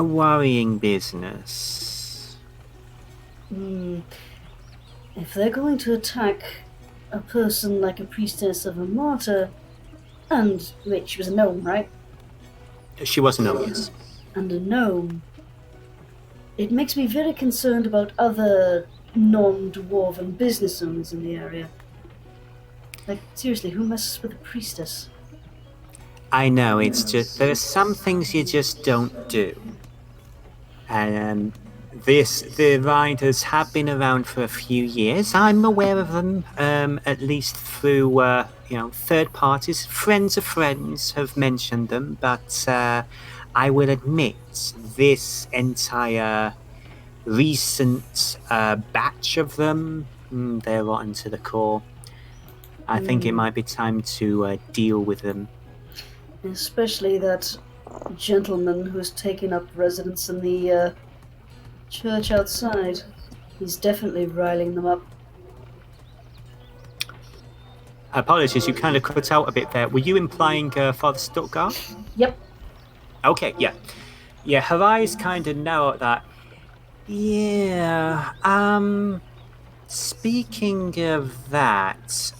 Speaker 1: worrying business.
Speaker 2: If they're going to attack a person like a priestess of a martyr, and wait, she was a gnome, right?
Speaker 1: She was a gnome, yes.
Speaker 2: And a gnome. It makes me very concerned about other non-dwarven business owners in the area. Like, seriously, who messes with a priestess?
Speaker 1: I know, it's just, there are some things you just don't do. And the riders have been around for a few years. I'm aware of them, at least through, third parties. Friends of friends have mentioned them, but I will admit this entire recent batch of them, they're rotten to the core. I think it might be time to deal with them.
Speaker 2: Especially that gentleman who's taken up residence in the church outside. He's definitely riling them up.
Speaker 1: Apologies, you kind of cut out a bit there. Were you implying Father Stuttgart?
Speaker 2: Yep.
Speaker 1: Okay, yeah. Yeah, her eyes kind of narrow at that. Yeah, speaking of that,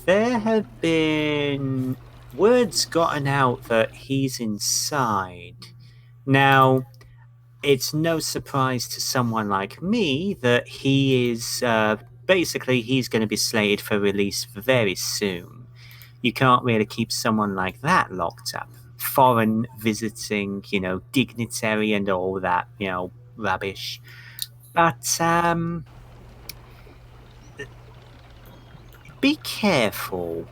Speaker 1: there have been words gotten out that he's inside. Now, it's no surprise to someone like me that he is, basically, he's going to be slated for release very soon. You can't really keep someone like that locked up. Foreign visiting, dignitary and all that, rubbish. But, be careful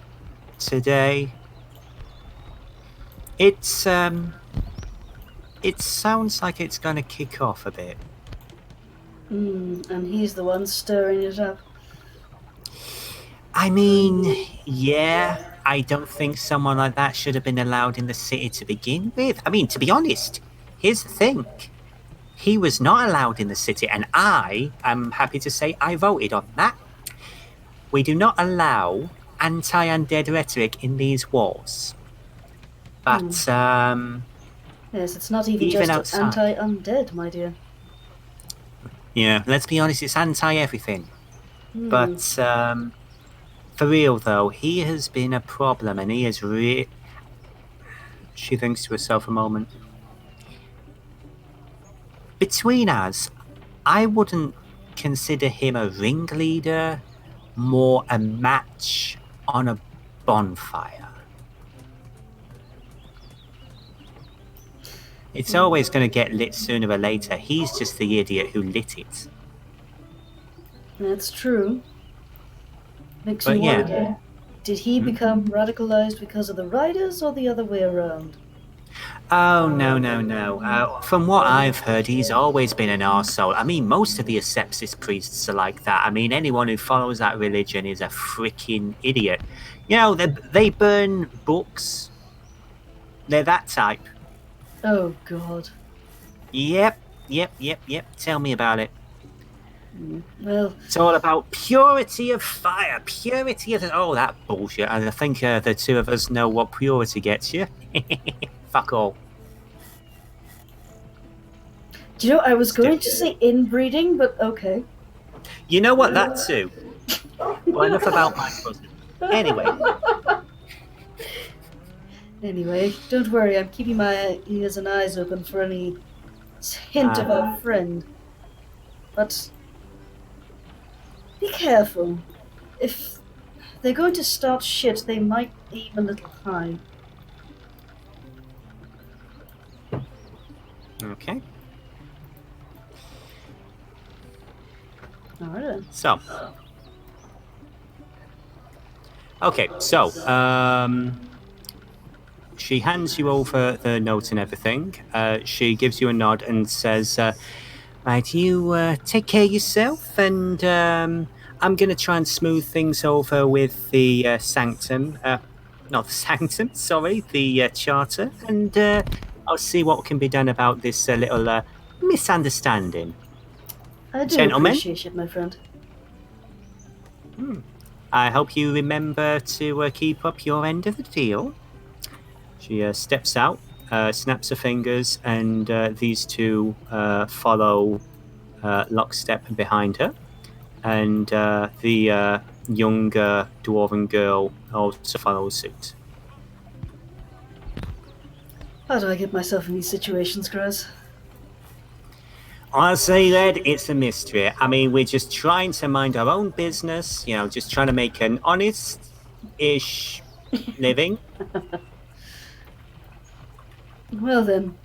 Speaker 1: today. It sounds like it's going to kick off a bit.
Speaker 2: And he's the one stirring it up.
Speaker 6: I mean, yeah, I don't think someone like that should have been allowed in the city to begin with. I mean, to be honest, here's the thing. He was not allowed in the city, and I am happy to say I voted on that. We do not allow anti-undead rhetoric in these walls. But,
Speaker 2: yes, it's not even just
Speaker 6: outside.
Speaker 2: anti-undead, my dear.
Speaker 6: Yeah, let's be honest, it's anti-everything. But, for real though, he has been a problem, and he is
Speaker 1: She thinks to herself a moment.
Speaker 6: Between us, I wouldn't consider him a ringleader, more a match on a bonfire. It's always going to get lit sooner or later. He's just the idiot who lit it.
Speaker 2: That's true. Makes
Speaker 1: But
Speaker 2: me
Speaker 1: yeah.
Speaker 2: wonder, did he become radicalized because of the riders or the other way around?
Speaker 6: Oh, no. From what I've heard, he's always been an arsehole. I mean, most of the asepsis priests are like that. I mean, anyone who follows that religion is a freaking idiot. You know, they burn books. They're that type.
Speaker 2: Oh, God.
Speaker 6: Yep. Tell me about it.
Speaker 2: Well,
Speaker 6: It's all about purity of fire, purity of... Oh, that bullshit. And I think the two of us know what purity gets you. Fuck all.
Speaker 2: do you know, I was going to say inbreeding, but okay.
Speaker 6: You know what? That too. Well, enough about my cousin. Anyway.
Speaker 2: Anyway, don't worry, I'm keeping my ears and eyes open for any hint of our friend. But be careful. If they're going to start shit, they might aim a little high.
Speaker 6: Okay.
Speaker 2: Alright then.
Speaker 6: So. Okay, so, she hands you over the note and everything. She gives you a nod and says, right, you take care of yourself, and I'm going to try and smooth things over with the sanctum. Not the sanctum, sorry, the charter. And I'll see what can be done about this little misunderstanding.
Speaker 2: I do
Speaker 6: Gentlemen?
Speaker 2: appreciate it, my friend.
Speaker 6: I hope you remember to keep up your end of the deal. She steps out, snaps her fingers, and these two follow lockstep behind her. And the younger dwarven girl also follows suit.
Speaker 2: How do I get myself in these situations, Graz?
Speaker 6: Honestly, lad, it's a mystery. I mean, we're just trying to mind our own business, you know, just trying to make an honest-ish living.
Speaker 2: Well then,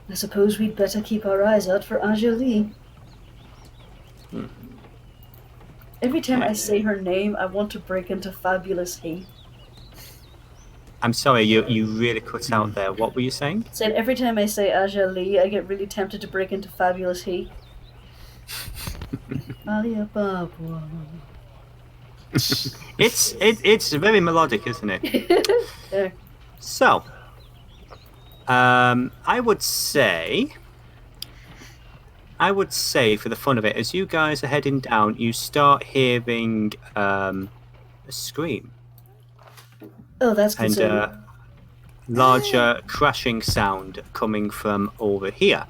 Speaker 2: I suppose we'd better keep our eyes out for Anjali. Every time I say her name, I want to break into fabulous hate.
Speaker 6: I'm sorry, you really cut out there. What were you saying?
Speaker 2: Said every time I say Anjali, I get really tempted to break into fabulous hate. Alibaba.
Speaker 6: It's very melodic, isn't it?
Speaker 2: There.
Speaker 6: So, I would say for the fun of it, as you guys are heading down, you start hearing a scream.
Speaker 2: Oh, that's
Speaker 6: And
Speaker 2: concerning.
Speaker 6: larger crashing sound coming from over here.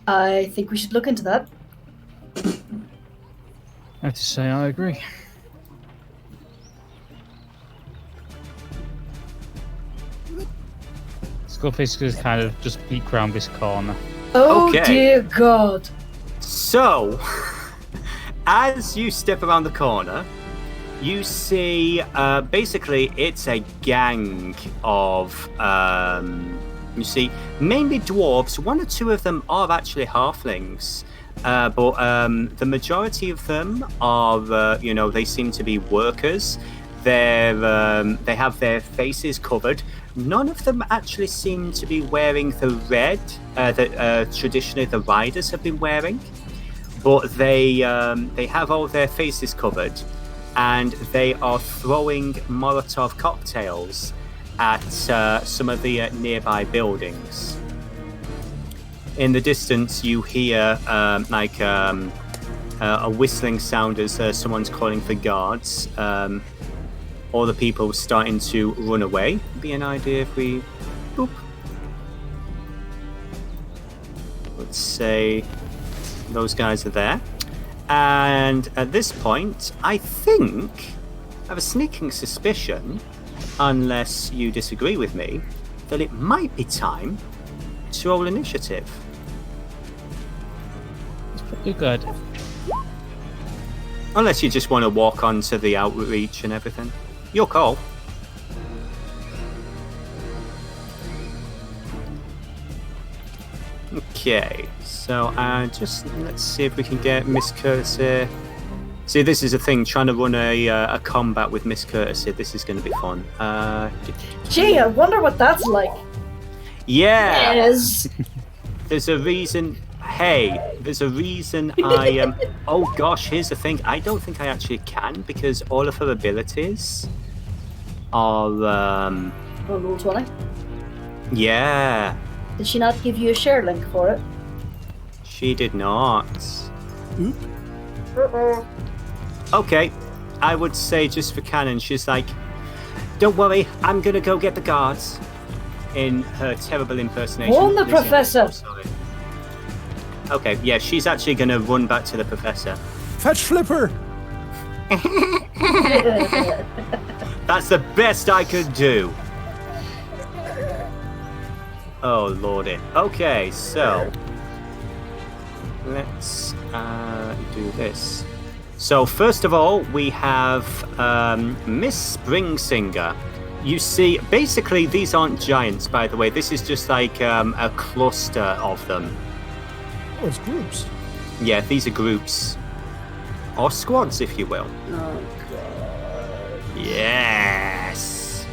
Speaker 2: I think we should look into that.
Speaker 3: I have to say, I agree. Skullface is kind of just peek around this corner.
Speaker 2: Oh
Speaker 6: Okay.
Speaker 2: dear God!
Speaker 6: So, as you step around the corner, you see basically it's a gang of you see mainly dwarves. One or two of them are actually halflings, but the majority of them are they seem to be workers. They have their faces covered. None of them actually seem to be wearing the red that traditionally the riders have been wearing, but they have all their faces covered, and they are throwing Molotov cocktails at some of the nearby buildings. In the distance, you hear a whistling sound as someone's calling for guards. All the people starting to run away. Be an idea if we... Boop. Let's say those guys are there. And at this point, I think, I have a sneaking suspicion, unless you disagree with me, that it might be time to roll initiative.
Speaker 3: It's pretty good.
Speaker 6: Unless you just want to walk onto the outreach and everything. Your call. Okay, so let's see if we can get Miss Curtis here
Speaker 1: See, this is a thing. Trying to run a combat with Miss Courtesy. This is going to be fun.
Speaker 2: Gee, I wonder what that's like.
Speaker 1: Yeah.
Speaker 2: Yes.
Speaker 1: There's a reason. Hey, there's a reason I am. Oh gosh, here's the thing. I don't think I actually can because all of her abilities are.
Speaker 2: On roll 20.
Speaker 1: Yeah.
Speaker 2: Did she not give you a share link for it?
Speaker 1: She did not.
Speaker 4: Oop.
Speaker 1: Okay, I would say just for canon, she's like, "Don't worry, I'm gonna go get the guards." In her terrible impersonation.
Speaker 2: Warn the
Speaker 1: Listen,
Speaker 2: professor.
Speaker 1: I'm sorry. Okay, yeah, she's actually gonna run back to the professor.
Speaker 4: Fetch Flipper!
Speaker 1: That's the best I could do. Oh lordy. Okay, so let's do this. So first of all, we have Miss Springsinger. You see, basically these aren't giants, by the way. This is just like a cluster of them.
Speaker 4: Oh, it's groups.
Speaker 1: Yeah, these are groups. Or squads, if you will.
Speaker 2: Oh, God.
Speaker 1: Yes!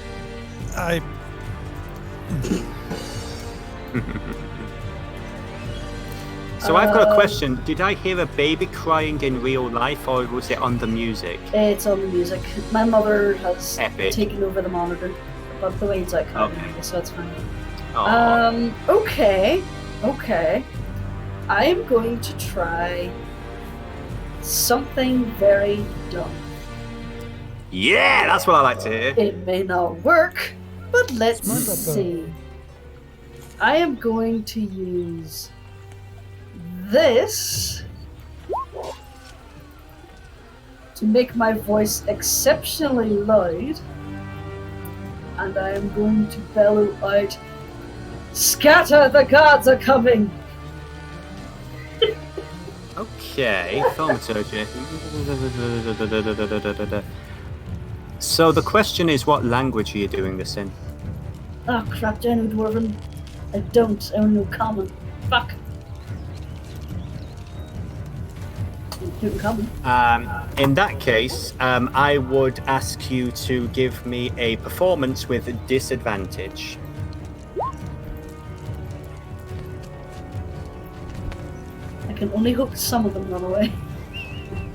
Speaker 1: So I've got a question. Did I hear a baby crying in real life, or was it on the music?
Speaker 2: It's on the music. My mother has
Speaker 1: Epic.
Speaker 2: taken over the monitor, but the way it's like,
Speaker 1: Okay.
Speaker 2: so it's fine.
Speaker 1: Aw.
Speaker 2: Okay. I am going to try something very dumb.
Speaker 1: Yeah, that's what I like to hear.
Speaker 2: It may not work, but let's
Speaker 4: Smart up, though.
Speaker 2: see. I am going to use this to make my voice exceptionally loud, and I am going to bellow out, "Scatter, the guards are coming!"
Speaker 1: Okay, thaumaturgy. So the question is, what language are you doing this in?
Speaker 2: Oh crap, do I know Dwarven? I don't, I only know Common. Fuck. Do it in Common.
Speaker 1: In that case, I would ask you to give me a performance with disadvantage.
Speaker 2: I can only hope some of them run away.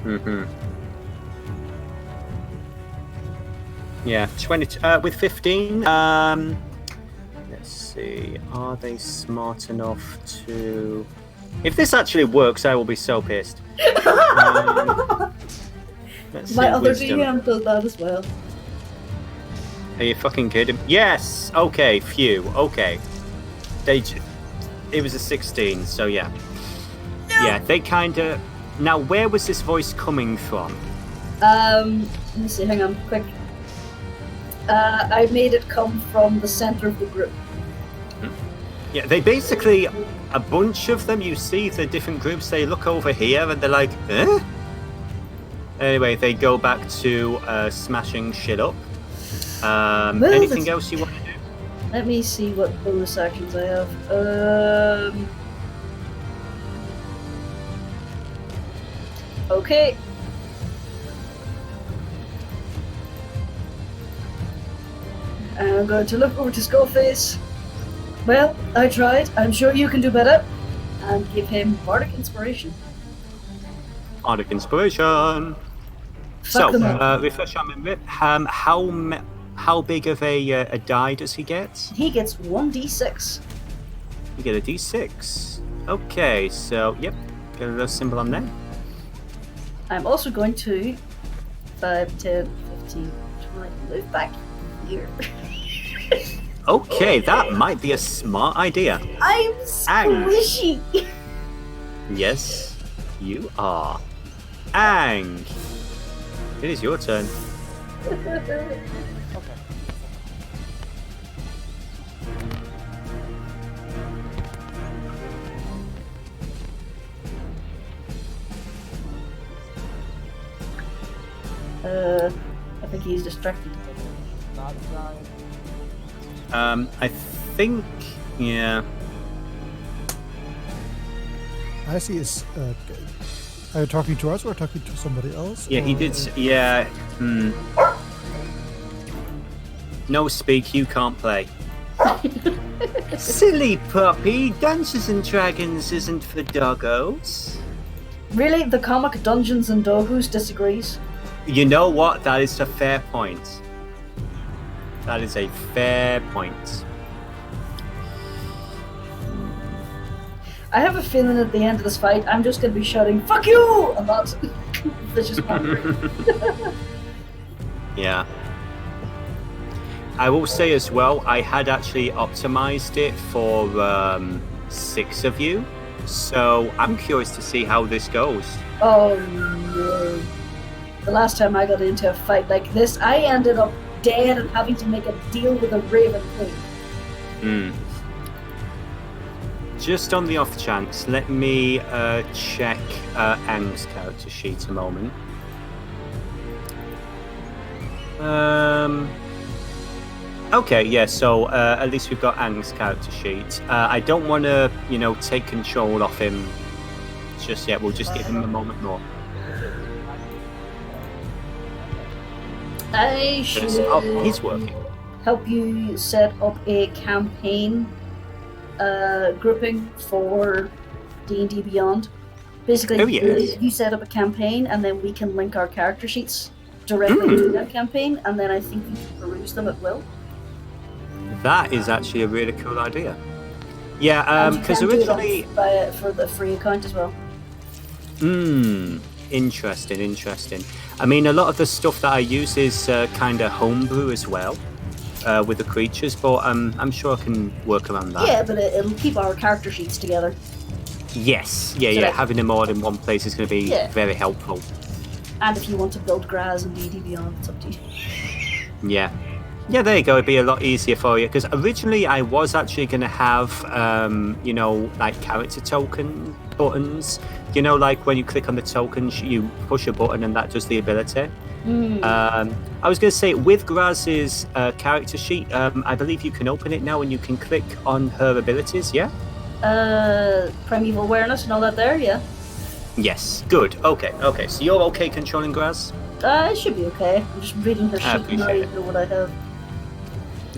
Speaker 1: Mm-hmm. Yeah, 20 with 15. Let's see. Are they smart enough to? If this actually works, I will be so pissed. Let's
Speaker 2: My
Speaker 1: see,
Speaker 2: other
Speaker 1: wisdom.
Speaker 2: DM does that as well.
Speaker 1: Are you fucking kidding? Yes. Okay. Phew. Okay. It was a 16. So yeah. No. Yeah. They kind of. Now, where was this voice coming from?
Speaker 2: Let me see, hang on, quick. I made it come from the center of the group.
Speaker 1: Yeah, they basically, a bunch of them, you see the different groups, they look over here and they're like, eh? Anyway, they go back to smashing shit up. Anything else you want to do?
Speaker 2: Let me see what bonus actions I have. Okay. I'm going to look over to Skullface. Well, I tried. I'm sure you can do better. And give him Bardic Inspiration.
Speaker 1: Bardic Inspiration.
Speaker 2: Fuck them up.
Speaker 1: So, refresh our memory. How big of a die does he get?
Speaker 2: He gets 1d6.
Speaker 1: You get a d6. Okay, so, yep. Get a little symbol on there.
Speaker 2: I'm also going to 5, 10, 15, 20, move back here.
Speaker 1: Okay, that might be a smart idea.
Speaker 2: I'm squishy.
Speaker 1: Yes, you are. Ang, it is your turn.
Speaker 2: I think he's distracted.
Speaker 1: I think, yeah.
Speaker 4: I see is
Speaker 7: Are you talking to us or talking to somebody else?
Speaker 1: Yeah, he
Speaker 7: or-
Speaker 1: did. Yeah. No speak, you can't play. Silly puppy, Dungeons and Dragons isn't for doggos.
Speaker 2: Really? The comic Dungeons and Dogus disagrees?
Speaker 1: You know what? That is a fair point. That is a fair point.
Speaker 2: I have a feeling at the end of this fight, I'm just going to be shouting, "Fuck you!" a lot. Vicious mongering.
Speaker 1: Yeah. I will say as well, I had actually optimized it for 6 of you. So I'm curious to see how this goes.
Speaker 2: Oh no. The last time I got into a fight like this, I ended up dead and having to make a deal with a Raven Queen.
Speaker 1: Just on the off chance, let me check Ang's character sheet a moment. Okay, yeah, so at least we've got Ang's character sheet. I don't want to, take control of him just yet. We'll just give him a moment more.
Speaker 2: I should
Speaker 1: Oh, he's working.
Speaker 2: help you set up a campaign grouping for D&D Beyond. Basically,
Speaker 1: Oh, yes.
Speaker 2: you set up a campaign and then we can link our character sheets directly to that campaign, and then I think we can peruse them at will.
Speaker 1: That is actually a really cool idea. Yeah,
Speaker 2: And you
Speaker 1: because
Speaker 2: can do it
Speaker 1: originally...
Speaker 2: for the free account as well.
Speaker 1: Interesting. I mean, a lot of the stuff that I use is kind of homebrew as well, with the creatures, but I'm sure I can work around that.
Speaker 2: Yeah, but it'll keep our character sheets together.
Speaker 1: Yes,
Speaker 2: So
Speaker 1: yeah.
Speaker 2: that-
Speaker 1: Having them all in one place is going to be
Speaker 2: Yeah.
Speaker 1: very helpful.
Speaker 2: And if you want to build Graz and D&D Beyond, it's up to you.
Speaker 1: Yeah. Yeah, there you go. It'd be a lot easier for you. Because originally I was actually going to have, like character token buttons. Like when you click on the tokens, you push a button and that does the ability. I was going to say, with Graz's character sheet, I believe you can open it now and you can click on her abilities, yeah?
Speaker 2: Primeval awareness and all that there, yeah.
Speaker 1: Yes. Good. Okay. So you're okay controlling Graz?
Speaker 2: It should be okay. I'm just reading her
Speaker 1: I
Speaker 2: sheet and I
Speaker 1: appreciate it.
Speaker 2: know what I have.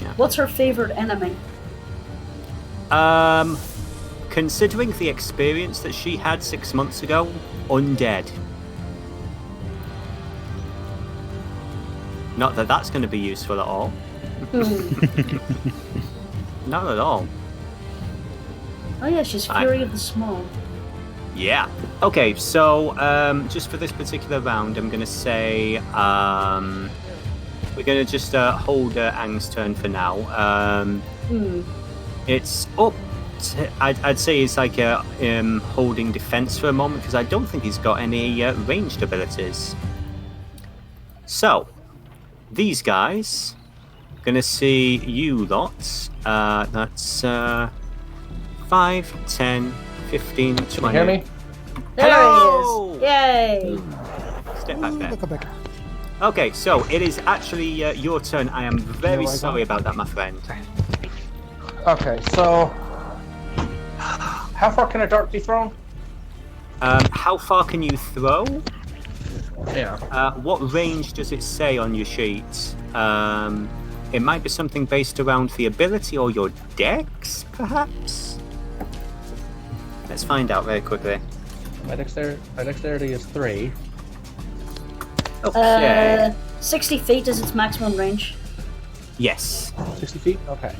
Speaker 1: Yeah.
Speaker 2: What's her favorite enemy?
Speaker 1: Considering the experience that she had 6 months ago, undead. Not that that's going to be useful at all. Not at all.
Speaker 2: Oh yeah, she's Fury of the Small.
Speaker 1: Yeah. Okay, so just for this particular round, I'm going to say we're going to just hold Ang's turn for now. It's up. I'd say it's like holding defense for a moment because I don't think he's got any ranged abilities. So, these guys, gonna see you lots. That's 5, 10, 15, 20.
Speaker 5: Can you hear me?
Speaker 2: There
Speaker 1: Hello!
Speaker 2: he is! Yay!
Speaker 1: Step back there.
Speaker 7: Welcome back.
Speaker 1: Okay, so it is actually your turn. I am very sorry about that, my friend.
Speaker 5: Okay, so how far can a dart be thrown?
Speaker 1: How far can you throw?
Speaker 5: Yeah.
Speaker 1: What range does it say on your sheet? It might be something based around the ability or your dex, perhaps? Let's find out very quickly.
Speaker 5: My dexterity is 3.
Speaker 1: Okay.
Speaker 2: 60 feet is its maximum range.
Speaker 1: Yes.
Speaker 5: 60 feet? Okay.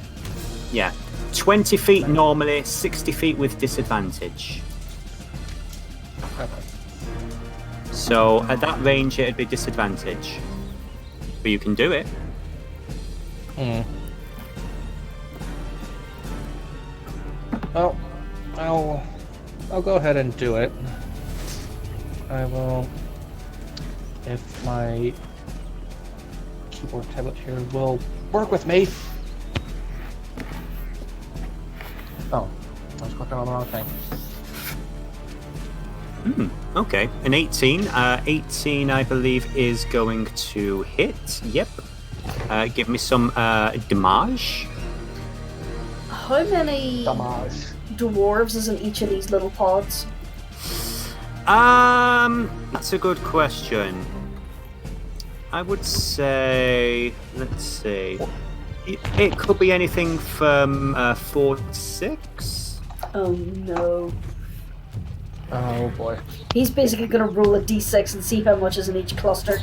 Speaker 1: Yeah. 20 feet normally, 60 feet with disadvantage.
Speaker 5: Okay.
Speaker 1: So at that range, it'd be disadvantage. But you can do it.
Speaker 5: Well, I'll go ahead and do it. I will, if my keyboard tablet here will work with me. Oh, I was clicking on the wrong thing.
Speaker 1: Okay. An 18. 18, I believe, is going to hit. Yep. Give me some damage.
Speaker 2: How many
Speaker 5: Damage.
Speaker 2: dwarves is in each of these little pods?
Speaker 1: That's a good question. I would say, let's see, it could be anything from 4 to 6.
Speaker 2: Oh no.
Speaker 5: Oh boy.
Speaker 2: He's basically gonna roll a d6 and see how much is in each cluster.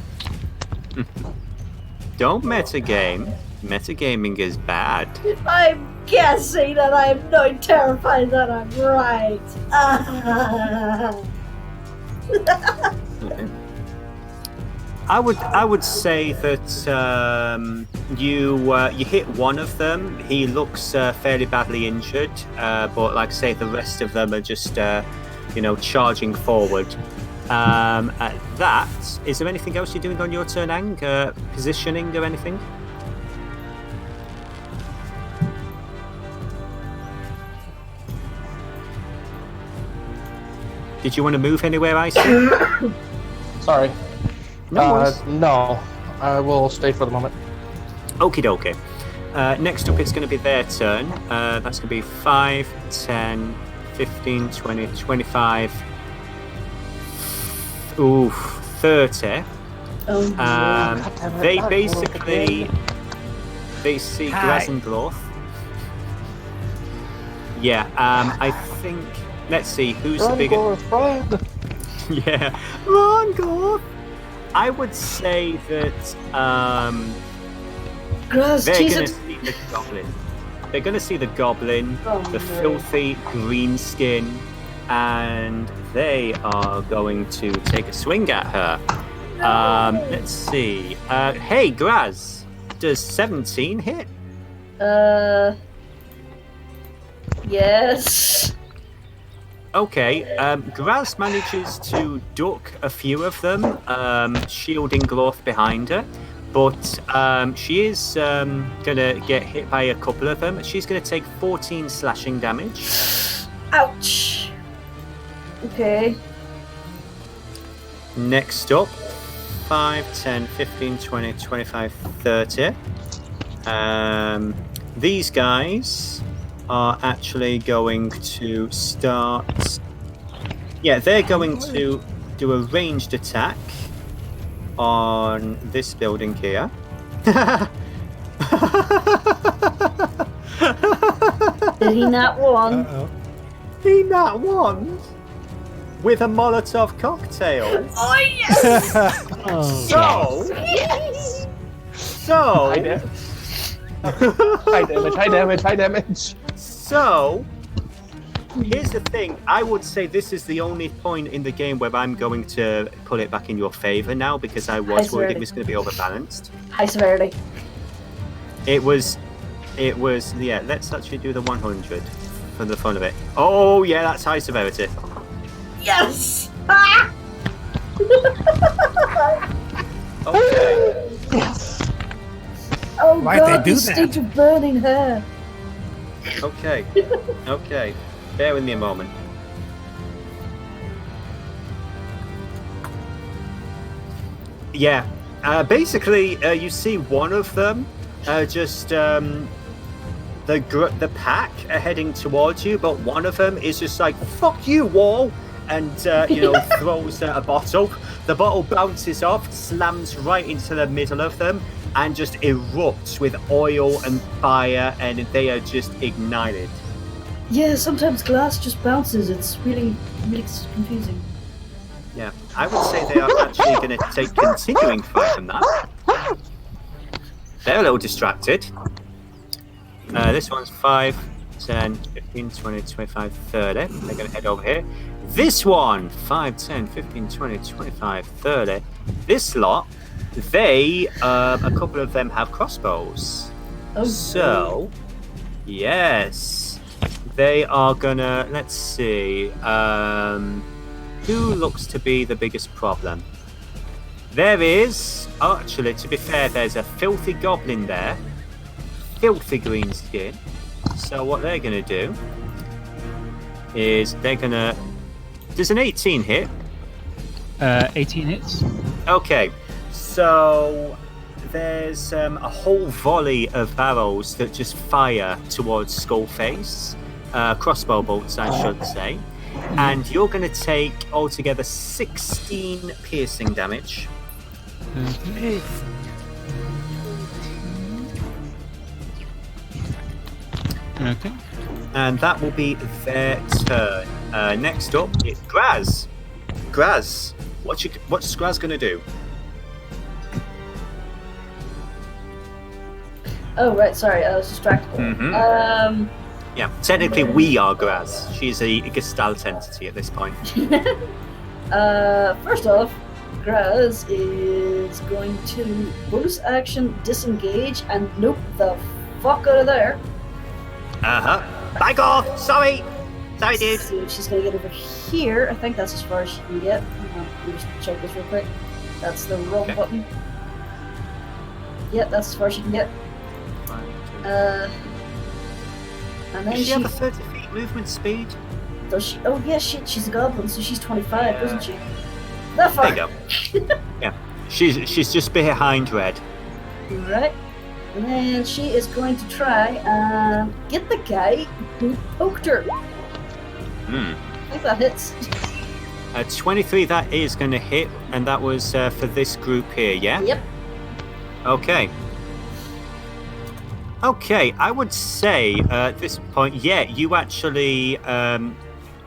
Speaker 1: Don't metagame. Metagaming is bad.
Speaker 2: I'm guessing that I'm not terrified that I'm right.
Speaker 1: I would say that you hit one of them. He looks fairly badly injured, but like I say, the rest of them are just charging forward. At that, is there anything else you're doing on your turn, Ang? Positioning or anything? Did you want to move anywhere, Icy?
Speaker 5: Sorry.
Speaker 1: No worries.
Speaker 5: No. I will stay for the moment.
Speaker 1: Okie dokie. Next up, it's going to be their turn. That's going to be 5, 10, 15, 20, 25. Ooh, 30.
Speaker 2: Oh no.
Speaker 1: They basically see Graz and Glorth. Yeah, I think. Let's see, who's the biggest?
Speaker 5: Glorth, run!
Speaker 1: Yeah, run, Glorth! I would say that
Speaker 2: Graz,
Speaker 1: they're
Speaker 2: cheese
Speaker 1: going to
Speaker 2: it.
Speaker 1: see the goblin. They're going to see the goblin,
Speaker 2: Oh,
Speaker 1: the
Speaker 2: no.
Speaker 1: filthy green skin, and they are going to take a swing at her. Let's see. Hey, Graz, does 17 hit?
Speaker 2: Yes.
Speaker 1: Okay, Graz manages to duck a few of them, shielding Glorth behind her, but she is gonna get hit by a couple of them. She's gonna take 14 slashing damage.
Speaker 2: Ouch. Okay.
Speaker 1: Next up, 5, 10, 15, 20, 25, 30. These guys are actually going to start... Yeah, they're going to do a ranged attack on this building here.
Speaker 2: Did he not one?
Speaker 7: Uh-oh.
Speaker 1: He nat one with a Molotov cocktail.
Speaker 2: Oh yes.
Speaker 1: So...
Speaker 5: High damage.
Speaker 1: So, here's the thing. I would say this is the only point in the game where I'm going to put it back in your favor now, because I was worried it was going to be overbalanced.
Speaker 2: High severity.
Speaker 1: It was, yeah, let's actually do the 100 for the fun of it. Oh, yeah, that's high severity.
Speaker 2: Yes. Ah!
Speaker 1: Okay.
Speaker 2: Oh
Speaker 7: Why'd
Speaker 2: god,
Speaker 7: they do
Speaker 2: the
Speaker 7: that?
Speaker 2: state of burning hair.
Speaker 1: Okay. Okay. Bear with me a moment. Yeah. Basically, you see one of them just the pack are heading towards you, but one of them is just like, "Fuck you, wall," and throws a bottle. The bottle bounces off, slams right into the middle of them, and just erupts with oil and fire, and they are just ignited.
Speaker 2: Yeah, sometimes glass just bounces. It's really confusing.
Speaker 1: Yeah, I would say they are actually going to take continuing fire from that. They're a little distracted. This one's 5, 10, 15, 20, 25, 30. They're going to head over here. This one, 5, 10, 15, 20, 25, 30. This lot, they, a couple of them have crossbows.
Speaker 2: Oh,
Speaker 1: So, yes, they are gonna, let's see, who looks to be the biggest problem? There is, actually, to be fair, there's a filthy goblin there, filthy green skin. So what they're gonna do is they're gonna, does an 18 hit?
Speaker 3: 18 hits.
Speaker 1: Okay, so there's a whole volley of arrows that just fire towards Skullface. Crossbow bolts, I should say. and you're going to take altogether 16 piercing damage.
Speaker 3: Okay. Okay.
Speaker 1: And that will be their turn. Next up is Graz. Graz, what's Graz going to do?
Speaker 2: Oh, right, sorry, I was distracted.
Speaker 1: Mhm. Yeah, technically we are Graz. She's a Gestalt entity at this point.
Speaker 2: First off, Graz is going to bonus action disengage and nope the fuck out of there.
Speaker 1: Back off! Sorry, dude.
Speaker 2: So she's gonna get over here. I think that's as far as she can get. Hang on, let me just check this real quick. That's the wrong button. Yeah, that's as far as she can get. And then
Speaker 1: Does she have a 30 feet movement speed?
Speaker 2: Does she? Oh yeah, she's a goblin, so she's 25, doesn't she? That far.
Speaker 1: There you go. Yeah, she's just behind Red.
Speaker 2: Right. And then she is going to try and get the guy who poked her. I think that hits.
Speaker 1: 23, that is going to hit, and that was for this group here, yeah?
Speaker 2: Yep.
Speaker 1: Okay. Okay, I would say at this point, yeah, you actually,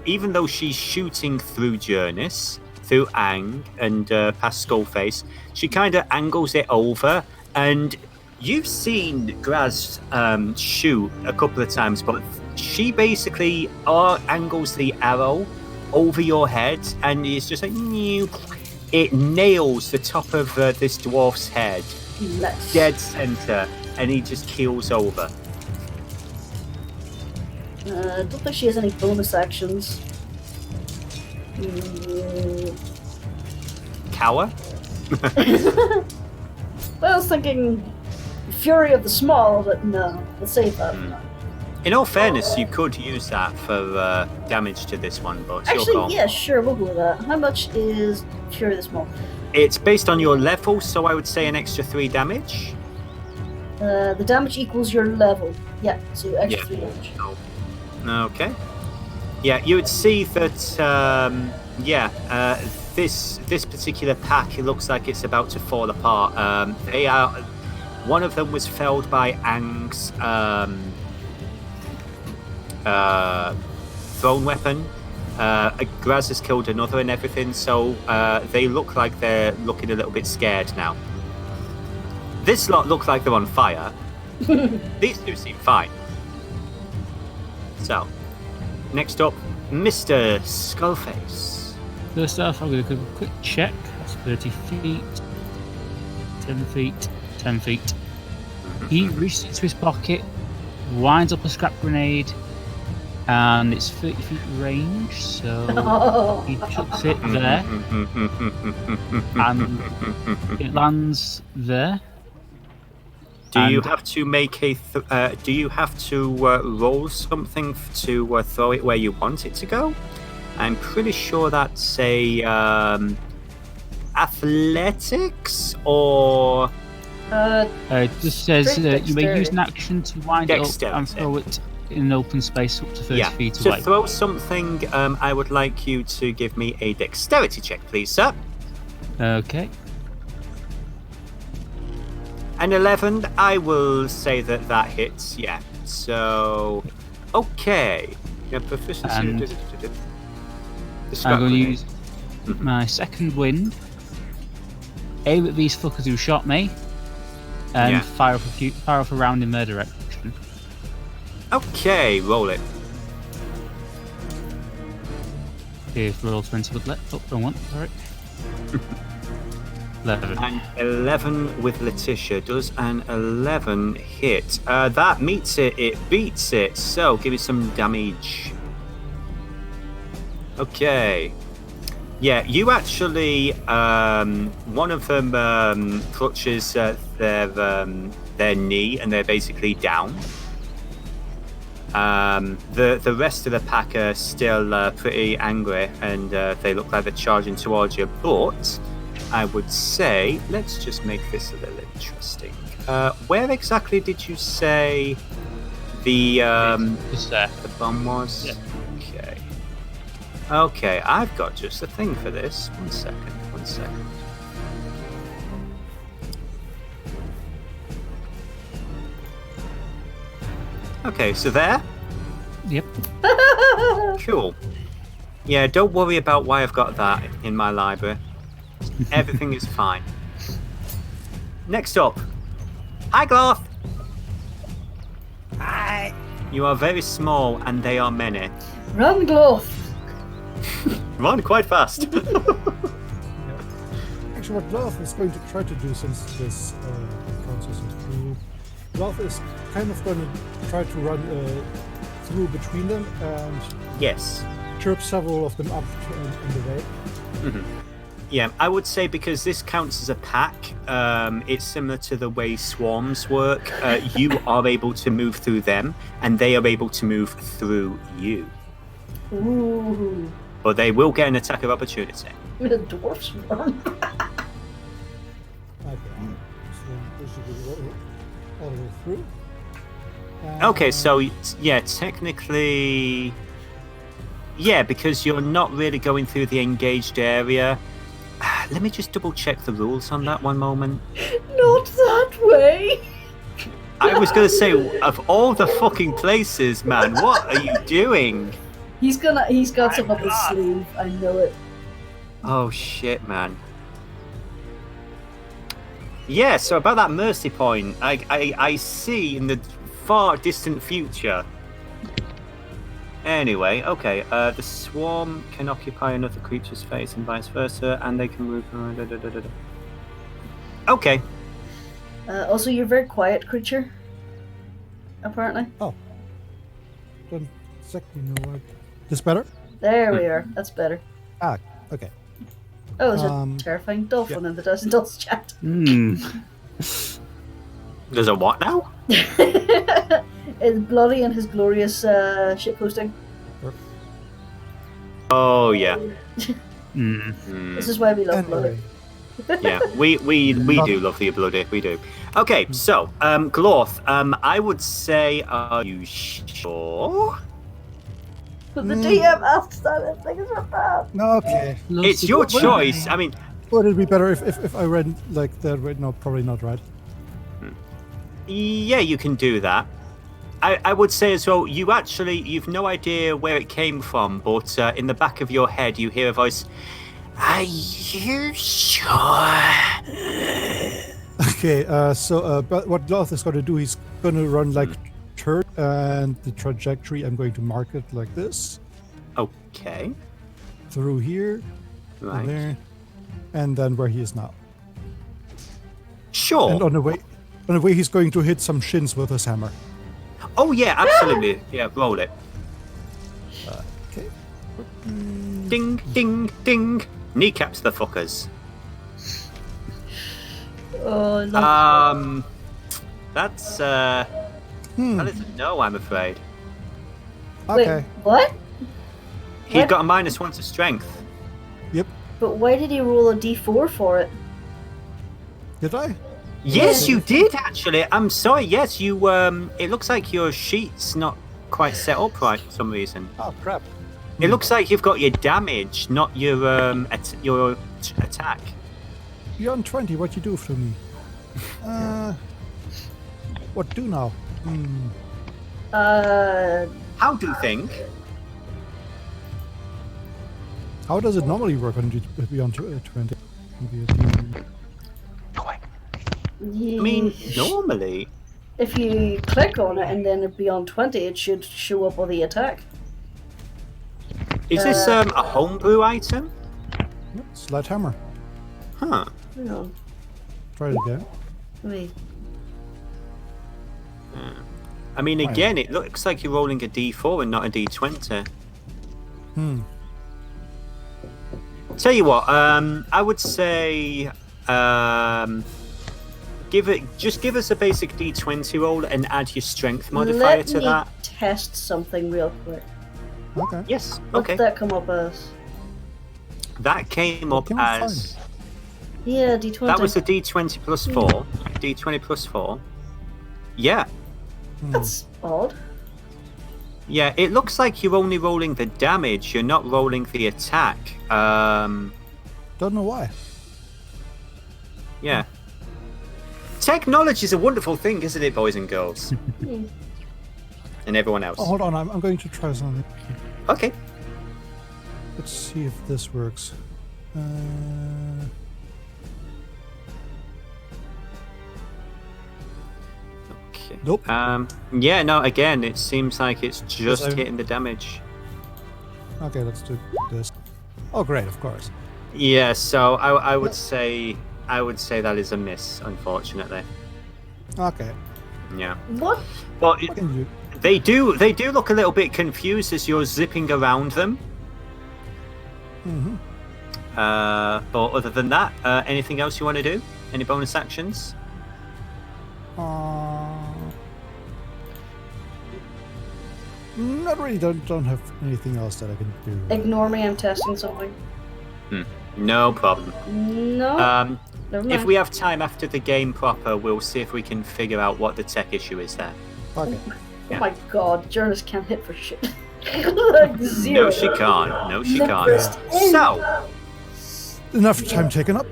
Speaker 1: even though she's shooting through Jurnis, through Ang, and past Skullface, she kind of angles it over, and you've seen Graz shoot a couple of times, but she basically angles the arrow over your head, and it's just like, it nails the top of this dwarf's head, dead center, and he just keels over.
Speaker 2: I don't think she has any bonus actions.
Speaker 1: Cower?
Speaker 2: Well, I was thinking Fury of the Small, but no, let's save that.
Speaker 1: In all fairness, you could use that for damage to this one, but it's your
Speaker 2: Actually,
Speaker 1: call.
Speaker 2: yeah, sure, we'll go with that. How much is Fury of the Small?
Speaker 1: It's based on your level, so I would say an extra 3 damage.
Speaker 2: The damage equals your level. Yeah, so extra 3 damage.
Speaker 1: Okay. Yeah, you would see that. This particular pack, it looks like it's about to fall apart. They are. One of them was felled by Ang's thrown weapon. Graz has killed another and everything, so they look like they're looking a little bit scared now. This lot look like they're on fire. These two seem fine. So, next up, Mr. Skullface.
Speaker 3: First off, I'm going to do a quick check. That's 30 feet, 10 feet, 10 feet. He reaches into his pocket, winds up a scrap grenade, and it's 30 feet range, so he chucks it there, and it lands there.
Speaker 1: Do you have to make a? Do you have to roll something to throw it where you want it to go? I'm pretty sure that's a athletics or.
Speaker 3: It just says you may use
Speaker 2: dexterity.
Speaker 3: an action to wind it up and
Speaker 1: Dexterity.
Speaker 3: throw it in an open space up to 30 feet
Speaker 1: To
Speaker 3: away.
Speaker 1: throw something, I would like you to give me a dexterity check, please, sir.
Speaker 3: Okay.
Speaker 1: An 11, I will say that hits, yeah. So, okay. Yeah, proficiency.
Speaker 3: And
Speaker 1: The scrap
Speaker 3: I'm going to
Speaker 1: grenade.
Speaker 3: use my second wind, aim at these fuckers who shot me, and
Speaker 1: Yeah.
Speaker 3: fire off a round in their direction.
Speaker 1: Okay, roll it.
Speaker 3: If roll 20 would let. Oh, wrong one, sorry. 11.
Speaker 1: An 11 with Letitia. Does an 11 hit? That meets it. It beats it. So, give me some damage. Okay. Yeah, you actually, one of them clutches their knee, and they're basically down. The rest of the pack are still pretty angry, and they look like they're charging towards you. But I would say, let's just make this a little interesting. Where exactly did you say the
Speaker 3: Just there.
Speaker 1: bomb was?
Speaker 3: Yeah.
Speaker 1: Okay. Okay, I've got just a thing for this. 1 second. 1 second. Okay, so there.
Speaker 3: Yep.
Speaker 1: Cool. Yeah, don't worry about why I've got that in my library. Everything is fine. Next up. Hi, Glorth.
Speaker 7: Hi.
Speaker 1: You are very small, and they are many.
Speaker 2: Run, Glorth!
Speaker 1: Run quite fast.
Speaker 7: Actually, what Glorth is going to try to do, since this counts as a through, Glorth is kind of going to try to run through between them and
Speaker 1: Yes.
Speaker 7: chirp several of them up in the way.
Speaker 1: Mhm. Yeah, I would say because this counts as a pack, it's similar to the way swarms work. You are able to move through them, and they are able to move through you.
Speaker 2: Ooh.
Speaker 1: But they will get an attack of opportunity.
Speaker 2: With a dwarf swarm.
Speaker 7: Okay. So this should be all the way through.
Speaker 1: Okay, so yeah, technically, yeah, because you're not really going through the engaged area. Let me just double check the rules on that one moment.
Speaker 2: Not that way!
Speaker 1: I was going to say, of all the fucking places, man, what are you doing?
Speaker 2: He's got some up his sleeve, I know it.
Speaker 1: Oh shit, man. Yeah, so about that mercy point, I see in the far distant future. Anyway, okay, the swarm can occupy another creature's face and vice versa, and they can move. Okay.
Speaker 2: Also, you're a very quiet creature. Apparently.
Speaker 7: Oh. Don't exactly know what. This better?
Speaker 2: There we are. That's better.
Speaker 7: Ah, okay.
Speaker 2: Oh, there's a terrifying dolphin in the Dice&Dolts chat.
Speaker 1: There's a what now?
Speaker 2: It's Bloody and his glorious shitposting.
Speaker 1: Oh yeah.
Speaker 2: This is why we love Bloody.
Speaker 1: Yeah, we do love the bloody, we do. Okay, so Glorth, I would say, are you sure?
Speaker 2: But the DM asks that if things are bad.
Speaker 7: No, okay.
Speaker 1: It's your choice. I mean,
Speaker 7: Would it be better if I read like that? Right? No, probably not, right?
Speaker 1: yeah, you can do that. I would say as well, you've no idea where it came from, but in the back of your head you hear a voice, are you sure?
Speaker 7: Okay, but what Glorth is going to do, he's going to run like turn, and the trajectory, I'm going to mark it like this.
Speaker 1: Okay.
Speaker 7: Through here,
Speaker 1: Right.
Speaker 7: there, and then where he is now.
Speaker 1: Sure.
Speaker 7: And on the way, he's going to hit some shins with his hammer.
Speaker 1: Oh yeah, absolutely. Yeah, roll it.
Speaker 7: Okay.
Speaker 1: Ding, ding, ding. Kneecaps the fuckers.
Speaker 2: Oh,
Speaker 1: That's that is a no, I'm afraid.
Speaker 7: Okay.
Speaker 2: Wait, what?
Speaker 1: He
Speaker 2: What?
Speaker 1: got a -1 to strength.
Speaker 7: Yep.
Speaker 2: But why did he roll a d4 for it?
Speaker 7: Did I?
Speaker 1: Yes, you did actually. I'm sorry. Yes, you. It looks like your sheet's not quite set up right for some reason.
Speaker 7: Oh crap.
Speaker 1: It looks like you've got your damage, not your attack.
Speaker 7: Beyond 20, what you do for me? What do now?
Speaker 1: How do you think?
Speaker 7: How does it normally work on Beyond 20?
Speaker 1: I mean, normally.
Speaker 2: If you click on it and then beyond 20, it should show up on the attack.
Speaker 1: Is this a homebrew item?
Speaker 7: Slight hammer.
Speaker 1: Huh.
Speaker 2: Hang on.
Speaker 7: Try it again.
Speaker 2: Wait.
Speaker 1: I mean, again, it looks like you're rolling a d4 and not a d20. Tell you what, I would say, give us a basic d20 roll and add your strength modifier to that.
Speaker 2: Let me test something real quick.
Speaker 7: Okay.
Speaker 1: Yes.
Speaker 2: What
Speaker 1: Okay.
Speaker 2: did that come up as?
Speaker 1: That came up as.
Speaker 2: Yeah, d20.
Speaker 1: That was a d20 plus 4. D20 plus 4. Yeah.
Speaker 2: That's odd.
Speaker 1: Yeah, it looks like you're only rolling the damage. You're not rolling the attack.
Speaker 7: Don't know why.
Speaker 1: Yeah. Technology is a wonderful thing, isn't it, boys and girls? And everyone else.
Speaker 7: Oh, hold on. I'm going to try something.
Speaker 1: Okay.
Speaker 7: Let's see if this works.
Speaker 1: Okay.
Speaker 7: Nope.
Speaker 1: Yeah, no, again, it seems like it's just
Speaker 7: I'm-
Speaker 1: hitting the damage.
Speaker 7: Okay, let's do this. Oh, great, of course.
Speaker 1: Yeah, so I would say that is a miss, unfortunately.
Speaker 7: Okay.
Speaker 1: Yeah.
Speaker 2: What?
Speaker 1: Well,
Speaker 7: What can you?
Speaker 1: they do look a little bit confused as you're zipping around them.
Speaker 7: Mm-hmm.
Speaker 1: But other than that, anything else you want to do? Any bonus actions?
Speaker 7: Not really. Don't have anything else that I can do.
Speaker 2: Ignore me, I'm testing something.
Speaker 1: No problem.
Speaker 2: No, never mind.
Speaker 1: If we have time after the game proper, we'll see if we can figure out what the tech issue is there.
Speaker 7: Okay.
Speaker 2: Oh my god, Jurnis can't hit for shit. Like zero.
Speaker 1: No, she can't. No, she can't.
Speaker 2: Limperest in.
Speaker 1: So,
Speaker 7: Enough time taken up.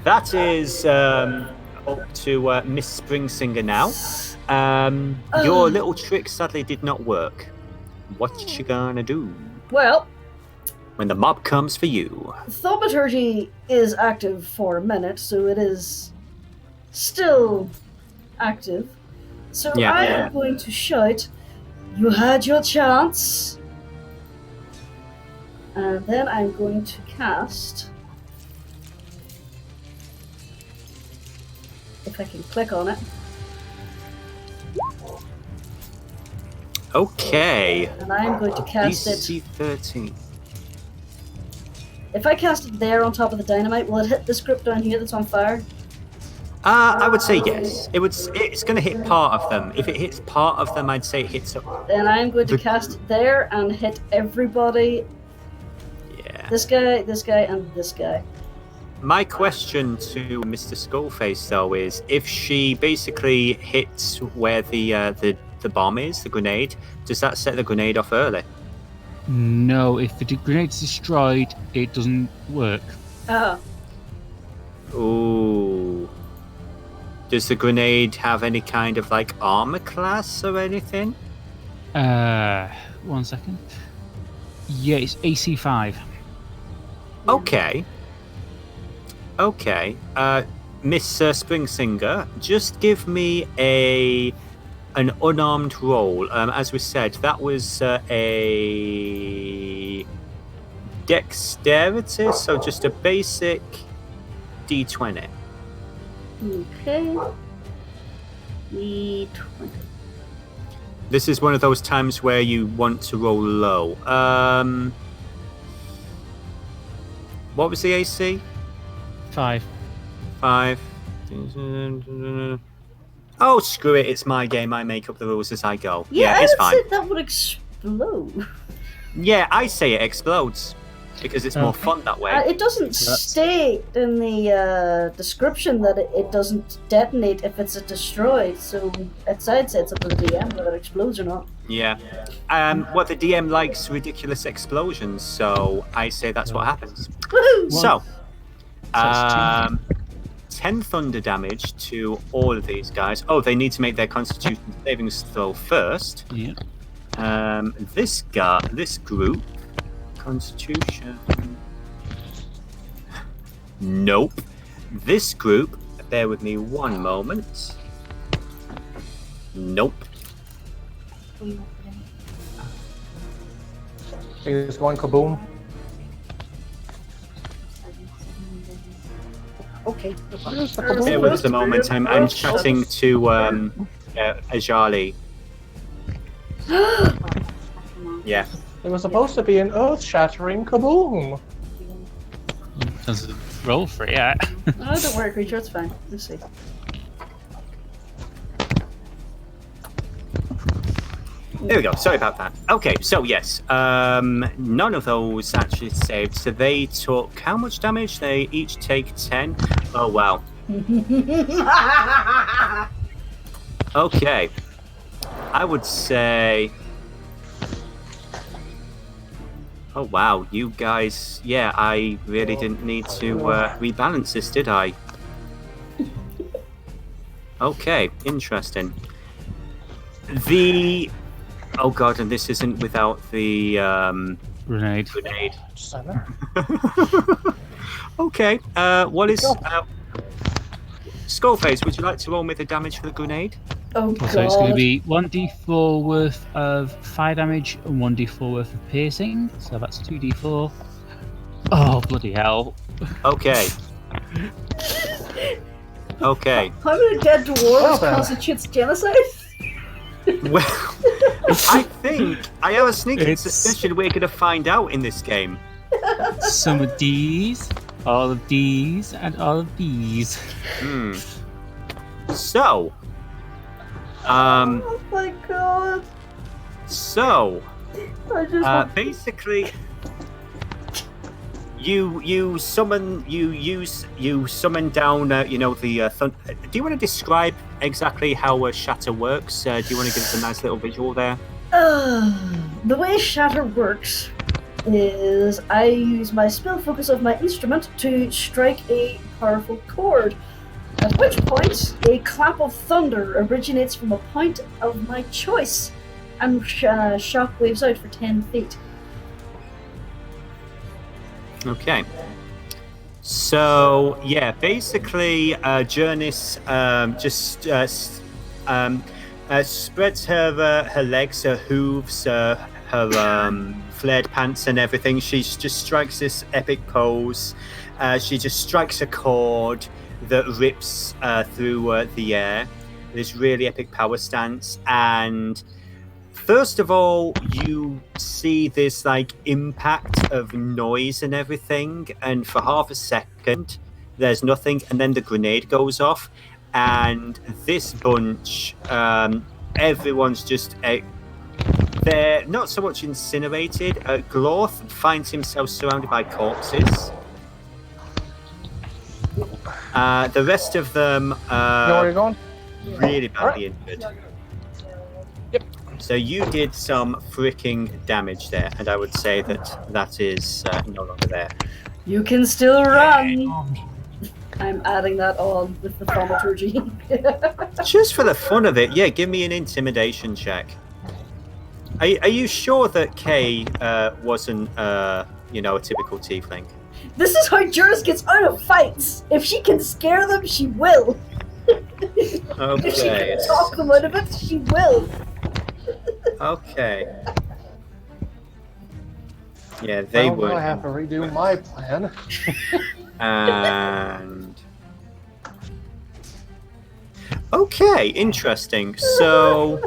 Speaker 1: that is up to Miss Springsinger now. Your little trick sadly did not work. What you gonna do
Speaker 2: Well,
Speaker 1: when the mob comes for you?
Speaker 2: thaumaturgy is active for a minute, so it is still active. So
Speaker 1: Yeah.
Speaker 2: I am going to shout, "You had your chance!" And then I'm going to cast. If I can click on it.
Speaker 1: Okay.
Speaker 2: And I'm going to cast it.
Speaker 1: DC 13.
Speaker 2: If I cast it there on top of the dynamite, will it hit this group down here that's on fire?
Speaker 1: I would say yes. It's going to hit part of them. If it hits part of them, I'd say it hits up.
Speaker 2: Then I'm going to cast it there and hit everybody.
Speaker 1: Yeah.
Speaker 2: This guy, and this guy.
Speaker 1: My question to Mr. Skullface though is, if she basically hits where the bomb is, the grenade, does that set the grenade off early?
Speaker 3: No, if the grenade's destroyed, it doesn't work.
Speaker 2: Ah,
Speaker 1: Ooh. Does the grenade have any kind of like armor class or anything?
Speaker 3: 1 second. Yeah, it's AC 5.
Speaker 1: Okay. Okay. Miss Springsinger, just give me an unarmed roll. As we said, that was a dexterity, so just a basic D20.
Speaker 2: okay. D20.
Speaker 1: This is one of those times where you want to roll low. What was the AC?
Speaker 3: 5.
Speaker 1: 5. Oh, screw it. It's my game. I make up the rules as I go. Yeah, it's fine.
Speaker 2: Said that would explode.
Speaker 1: Yeah, I say it explodes because it's more fun that way.
Speaker 2: It doesn't state in the description that it doesn't detonate if it's destroyed, so I'd say it's up to the DM whether it explodes or not.
Speaker 1: Yeah. What the DM likes ridiculous explosions, so I say that's what happens.
Speaker 2: Woohoo!
Speaker 1: So,
Speaker 3: that's
Speaker 1: 10 thunder damage to all of these guys. Oh, they need to make their Constitution saving throw first.
Speaker 3: Yeah.
Speaker 1: This group, Constitution. Nope. This group, bear with me one moment. Nope.
Speaker 5: It's going kaboom.
Speaker 1: Okay. Bear with us a moment. I'm chatting to Ajali. Yeah.
Speaker 5: It was supposed to be an earth-shattering kaboom.
Speaker 3: Does it roll for it? Yeah.
Speaker 2: Oh, don't worry, creature, it's fine. Let's see.
Speaker 1: There we go. Sorry about that. Okay, so yes, none of those actually saved. So they took how much damage? They each take 10. Oh wow. Okay. I would say Oh wow, you guys! Yeah, I really didn't need to rebalance this, did I? Okay, interesting. Oh god, and this isn't without the
Speaker 3: Grenade.
Speaker 5: Just sign there.
Speaker 1: Okay. What is Skullface? Would you like to roll me the damage for the grenade?
Speaker 2: Oh god.
Speaker 3: So it's going to be 1d4 worth of fire damage and 1d4 worth of piercing. So that's 2d4. Oh, bloody hell.
Speaker 1: Okay. Okay.
Speaker 2: How many dead dwarves
Speaker 5: then.
Speaker 2: constitutes genocide?
Speaker 1: Well, I think I have a sneaking
Speaker 3: It's-
Speaker 1: suspicion we're going to find out in this game.
Speaker 3: Some of these, all of these, and all of these.
Speaker 1: So,
Speaker 2: Oh my god.
Speaker 1: so
Speaker 2: I just
Speaker 1: basically, you summon down the do you want to describe exactly how a shatter works? Do you want to give us a nice little visual there?
Speaker 2: The way Shatter works is I use my spell focus of my instrument to strike a powerful chord, at which point a clap of thunder originates from a point of my choice and shock waves out for 10 feet.
Speaker 1: Okay. So yeah, basically, Jurnis spreads her legs, her hooves, her flared pants, and everything. She just strikes this epic pose. She just strikes a chord that rips through the air. This really epic power stance, and first of all, you see this like impact of noise and everything, and for half a second, there's nothing, and then the grenade goes off, and this bunch, everyone's just they're not so much incinerated. Glorth finds himself surrounded by corpses. The rest of them
Speaker 5: You know where you're going?
Speaker 1: really badly injured. So you did some freaking damage there, and I would say that is no longer there.
Speaker 2: You can still run! I'm adding that on with the thaumaturgy.
Speaker 1: Just for the fun of it, yeah, give me an intimidation check. Are you sure that Kay wasn't, a typical tiefling?
Speaker 2: This is how Jurnis gets out of fights! If she can scare them, she will! If she
Speaker 1: Okay.
Speaker 2: can talk them out of it, she will!
Speaker 1: Okay. Yeah, they
Speaker 5: Well,
Speaker 1: were.
Speaker 5: I have to redo my plan.
Speaker 1: And okay, interesting. So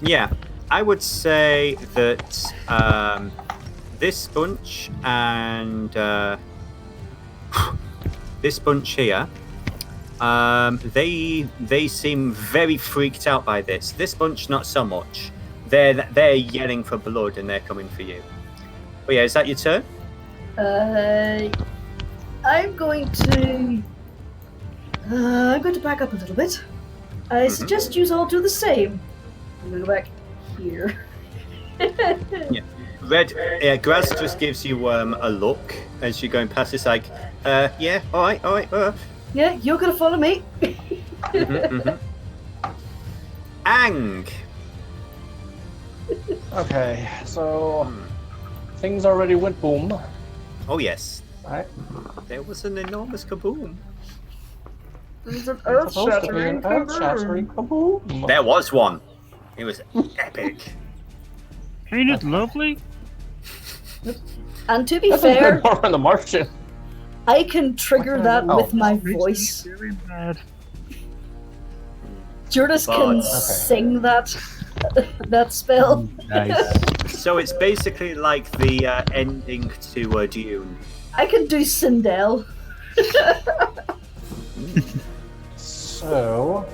Speaker 1: yeah, I would say that this bunch and this bunch here, they seem very freaked out by this. This bunch not so much. They're yelling for blood and they're coming for you. But yeah, is that your turn?
Speaker 2: I'm going to back up a little bit. I suggest you all do the same. I'm gonna go back here.
Speaker 1: Graz just gives you a look as you're going past. It's like, yeah, all right.
Speaker 2: Yeah, you're gonna follow me.
Speaker 1: Ang.
Speaker 5: Okay, so things already went boom.
Speaker 1: Oh yes,
Speaker 5: Right?
Speaker 1: there was an enormous kaboom.
Speaker 2: There's an
Speaker 5: Supposed to be an earth-shattering kaboom.
Speaker 1: There was one. It was epic.
Speaker 3: Ain't it lovely?
Speaker 2: And to be
Speaker 5: That's
Speaker 2: fair,
Speaker 5: more in the Martian.
Speaker 2: I can trigger that
Speaker 5: Oh.
Speaker 2: with my voice. Jurnis can
Speaker 1: Okay.
Speaker 2: sing that spell.
Speaker 3: Nice.
Speaker 1: So it's basically like the ending to Dune.
Speaker 2: I can do Sindel.
Speaker 5: So,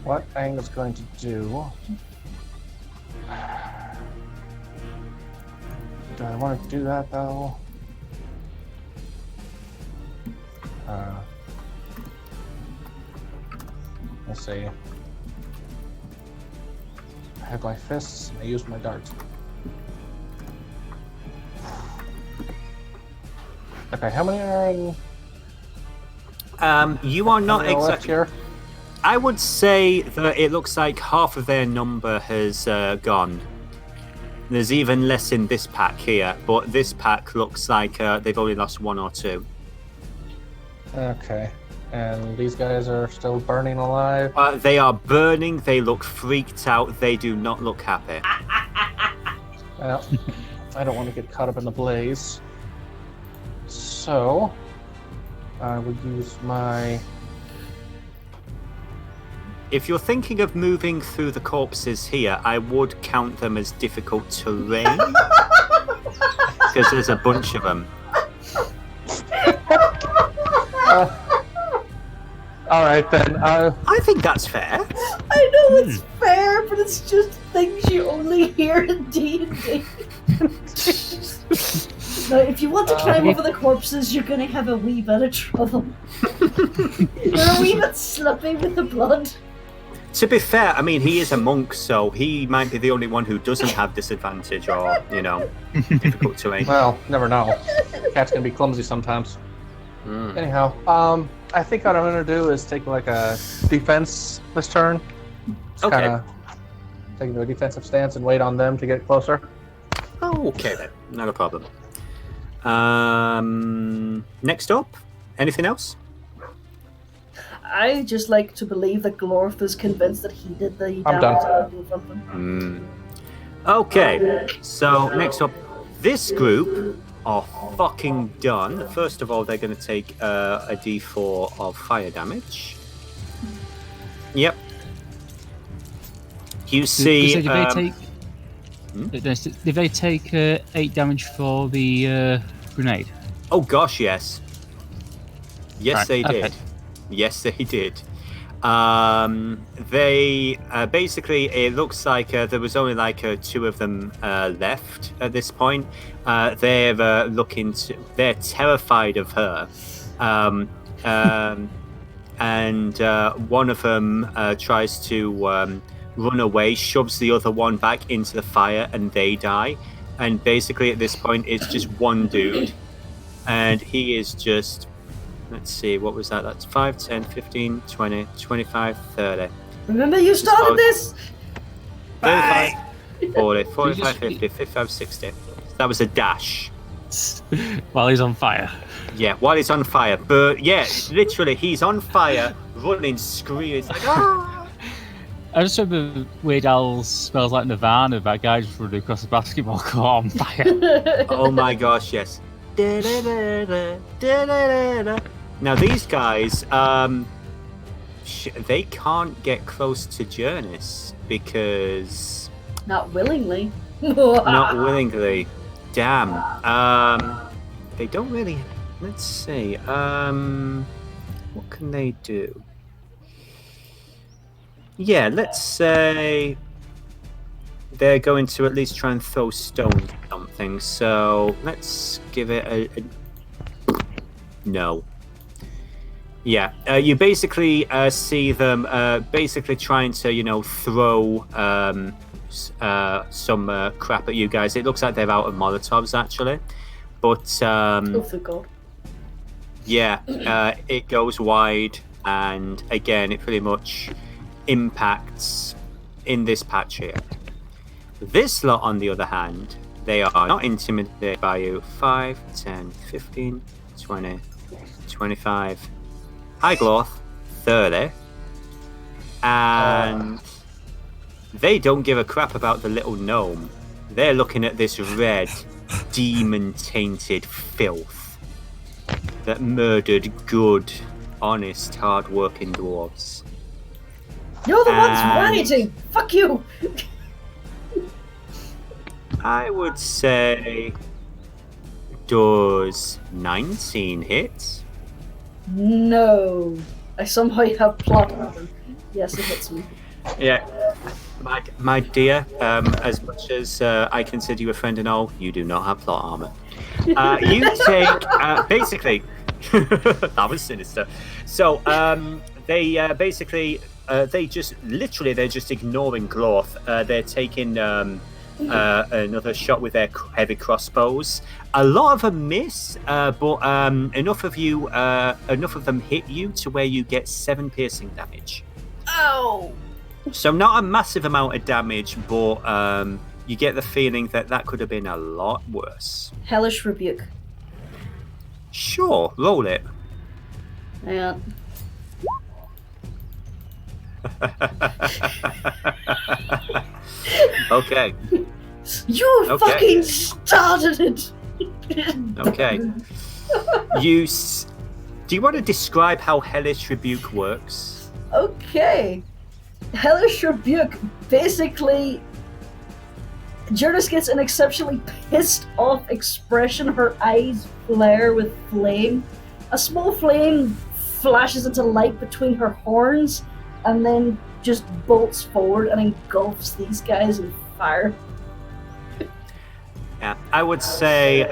Speaker 5: what Ang is going to do? Do I want to do that though? Let's see. I have my fists and I use my dart. Okay, how many are in?
Speaker 1: You are not
Speaker 5: how many are left
Speaker 1: exactly.
Speaker 5: here.
Speaker 1: I would say that it looks like half of their number has gone. There's even less in this pack here, but this pack looks like they've only lost 1 or 2.
Speaker 5: Okay, and these guys are still burning alive.
Speaker 1: They are burning. They look freaked out. They do not look happy.
Speaker 5: Well, I don't want to get caught up in the blaze. So, I would use my...
Speaker 1: If you're thinking of moving through the corpses here, I would count them as difficult terrain. Because there's a bunch of them.
Speaker 5: Alright then,
Speaker 1: I think that's fair.
Speaker 2: I know it's fair, but it's just things you only hear in D&D. Now, if you want to climb over the corpses, you're going to have a wee bit of trouble. You're a wee bit slippy with the blood.
Speaker 1: To be fair, I mean, he is a monk, so he might be the only one who doesn't have disadvantage or, difficult terrain.
Speaker 5: well, never know. Cats can be clumsy sometimes. Anyhow, I think what I'm gonna do is take like a defense this turn. Just
Speaker 1: Okay.
Speaker 5: kinda take a defensive stance and wait on them to get closer.
Speaker 1: Oh, okay then. Not a problem. Next up, anything else?
Speaker 2: I just like to believe that Glorth is convinced that he did the
Speaker 5: I'm
Speaker 2: damage
Speaker 5: done.
Speaker 2: to something.
Speaker 1: Okay, so next up, this group are fucking done. First of all, they're going to take a d4 of fire damage. Yep. You see...
Speaker 3: Did they take 8 damage for the grenade?
Speaker 1: Oh gosh, yes. Yes,
Speaker 3: Right,
Speaker 1: they
Speaker 3: okay.
Speaker 1: did. Yes, they did. They basically, it looks like there was only like 2 of them left at this point. They're they're terrified of her, and one of them tries to run away, shoves the other one back into the fire, and they die. And basically, at this point, it's just one dude, and he is just. Let's see, what was that? That's 5, 10, 15, 20, 25, 30.
Speaker 2: Remember you started this?
Speaker 1: 35, 40, 45, 50, 55, 60. That was a dash.
Speaker 3: While he's on fire.
Speaker 1: Yeah, while he's on fire. But yeah, literally, he's on fire, running, screaming. It's like, ah!
Speaker 3: I just remember Weird Al's Smells Like Nirvana, that guy just running across the basketball court on fire.
Speaker 1: Oh my gosh, yes. Now these guys, they can't get close to Jurnis because...
Speaker 2: Not willingly.
Speaker 1: Not willingly. Damn. They don't really... Let's see. What can they do? Yeah, let's say they're going to at least try and throw stone at something. So let's give it a no. Yeah, you basically see them basically trying to, throw some crap at you guys. It looks like they're out of Molotovs, actually. But,
Speaker 2: Oh, thank God.
Speaker 1: yeah, it goes wide, and again, it pretty much impacts in this patch here. This lot, on the other hand, they are not intimidated by you. 5, 10, 15, 20, 25... Hi, Glorth. 30. And they don't give a crap about the little gnome. They're looking at this red, demon-tainted filth that murdered good, honest, hard-working dwarves.
Speaker 2: You're the ones rioting! Fuck you!
Speaker 1: I would say... Does 19 hit?
Speaker 2: No. I somehow have plot armor. Yes, it hits me.
Speaker 1: Yeah. My dear, as much as I consider you a friend and all, you do not have plot armor. You take, basically, that was sinister. So, they basically, they're just ignoring Glorth. They're taking, another shot with their heavy crossbows. A lot of them miss, but enough of them hit you to where you get 7 piercing damage.
Speaker 2: Ow!
Speaker 1: So not a massive amount of damage, but you get the feeling that could have been a lot worse.
Speaker 2: Hellish Rebuke.
Speaker 1: Sure, roll it.
Speaker 2: Hang on.
Speaker 1: Okay.
Speaker 2: You
Speaker 1: Okay.
Speaker 2: fucking started it!
Speaker 1: Okay. Do you want to describe how Hellish Rebuke works?
Speaker 2: Okay. Hellish Rebuke, basically, Jurnis gets an exceptionally pissed off expression. Her eyes flare with flame. A small flame flashes into light between her horns and then just bolts forward and engulfs these guys in fire.
Speaker 1: Yeah, I would say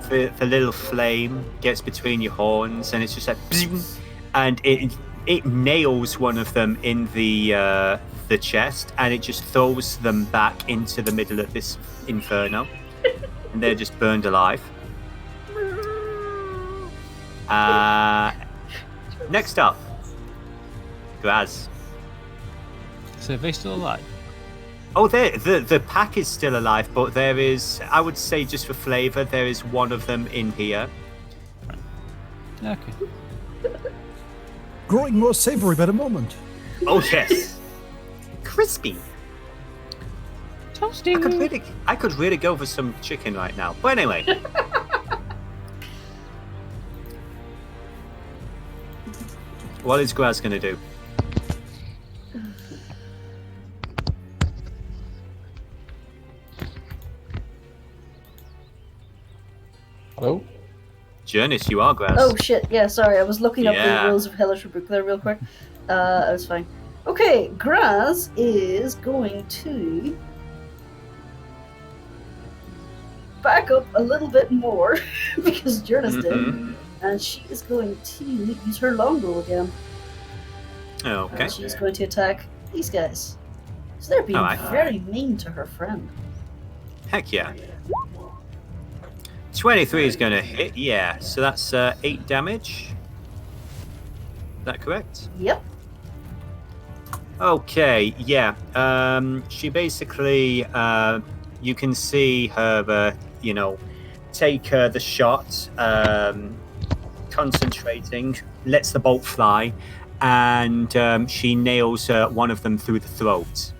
Speaker 1: the little flame gets between your horns and it's just like, and it nails one of them in the chest, and it just throws them back into the middle of this inferno, and they're just burned alive. Next up, Graz.
Speaker 3: So are they still alive?
Speaker 1: Oh, the pack is still alive, but there is, I would say, just for flavour, there is one of them in here.
Speaker 3: Okay.
Speaker 7: Growing more savory by the moment.
Speaker 1: Oh yes, crispy.
Speaker 3: Toasty.
Speaker 1: I could really go for some chicken right now. But anyway. What is Graz going to do?
Speaker 5: Hello?
Speaker 1: Jurnis, you are Graz.
Speaker 2: Oh shit, yeah, sorry, I was looking up
Speaker 1: Yeah.
Speaker 2: the rules of Hellish Rebuke there real quick. I was fine. Okay, Graz is going to back up a little bit more because Jurnis did, and she is going to use her longbow again.
Speaker 1: Okay.
Speaker 2: And she's going to attack these guys. So they're being
Speaker 1: Alright.
Speaker 2: very mean to her friend.
Speaker 1: Heck yeah. 23 is going to hit, yeah. So that's 8 damage. Is that correct?
Speaker 2: Yep.
Speaker 1: Okay, yeah. She basically, you can see her, take the shot, concentrating, lets the bolt fly, and she nails one of them through the throat,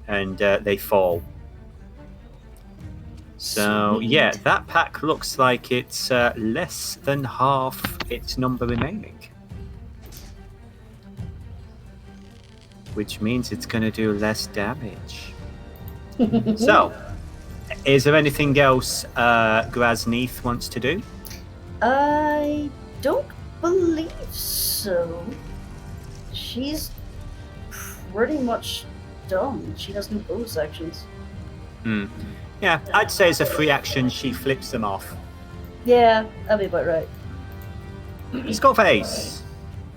Speaker 1: and they fall. So,
Speaker 2: Sweet.
Speaker 1: yeah, that pack looks like it's less than half its number remaining. Which means it's going to do less damage. So, is there anything else Grasneath wants to do?
Speaker 2: I don't believe so. She's pretty much done. She has no bonus actions.
Speaker 1: Yeah, I'd say as a free action, she flips them off.
Speaker 2: Yeah, that'd be about right.
Speaker 1: Skullface!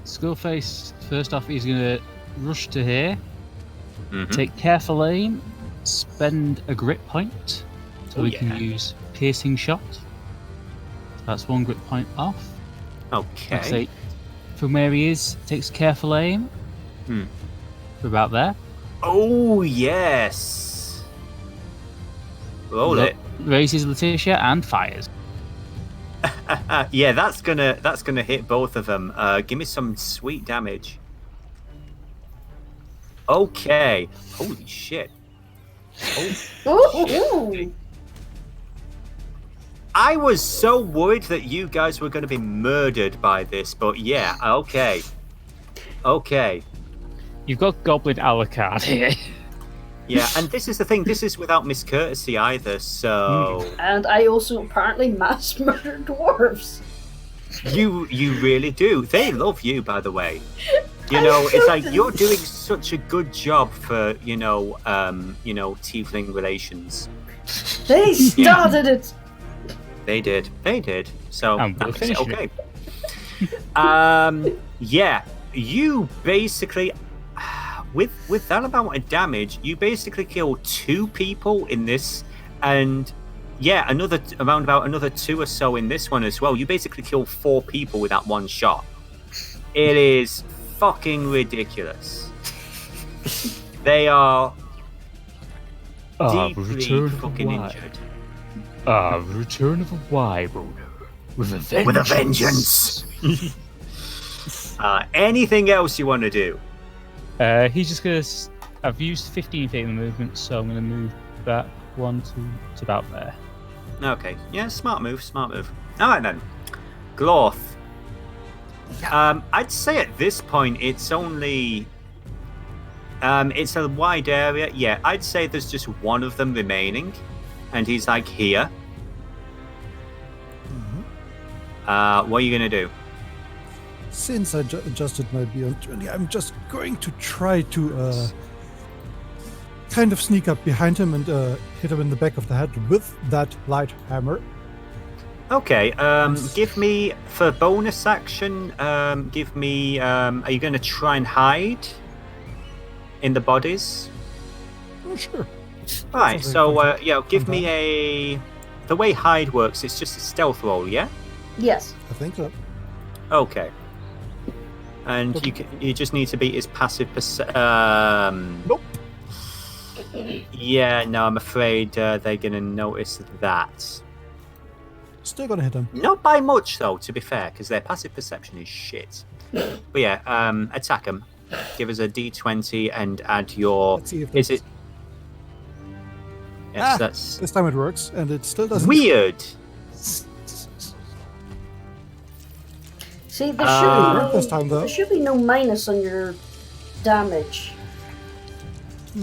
Speaker 3: Skullface, first off, he's going to rush to here, take careful aim, spend a grit point, so we can use piercing shot. That's 1 grit point off.
Speaker 1: Okay.
Speaker 3: Like I say, from where he is, takes careful aim. For about there.
Speaker 1: Oh, yes! Roll it.
Speaker 3: Raises Letitia and fires.
Speaker 1: Yeah, that's gonna hit both of them. Give me some sweet damage. Okay. Holy shit.
Speaker 2: Ooh.
Speaker 1: I was so worried that you guys were going to be murdered by this, but yeah, okay. Okay.
Speaker 3: You've got Goblin Alucard here.
Speaker 1: Yeah, and this is the thing, this is without Miss Courtesy either, so...
Speaker 2: And I also apparently mass murder dwarves.
Speaker 1: You really do. They love you, by the way. It's like you're doing such a good job for, tiefling relations.
Speaker 2: They started it.
Speaker 1: They did. So,
Speaker 3: we'll finish
Speaker 1: okay. Yeah, you basically... with that amount of damage, you basically kill 2 people in this, and yeah, around about another 2 or so in this one as well. You basically kill 4 people with that one shot. It is fucking ridiculous. They are deeply fucking injured.
Speaker 3: Return of a Wyborn with a vengeance.
Speaker 1: With a vengeance. Anything else you want to do?
Speaker 3: He's just gonna. I've used 15 feet of movement, so I'm gonna move back 1 to about there.
Speaker 1: Okay, yeah, smart move. All right then, Glorth. I'd say at this point it's only. It's a wide area. Yeah, I'd say there's just one of them remaining, and he's like here. What are you gonna do?
Speaker 7: Since I adjusted my beyond 20, I'm just going to try to kind of sneak up behind him and hit him in the back of the head with that light hammer.
Speaker 1: Okay, give me, for bonus action, give me, are you going to try and hide in the bodies?
Speaker 7: Oh, sure.
Speaker 1: Right, so, give me the way hide works, it's just a stealth roll, yeah?
Speaker 2: Yes.
Speaker 7: I think so.
Speaker 1: Okay. And you just need to beat his passive
Speaker 7: Nope.
Speaker 1: Yeah, no, I'm afraid they're going to notice that.
Speaker 7: Still gonna hit him.
Speaker 1: Not by much, though, to be fair, because their passive perception is shit. But yeah, attack him. Give us a d20 and add your...
Speaker 7: Let's see if
Speaker 1: Is it... Yes, that's...
Speaker 7: This time it works, and it still doesn't...
Speaker 1: Weird!
Speaker 2: See, there
Speaker 7: this time, though.
Speaker 2: should be no minus on your damage.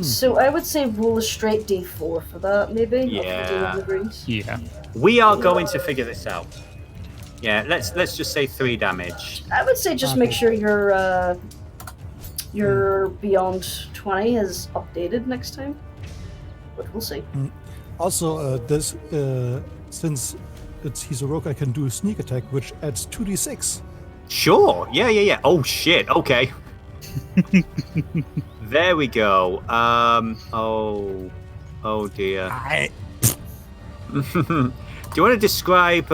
Speaker 2: So I would say roll a straight d4 for that, maybe?
Speaker 1: Yeah.
Speaker 3: Yeah.
Speaker 1: We are going to figure this out. Yeah, let's just say 3 damage.
Speaker 2: I would say just make sure your beyond 20 is updated next time. But we'll see.
Speaker 7: Also, since he's a rogue, I can do a sneak attack, which adds 2d6.
Speaker 1: Sure, yeah. Oh shit, okay. There we go. Oh dear. Do you want to describe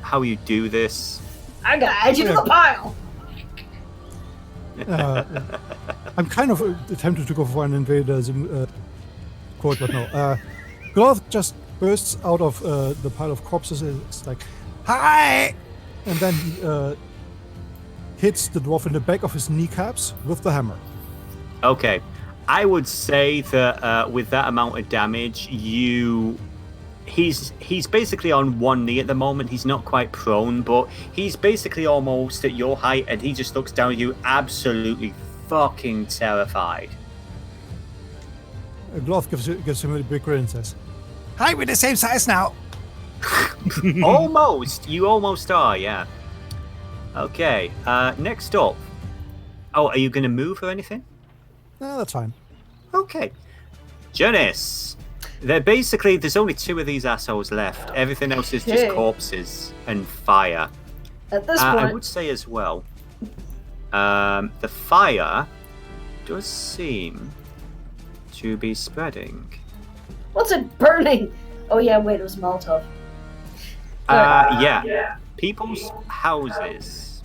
Speaker 1: how you do this?
Speaker 2: I gotta add you to the pile!
Speaker 7: I'm kind of tempted to go for an invader's quote, but no. Glorth just bursts out of the pile of corpses. It's like, hi! And then he hits the dwarf in the back of his kneecaps with the hammer.
Speaker 1: Okay. I would say that with that amount of damage, he's basically on one knee at the moment. He's not quite prone, but he's basically almost at your height, and he just looks down at you absolutely fucking terrified.
Speaker 7: Glorth gives him a big grin and says, hi, we're the same size now!
Speaker 1: Almost! You almost are, yeah. Okay, next up. Oh, are you going to move or anything?
Speaker 7: No, that's fine.
Speaker 1: Okay. Jurnis. There's only 2 of these assholes left. Everything else is just corpses and fire.
Speaker 2: At this point...
Speaker 1: I would say as well, the fire does seem to be spreading.
Speaker 2: What's it burning? Oh yeah, wait, it was Molotov.
Speaker 1: Yeah. People's houses.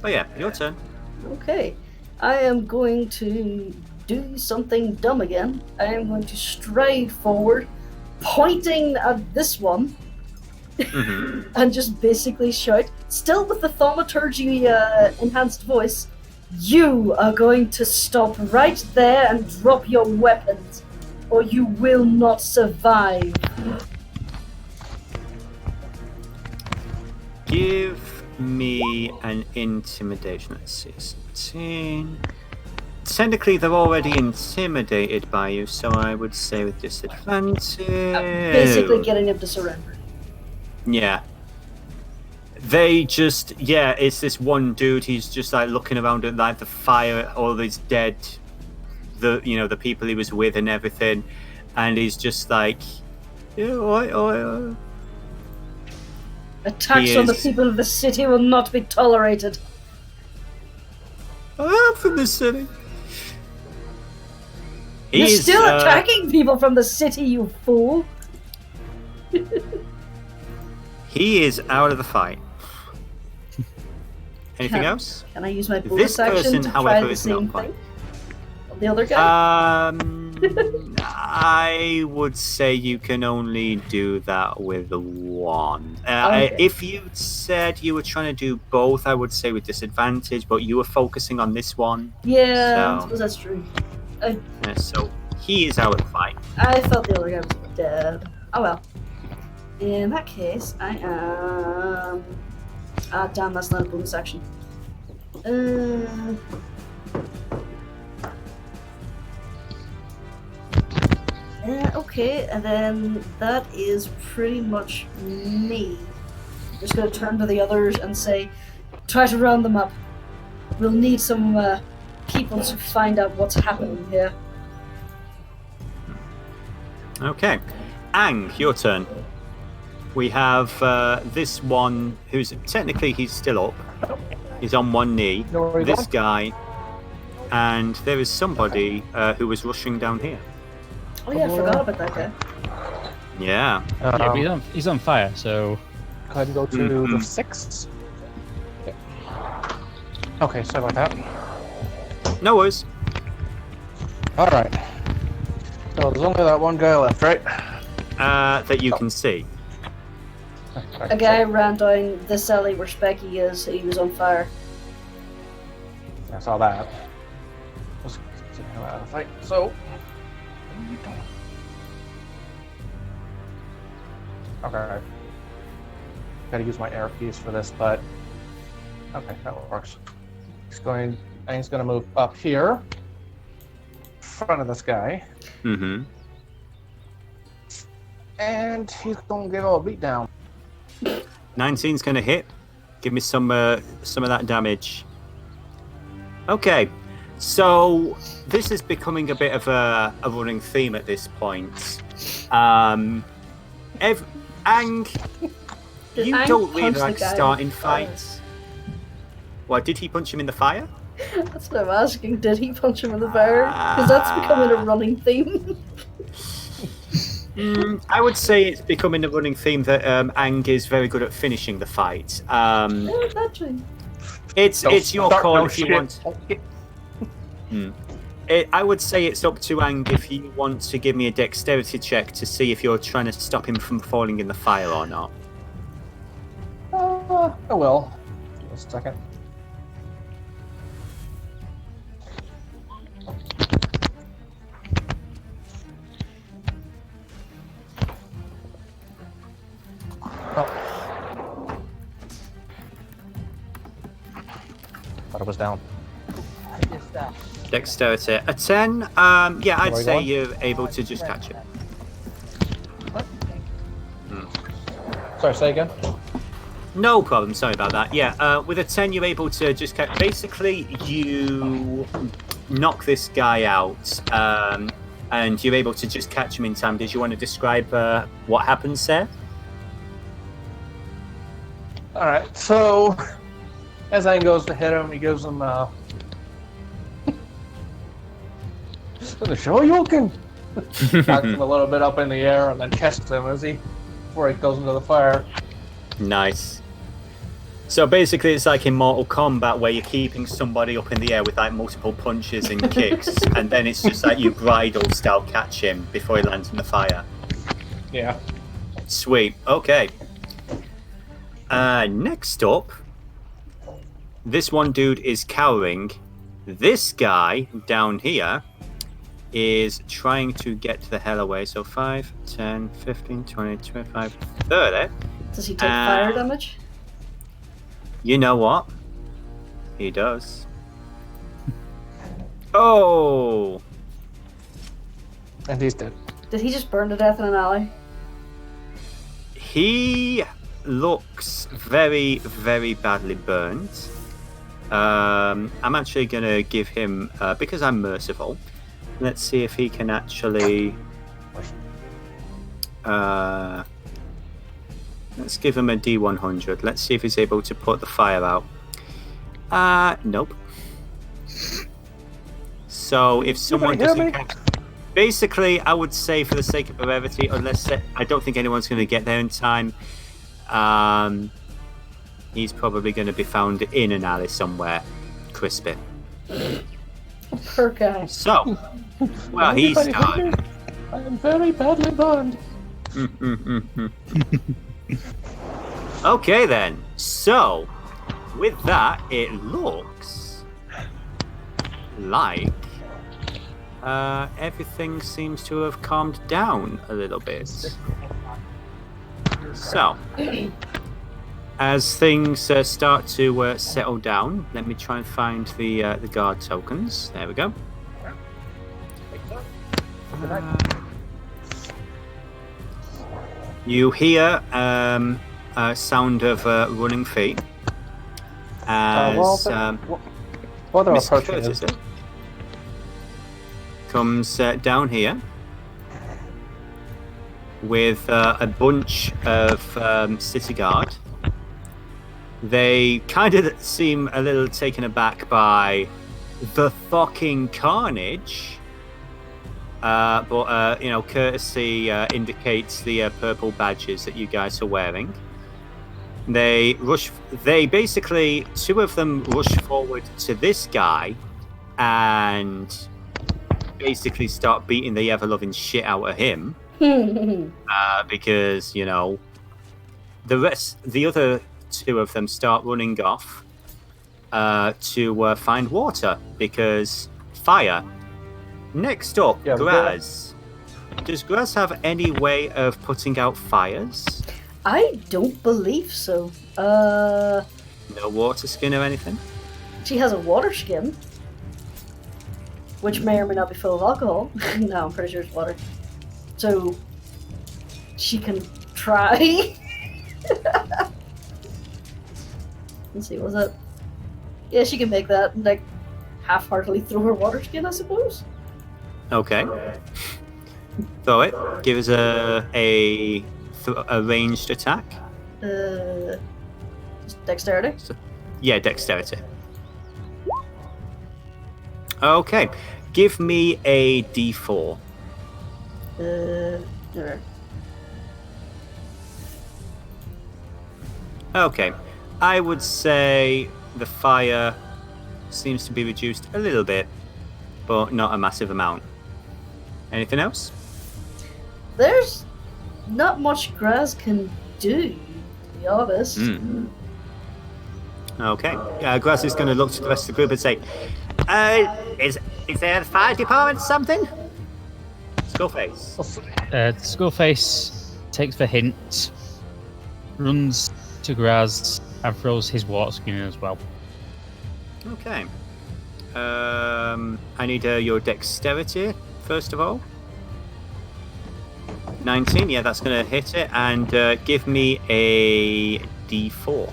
Speaker 1: Oh yeah, your turn.
Speaker 2: Okay. I am going to do something dumb again. I am going to stride forward, pointing at this one, and just basically shout, still with the thaumaturgy enhanced voice, you are going to stop right there and drop your weapons, or you will not survive.
Speaker 1: Give me an intimidation. Let's see, 17. Technically, they're already intimidated by you, so I would say with disadvantage.
Speaker 2: Basically getting him to surrender.
Speaker 1: Yeah. They just, it's this one dude. He's just like looking around at like the fire, all these dead, the people he was with and everything, and he's just like,
Speaker 2: Attacks on the people of the city will not be tolerated.
Speaker 1: from the city.
Speaker 2: You're
Speaker 1: He's,
Speaker 2: still attacking people from the city, you fool!
Speaker 1: He is out of the fight. Anything
Speaker 2: Can-
Speaker 1: else?
Speaker 2: Can I use my bonus
Speaker 1: This
Speaker 2: action
Speaker 1: person,
Speaker 2: to try
Speaker 1: however,
Speaker 2: the
Speaker 1: is not
Speaker 2: same
Speaker 1: quite.
Speaker 2: thing? The other guy?
Speaker 1: I would say you can only do that with one.
Speaker 2: Okay.
Speaker 1: If you said you were trying to do both, I would say with disadvantage, but you were focusing on this one.
Speaker 2: Yeah, I
Speaker 1: So-
Speaker 2: suppose that's true.
Speaker 1: So he is out of the fight.
Speaker 2: I thought the other guy was dead. Oh well. In that case, I am... Ah, damn, that's not a bonus action. Okay, and then that is pretty much me. Just gonna turn to the others and say, try to round them up. We'll need some people to find out what's happening here.
Speaker 1: Okay. Ang, your turn. We have this one who's technically he's still up. He's on one knee.
Speaker 5: Know where you're
Speaker 1: This guy. And there is somebody who was rushing down here.
Speaker 2: Oh yeah, I forgot about that guy.
Speaker 1: Yeah.
Speaker 3: Yeah, but he's on fire, so
Speaker 5: Go ahead and go to the 6. Okay, sorry about that.
Speaker 1: No worries.
Speaker 5: Alright. So there's only that one guy left, right?
Speaker 1: That you can see.
Speaker 2: A guy ran down this alley where Specky is. He was on fire.
Speaker 5: I saw that. Let's get him out of the fight. So. Okay. Gotta use my air piece for this, but. Okay, that works. He's gonna move up here. In front of this guy.
Speaker 1: Mm-hmm.
Speaker 5: And he's gonna give a beat down.
Speaker 1: 19's gonna hit. Give me some of that damage. Okay, so this is becoming a bit of a running theme at this point. Ang,
Speaker 2: Did
Speaker 1: you
Speaker 2: Ang
Speaker 1: don't really
Speaker 2: punch the
Speaker 1: like
Speaker 2: guy in
Speaker 1: starting
Speaker 2: the fire?
Speaker 1: fights. What, did he punch him in the fire?
Speaker 2: That's what I'm asking. Did he punch him in the fire? Because that's becoming a running theme.
Speaker 1: I would say it's becoming a running theme that Ang is very good at finishing the fight.
Speaker 2: Yeah, actually.
Speaker 1: It's your
Speaker 5: Start
Speaker 1: call
Speaker 5: no
Speaker 1: if you
Speaker 5: shit.
Speaker 1: want. I would say it's up to Ang if you want to give me a dexterity check to see if you're trying to stop him from falling in the fire or not.
Speaker 5: I will. Just a second. Oh. Thought it was down.
Speaker 1: Dexterity. A 10? Yeah, I'd
Speaker 5: Where are you
Speaker 1: say
Speaker 5: going?
Speaker 1: you're able to just catch it.
Speaker 5: Sorry, say again?
Speaker 1: No problem, sorry about that. Yeah, with a 10 you're able to just catch... Basically, you knock this guy out, and you're able to just catch him in time. Did you want to describe what happens there?
Speaker 5: Alright, so as Aang goes to hit him, he gives him the Shoryuken! Knocks him a little bit up in the air and then catches him before he goes into the fire.
Speaker 1: Nice. So basically it's like in Mortal Kombat where you're keeping somebody up in the air with like multiple punches and kicks, and then it's just like you bridle style catch him before he lands in the fire.
Speaker 5: Yeah.
Speaker 1: Sweet. Okay. Next up, this one dude is cowering. This guy down here is trying to get the hell away. So 5, 10, 15, 20, 25, 30.
Speaker 2: Does he take fire damage?
Speaker 1: You know what? He does. Oh!
Speaker 5: And he's dead.
Speaker 2: Did he just burn to death in an alley?
Speaker 1: He looks very, very badly burned. I'm actually going to give him, because I'm merciful, let's see if he can actually... let's give him a D100. Let's see if he's able to put the fire out. Nope. So if someone
Speaker 5: hear
Speaker 1: doesn't
Speaker 5: me?
Speaker 1: catch, basically, I would say for the sake of brevity, unless I don't think anyone's going to get there in time, he's probably going to be found in an alley somewhere, crisping.
Speaker 2: Poor guy.
Speaker 1: So, well, he's
Speaker 5: Anybody
Speaker 1: done.
Speaker 5: I am very badly burned.
Speaker 1: Okay then. So, with that, it looks like everything seems to have calmed down a little bit. So, as things start to settle down, let me try and find the guard tokens. There we go. You hear a sound of running feet as
Speaker 5: While they're
Speaker 1: Miss
Speaker 5: approaching
Speaker 1: Curtis
Speaker 5: us,
Speaker 1: comes down here with a bunch of city guard. They kind of seem a little taken aback by the fucking carnage. But courtesy indicates the purple badges that you guys are wearing. They basically, two of them rush forward to this guy and basically start beating the ever-loving shit out of him. Because, the other two of them start running off to find water, because fire. Next up,
Speaker 5: Yeah,
Speaker 1: Graz. Does Graz have any way of putting out fires?
Speaker 2: I don't believe so.
Speaker 1: No water skin or anything?
Speaker 2: She has a water skin, which may or may not be full of alcohol. No, I'm pretty sure it's water. So she can try. Let's see, what's that? Yeah, she can make that and like half-heartedly throw her water skin, I suppose.
Speaker 1: Okay. Throw it. Give us a ranged attack.
Speaker 2: Just dexterity.
Speaker 1: Yeah, dexterity. Okay. Give me a d4.
Speaker 2: Alright.
Speaker 1: Okay. I would say the fire seems to be reduced a little bit, but not a massive amount. Anything else?
Speaker 2: There's not much Graz can do, to be honest.
Speaker 1: Okay. Graz is going to look to the rest of the group and say, is there a fire department or something? Skullface.
Speaker 3: Skullface takes the hint, runs to Graz, and throws his water skin in as well.
Speaker 1: Okay. I need your dexterity, first of all. 19, yeah, that's going to hit it. And give me a d4.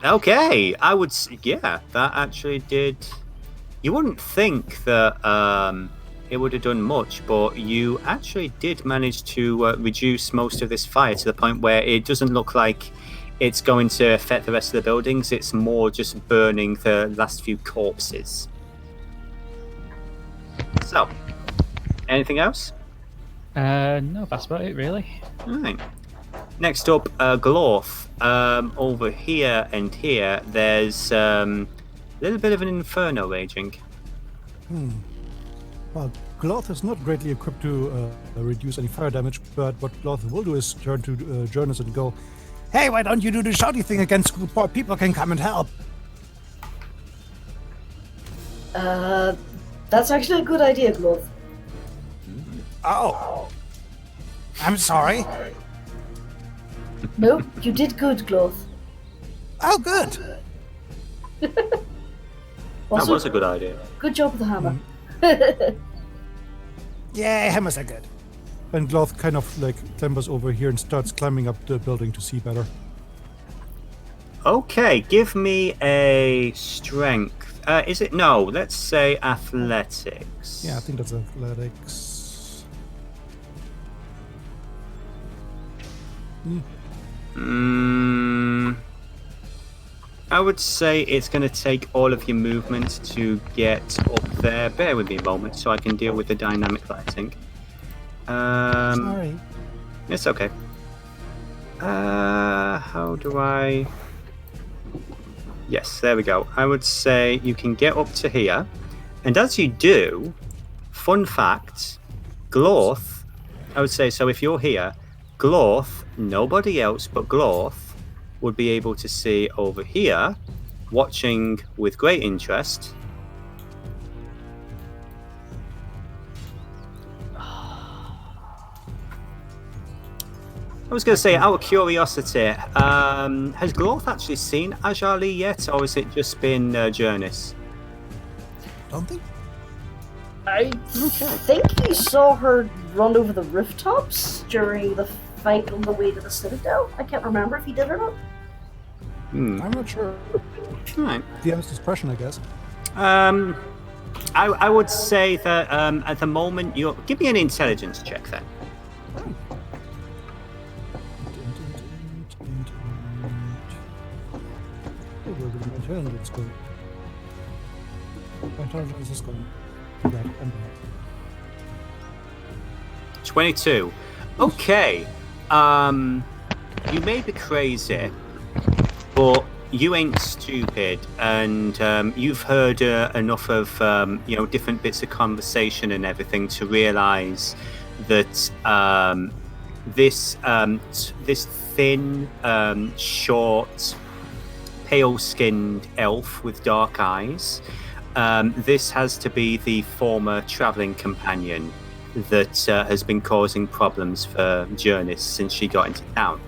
Speaker 1: Okay, yeah, that actually did. You wouldn't think that it would have done much, but you actually did manage to reduce most of this fire to the point where it doesn't look like it's going to affect the rest of the buildings. It's more just burning the last few corpses. So, anything else?
Speaker 3: No, that's about it, really.
Speaker 1: All right. Next up, Glorth. Over here and here, there's a little bit of an inferno raging.
Speaker 7: Well, Glorth is not greatly equipped to reduce any fire damage, but what Glorth will do is turn to Jurnis and go, "Hey, why don't you do the shouty thing again so poor people can come and help?"
Speaker 2: That's actually a good idea, Glorth.
Speaker 7: Oh. I'm sorry.
Speaker 2: No, you did good, Glorth.
Speaker 7: Oh, good.
Speaker 1: That was a good idea.
Speaker 2: Good job with the hammer.
Speaker 7: Yeah, hammers are good. And Glorth kind of like clambers over here and starts climbing up the building to see better.
Speaker 1: Okay, give me a strength. Is it? No, let's say athletics.
Speaker 7: Yeah, I think that's athletics.
Speaker 1: I would say it's going to take all of your movement to get up there. Bear with me a moment so I can deal with the dynamic lighting.
Speaker 7: Sorry.
Speaker 1: It's okay. How do I... Yes, there we go. I would say you can get up to here. And as you do, fun fact, Glorth, I would say, so if you're here, Glorth, nobody else but Glorth, would be able to see over here, watching with great interest. I was going to say, out of curiosity, has Glorth actually seen Ajali yet, or has it just been Jurnis?
Speaker 7: Don't think.
Speaker 2: I think he saw her run over the rooftops during the fight on the way to the Citadel. I can't remember if he did or not.
Speaker 7: I'm not sure.
Speaker 1: Right.
Speaker 7: The honest expression, I guess.
Speaker 1: I would say that at the moment, you're... Give me an intelligence check then.
Speaker 7: Intelligence score. Intelligence score.
Speaker 1: 22. Okay. You may be crazy, but you ain't stupid, and you've heard enough of different bits of conversation and everything to realise that this thin, short, pale-skinned elf with dark eyes. This has to be the former travelling companion that has been causing problems for Jurnis since she got into town.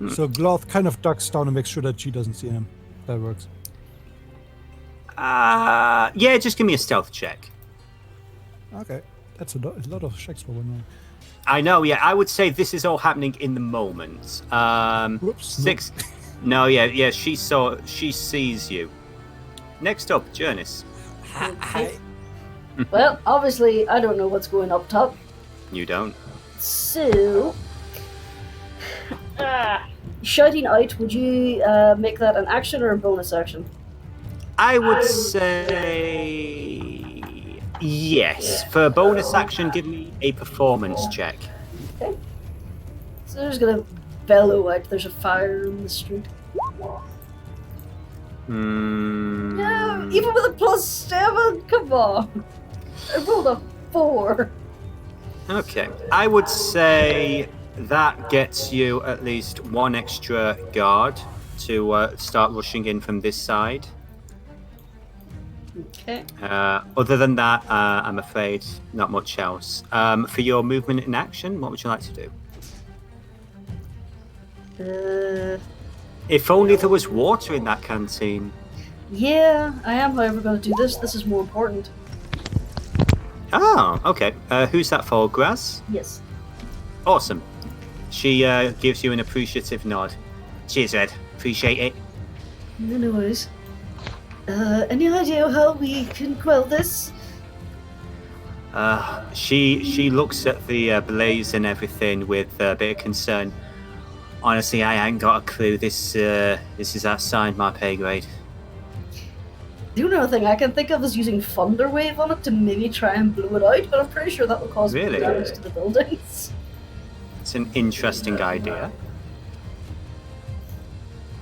Speaker 7: So Glorth kind of ducks down and makes sure that she doesn't see him. That works.
Speaker 1: Yeah, just give me a stealth check.
Speaker 7: Okay. That's a lot of checks for one round.
Speaker 1: I know, yeah. I would say this is all happening in the moment.
Speaker 7: Whoops.
Speaker 1: 6. No, yeah. She sees you. Next up, Jurnis.
Speaker 2: Okay. Well, obviously, I don't know what's going up top.
Speaker 1: You don't.
Speaker 2: So, shouting out, would you make that an action or a bonus action?
Speaker 1: I would say yes. For a bonus action, give me a performance check.
Speaker 2: Okay. So they're just gonna bellow out. There's a fire in the street. No, even with a +7, come on. I rolled a 4.
Speaker 1: Okay. I would say that gets you at least one extra guard to start rushing in from this side.
Speaker 2: Okay.
Speaker 1: Other than that, I'm afraid not much else. For your movement in action, what would you like to do? If only there was water in that canteen.
Speaker 2: Yeah, I am, however, going to do this. This is more important.
Speaker 1: Oh, okay. Who's that for? Graz?
Speaker 2: Yes.
Speaker 1: Awesome. She gives you an appreciative nod. Cheers, Red. Appreciate it.
Speaker 2: No worries. Any idea how we can quell this?
Speaker 1: She looks at the blaze and everything with a bit of concern. Honestly, I ain't got a clue. This is outside my pay grade.
Speaker 2: The only other thing I can think of is using Thunder Wave on it to maybe try and blow it out, but I'm pretty sure that will cause
Speaker 1: Really?
Speaker 2: damage to the buildings.
Speaker 1: It's an interesting idea.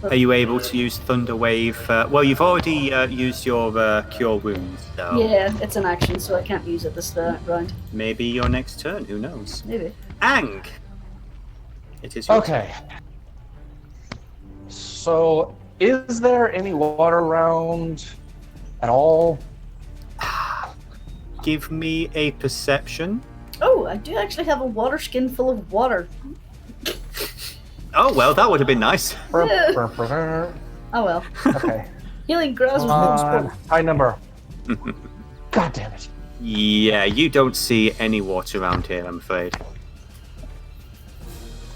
Speaker 1: Are you able to use Thunder Wave? Well, you've already used your Cure Wounds, so...
Speaker 2: Yeah, it's an action, so I can't use it this round.
Speaker 1: Maybe your next turn, who knows?
Speaker 2: Maybe.
Speaker 1: Ang! It is your
Speaker 5: Okay. So, is there any water around at all?
Speaker 1: turn. Give me a perception.
Speaker 2: Oh, I do actually have a water skin full of water.
Speaker 1: Oh, well, that would have been nice.
Speaker 2: Oh well.
Speaker 5: Okay.
Speaker 2: Healing grass was most important.
Speaker 5: High number. God damn it.
Speaker 1: Yeah, you don't see any water around here, I'm afraid.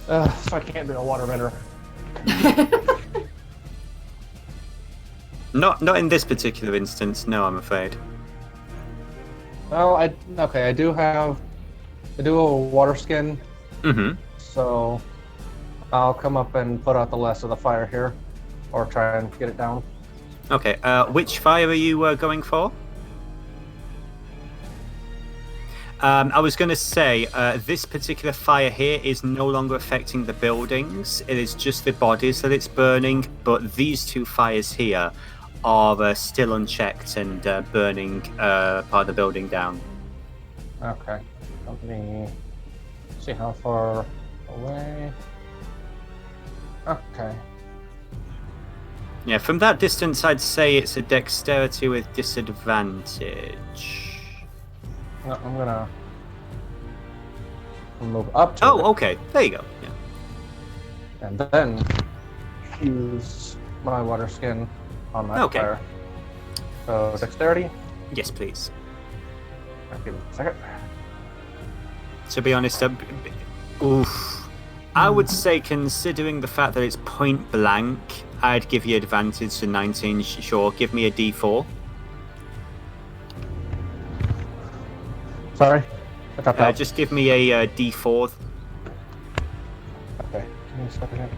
Speaker 5: So I can't be a waterbender.
Speaker 1: Not in this particular instance, no, I'm afraid.
Speaker 5: Well, I do have a water skin,
Speaker 1: Mm-hmm.
Speaker 5: so I'll come up and put out the last of the fire here, or try and get it down.
Speaker 1: Okay, which fire are you going for? I was going to say, this particular fire here is no longer affecting the buildings. It is just the bodies that it's burning, but these two fires here are still unchecked and burning part of the building down.
Speaker 5: Okay. Let me see how far away. Okay.
Speaker 1: Yeah, from that distance, I'd say it's a dexterity with disadvantage.
Speaker 5: No, I'm gonna move up to it,
Speaker 1: Oh, okay. There you go. Yeah.
Speaker 5: and then use my water skin on that
Speaker 1: Okay.
Speaker 5: fire. So dexterity.
Speaker 1: Yes, please.
Speaker 5: Give me a second.
Speaker 1: To be honest, oof. I would say, considering the fact that it's point blank, I'd give you advantage to 19. Sure, give me a D4.
Speaker 5: Sorry, I dropped out.
Speaker 1: Just give me a D4.
Speaker 5: Okay, give me a second.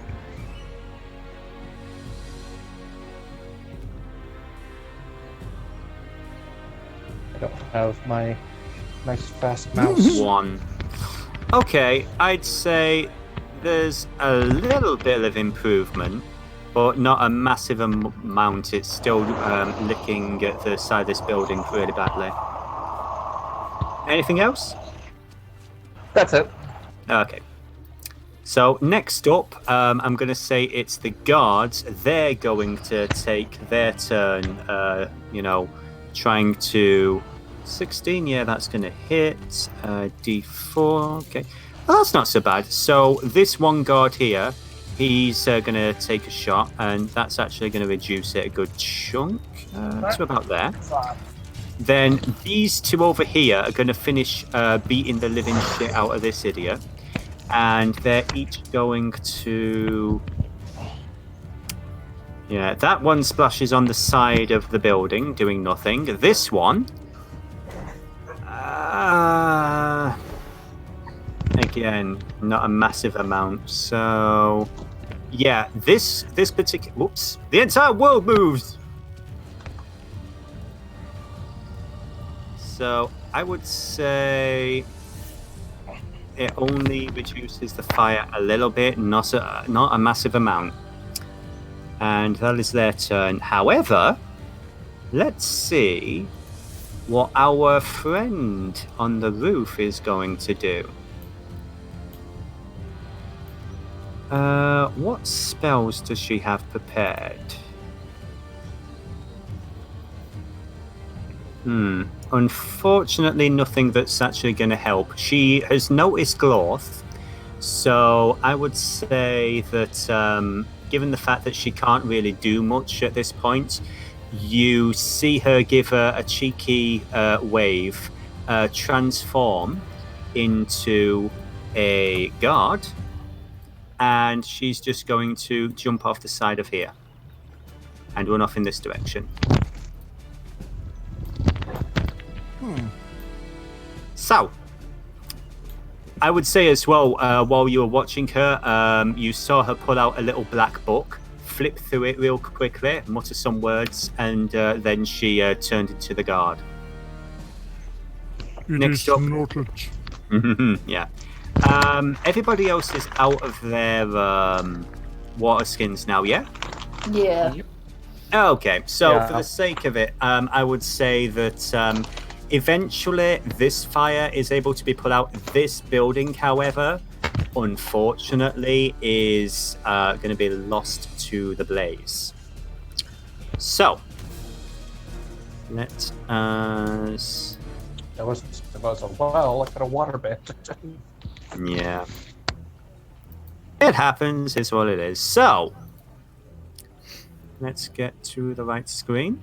Speaker 5: I don't have my nice fast mouse.
Speaker 1: 1. Okay, I'd say there's a little bit of improvement, but not a massive amount. It's still licking at the side of this building really badly. Anything else?
Speaker 5: That's it.
Speaker 1: Okay. So next up, I'm going to say it's the guards. They're going to take their turn, trying to... 16, yeah, that's going to hit. D4, okay. Well, that's not so bad. So this one guard here, he's going to take a shot, and that's actually going to reduce it a good chunk to about there. Then these two over here are going to finish beating the living shit out of this idiot. And they're each going to... Yeah, that one splashes on the side of the building, doing nothing. This one... again, not a massive amount. So... Yeah, this particular... Whoops. The entire world moves! So, I would say... It only reduces the fire a little bit, not a massive amount. And that is their turn. However, let's see what our friend on the roof is going to do. What spells does she have prepared? Unfortunately, nothing that's actually going to help. She has noticed Glorth, so I would say that given the fact that she can't really do much at this point, you see her give her a cheeky wave, transform into a guard, and she's just going to jump off the side of here and run off in this direction. So, I would say as well, while you were watching her, you saw her pull out a little black book, flip through it real quickly, mutter some words, and then she turned into the guard. Next up,
Speaker 4: knowledge.
Speaker 1: yeah. Everybody else is out of their water skins now, yeah?
Speaker 2: Yeah.
Speaker 1: Okay, so
Speaker 5: Yeah.
Speaker 1: for the sake of it, I would say that eventually this fire is able to be put out. This building, however, unfortunately, is going to be lost to the blaze. So, let us...
Speaker 5: There was a well, look at a waterbed.
Speaker 1: Yeah. It happens, is what it is. So, let's get to the right screen.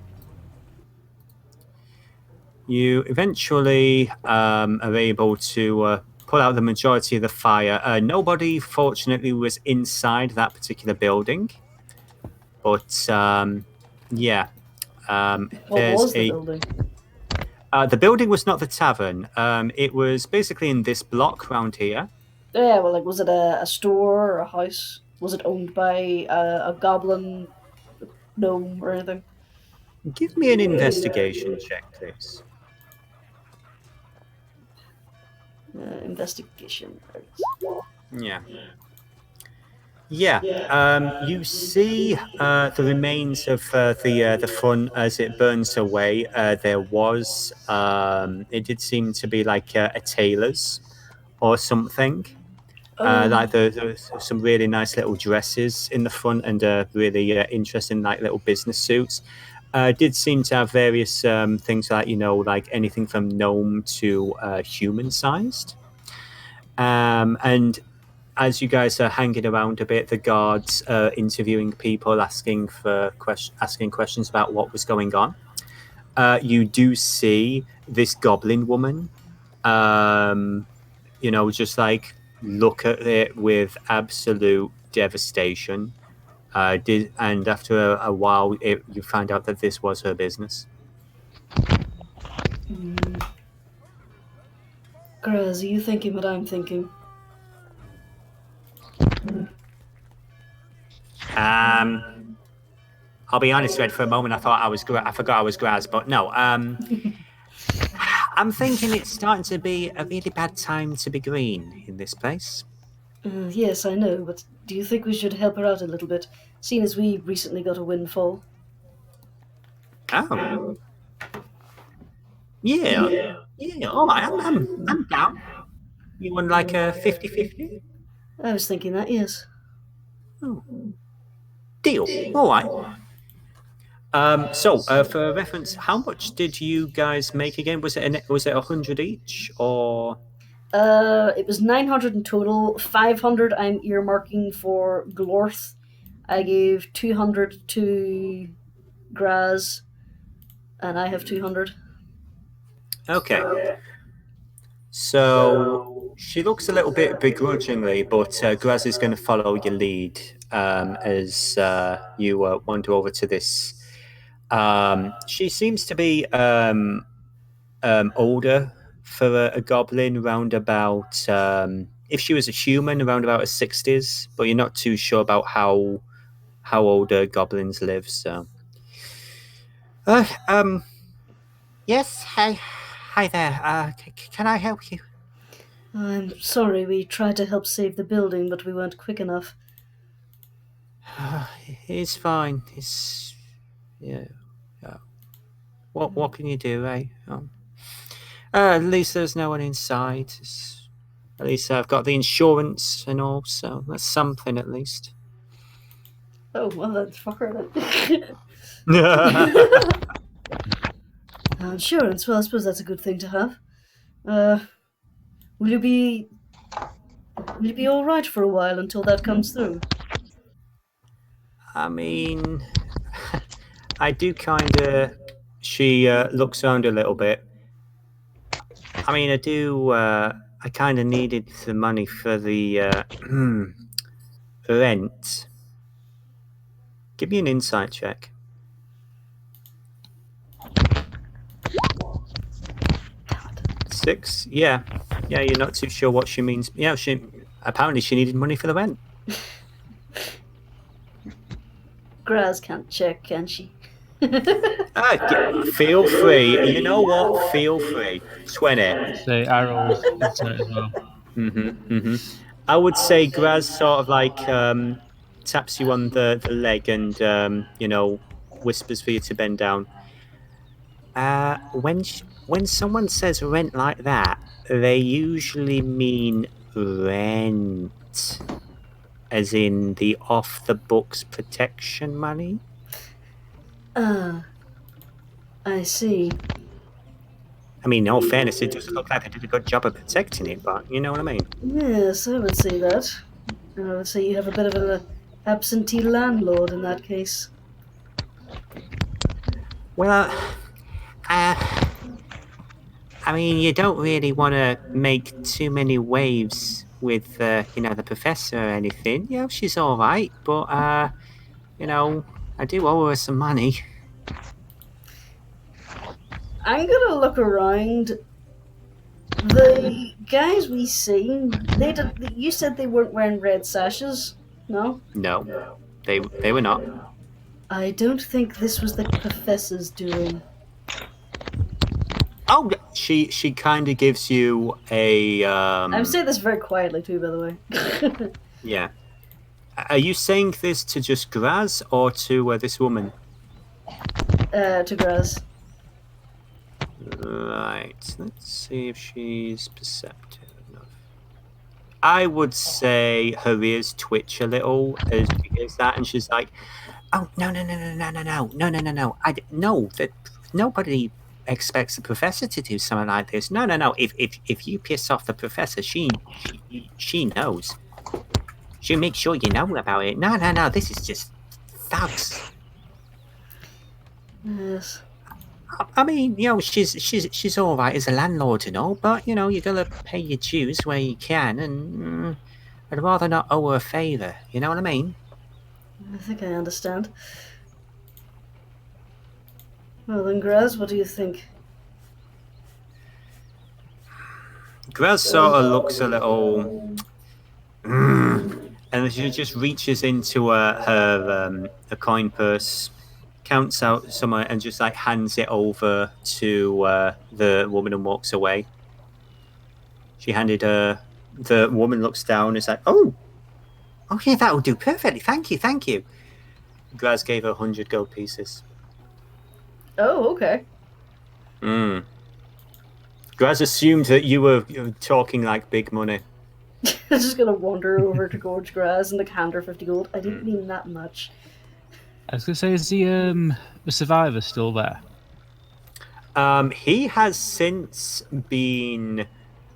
Speaker 1: You eventually are able to pull out the majority of the fire. Nobody, fortunately, was inside that particular building. But, yeah.
Speaker 2: What
Speaker 1: There's
Speaker 2: was the building?
Speaker 1: The building was not the tavern. It was basically in this block round here.
Speaker 2: Yeah, well, like, was it a store or a house? Was it owned by a goblin, gnome, or anything?
Speaker 1: Give me an investigation check, please.
Speaker 2: Investigation.
Speaker 1: Yeah. You see the remains of the front as it burns away. There was it did seem to be like a tailor's or something. Like there's some really nice little dresses in the front and really interesting like little business suits. Did seem to have various things like like anything from gnome to human sized. And as you guys are hanging around a bit, the guards are interviewing people, asking questions about what was going on. You do see this goblin woman, just like look at it with absolute devastation. And after a while, you find out that this was her business.
Speaker 2: Graz, are you thinking what I'm thinking?
Speaker 1: I'll be honest, Red. For a moment, I forgot I was Graz, but no. I'm thinking it's starting to be a really bad time to be green in this place.
Speaker 2: Yes, I know, but do you think we should help her out a little bit, seeing as we recently got a windfall?
Speaker 1: Oh. Yeah. All right, I'm down. You want like a 50-50?
Speaker 2: I was thinking that, yes.
Speaker 1: Oh. Deal. All right. So, for reference, how much did you guys make again? Was it 100 each, or?
Speaker 2: It was 900 in total. 500 I'm earmarking for Glorth. I gave 200 to Graz, and I have 200.
Speaker 1: Okay. So she looks a little bit begrudgingly, but Graz is going to follow your lead as you wander over to this. She seems to be older for a goblin, around about, if she was a human, around about her 60s, but you're not too sure about how older goblins live, so. Yes, hi there. Can I help you?
Speaker 2: I'm sorry, we tried to help save the building, but we weren't quick enough.
Speaker 1: It's fine. Yeah. What can you do, eh? At least there's no one inside. At least I've got the insurance and all, so that's something at least.
Speaker 2: Oh, well, that's fucker then. Insurance, well, I suppose that's a good thing to have. Will you be alright for a while until that comes through?
Speaker 1: I mean, I do kind of. She looks around a little bit. I mean, I do. I kind of needed the money for the rent. Give me an insight check. 6? Yeah, you're not too sure what she means. Yeah, apparently she needed money for the rent.
Speaker 2: Graz can't check, can she?
Speaker 1: Feel free. You know what? Feel free. 20.
Speaker 3: Say arrows insight as well.
Speaker 1: I would say Graz sort of like taps you on the leg and whispers for you to bend down. When someone says rent like that, they usually mean rent, as in the off-the-books protection money.
Speaker 2: I see.
Speaker 1: I mean, in all fairness, it doesn't look like they did a good job of protecting it, but you know what I mean?
Speaker 2: Yes, I would say that. I would say you have a bit of an absentee landlord in that case.
Speaker 1: Well, I mean, you don't really want to make too many waves with, the professor or anything. Yeah, she's all right, but, I do owe her some money.
Speaker 2: I'm gonna look around. The guys we seen, you said they weren't wearing red sashes. No?
Speaker 1: No, they were not.
Speaker 2: I don't think this was the professor's doing.
Speaker 1: Oh, she kind of gives you a.
Speaker 2: I'm saying this very quietly too, by the way.
Speaker 1: Yeah. Are you saying this to just Graz or to this woman?
Speaker 2: To Graz.
Speaker 1: Right. Let's see if she's perceptive enough. I would say her ears twitch a little as she hears that, and she's like, "Oh no! No! That nobody expects the professor to do something like this. No! If you piss off the professor, she knows. She'll make sure you know about it. No! This is just thugs."
Speaker 2: Yes.
Speaker 1: I mean, she's all right as a landlord and all, but you gotta pay your dues where you can, and I'd rather not owe her a favor. You know what I mean?
Speaker 2: I think I understand. Well then, Graz, what do you think?
Speaker 1: Graz sort of looks a little, and she just reaches into her coin purse, counts out somewhere, and just like hands it over to the woman and walks away. She handed her. The woman looks down. Is like, oh yeah, that will do perfectly. Thank you. Graz gave her 100 gold pieces.
Speaker 2: Oh, okay.
Speaker 1: Graz assumed that you were talking like big money.
Speaker 2: I'm just gonna wander over to Gorge Graz and hand her 50 gold. I didn't mean that much.
Speaker 3: I was gonna say, is the survivor still there?
Speaker 1: He has since been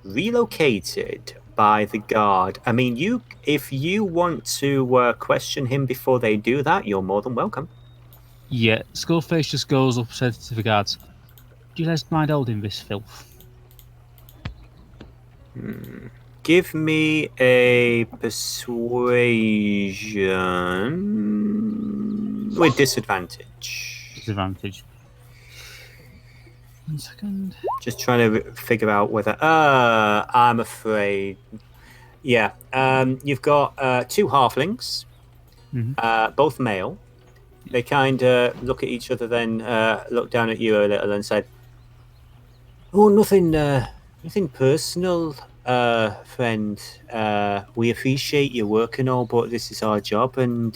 Speaker 1: relocated by the guard. I mean, if you want to question him before they do that, you're more than welcome.
Speaker 3: Yeah, Skullface just goes up, says to the guards, "Do you guys mind holding this filth?"
Speaker 1: Give me a persuasion with disadvantage.
Speaker 3: Disadvantage. 1 second.
Speaker 1: Just trying to figure out whether. I'm afraid. Yeah. You've got 2 halflings, both male. They kind of look at each other, then look down at you a little, and said, "Oh, nothing personal, friend. We appreciate your work and all, but this is our job, and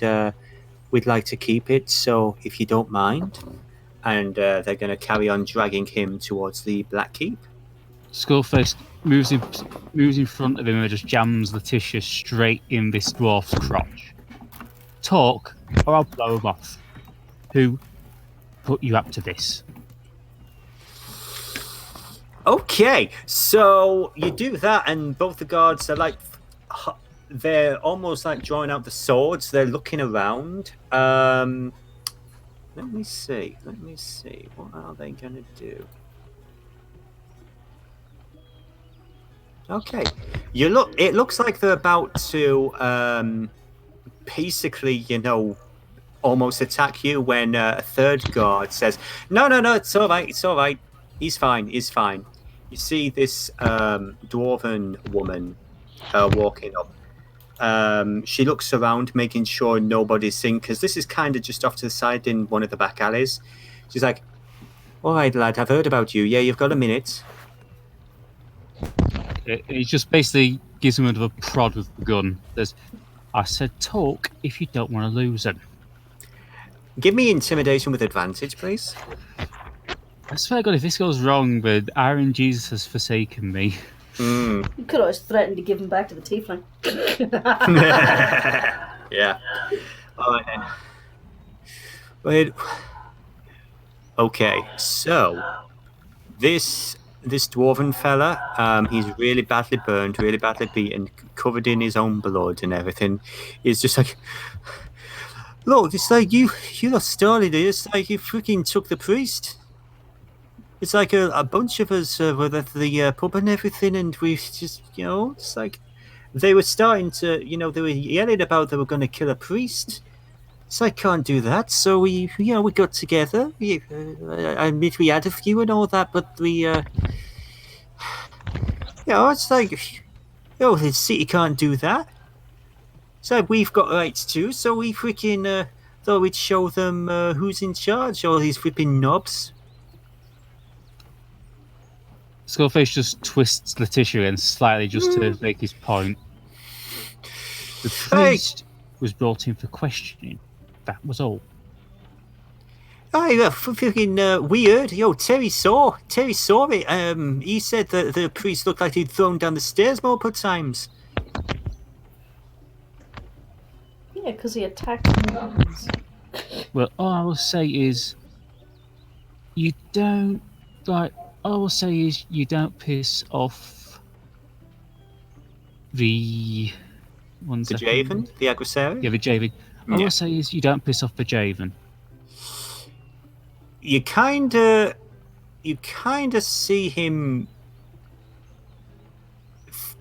Speaker 1: we'd like to keep it. So, if you don't mind." And they're going to carry on dragging him towards the Black Keep.
Speaker 3: Skullface moves in front of him and just jams Letitia straight in this dwarf's crotch. "Talk, or I'll blow him off. Who put you up to this?"
Speaker 1: Okay, so you do that, and both the guards are like, they're almost like drawing out the swords. They're looking around. Let me see. What are they going to do? Okay. It looks like they're about to basically, almost attack you when a third guard says, No, it's all right. He's fine. You see this dwarven woman walking up. She looks around, making sure nobody's seen, because this is kind of just off to the side in one of the back alleys. She's like, "All right, lad, I've heard about you. Yeah, you've got a minute."
Speaker 3: He just basically gives him another prod with the gun. Says, "I said talk if you don't want to lose him."
Speaker 1: Give me intimidation with advantage, please.
Speaker 3: I swear to God, if this goes wrong, but Iron Jesus has forsaken me.
Speaker 2: You could always threaten to give him back to the tiefling.
Speaker 1: Yeah. All right then. Wait. Okay, so this dwarven fella, he's really badly burned, really badly beaten, covered in his own blood and everything. He's just like, "Look, it's like you started it. It's like you freaking took the priest. It's like a bunch of us were at the pub and everything, and we just, it's like they were starting to, they were yelling about they were going to kill a priest. So I can't do that. So we got together. I admit we had a few and all that, but we, it's like, the city can't do that."
Speaker 6: So we've got rights too, so we freaking thought we'd show them who's in charge, all these flipping knobs.
Speaker 3: Skullface just twists Letitia and slightly just to make his point. The priest was brought in for questioning. That was all.
Speaker 6: Aye, freaking weird. Yo, Terry saw it. He said that the priest looked like he'd thrown down the stairs multiple times.
Speaker 2: Yeah, because he attacked nuns.
Speaker 3: Well, all I will say is, you don't piss off the
Speaker 6: Javen, the adversary.
Speaker 3: Yeah, the Javen. All I will say is, you don't piss off the Javen.
Speaker 6: You kinda see him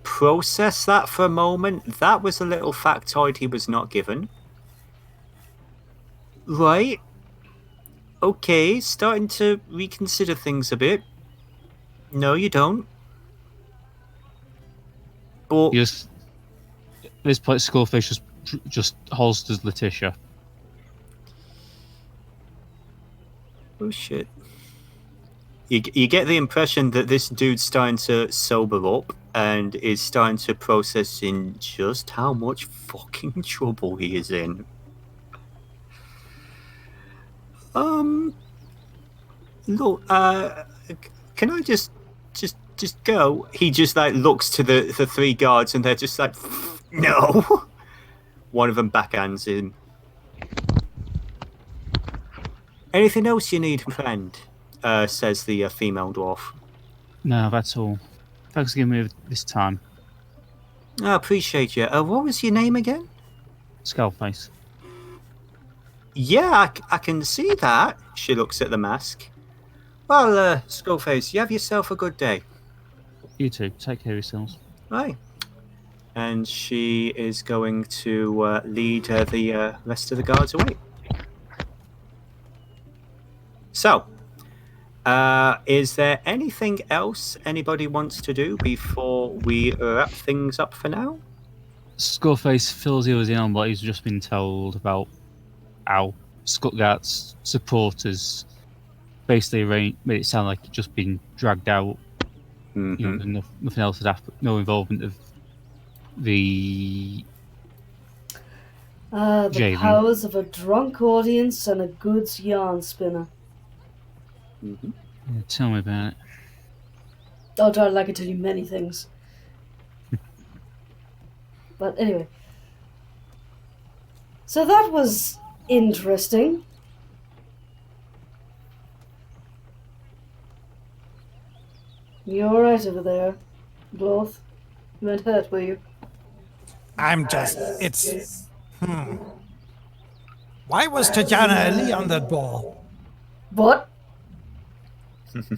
Speaker 6: process that for a moment. That was a little factoid he was not given. Right. Okay, starting to reconsider things a bit. No, you don't. But
Speaker 3: At this point, Skullface just holsters Letitia.
Speaker 6: oh shit. You get the impression that this dude's starting to sober up and is starting to process in just how much fucking trouble he is in. Look, can I just go? He just like looks to the three guards and they're just like, no. One of them backhands him. Anything else you need, friend? Says the female dwarf.
Speaker 3: No, that's all. Thanks for giving me this time.
Speaker 6: I appreciate you. What was your name again?
Speaker 3: Skullface.
Speaker 6: Yeah, I can see that. She looks at the mask. Well, Skullface, you have yourself a good day.
Speaker 3: You too. Take care of yourselves.
Speaker 6: Right. And she is going to lead the rest of the guards away. So, is there anything else anybody wants to do before we wrap things up for now?
Speaker 3: Skullface fills the others in on what he's just been told about how Stuttgart's supporters basically made it sound like he'd just been dragged out.
Speaker 6: Mm-hmm.
Speaker 3: You know, nothing else had happened. No involvement of the Javen.
Speaker 2: Powers of a drunk audience and a goods yarn spinner.
Speaker 6: Mm-hmm.
Speaker 3: Yeah, tell me about it.
Speaker 2: Oh, darling, I can tell you many things. But anyway. So that was interesting. You alright over there, Glorth? You weren't hurt, were you?
Speaker 7: I'm just. It's. Why was Tatjana Ali on that ball?
Speaker 2: What?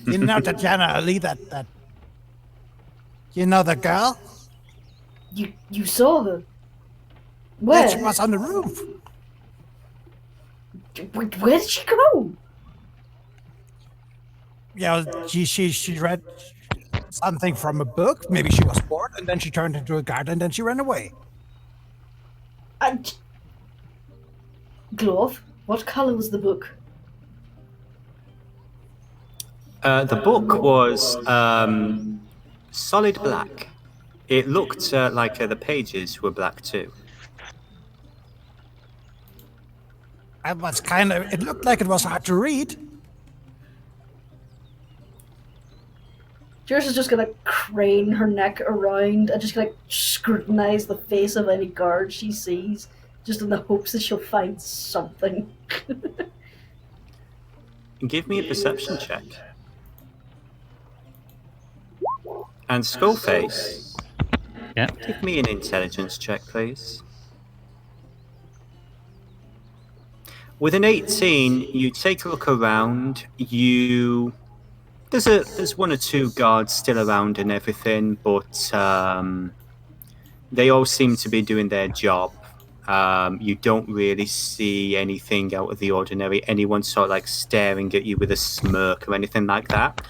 Speaker 7: You know Tatjana Ali, that. You know the girl?
Speaker 2: You saw her? Where?
Speaker 7: She was on the roof.
Speaker 2: Where did she go?
Speaker 7: Yeah, she read something from a book. Maybe she was bored, and then she turned into a guard, and then she ran away.
Speaker 2: Glorth, what color was the book?
Speaker 6: The book was solid black. It looked like the pages were black too.
Speaker 7: It was it looked like it was hard to read.
Speaker 2: Jurnis is just gonna crane her neck around and just gonna scrutinize the face of any guard she sees, just in the hopes that she'll find something.
Speaker 6: Give me a perception check. And Skullface.
Speaker 3: Yeah.
Speaker 6: Give me an intelligence check, please. With an 18, you take a look around. There's one or two guards still around and everything, but they all seem to be doing their job. You don't really see anything out of the ordinary. Anyone sort of like staring at you with a smirk or anything like that.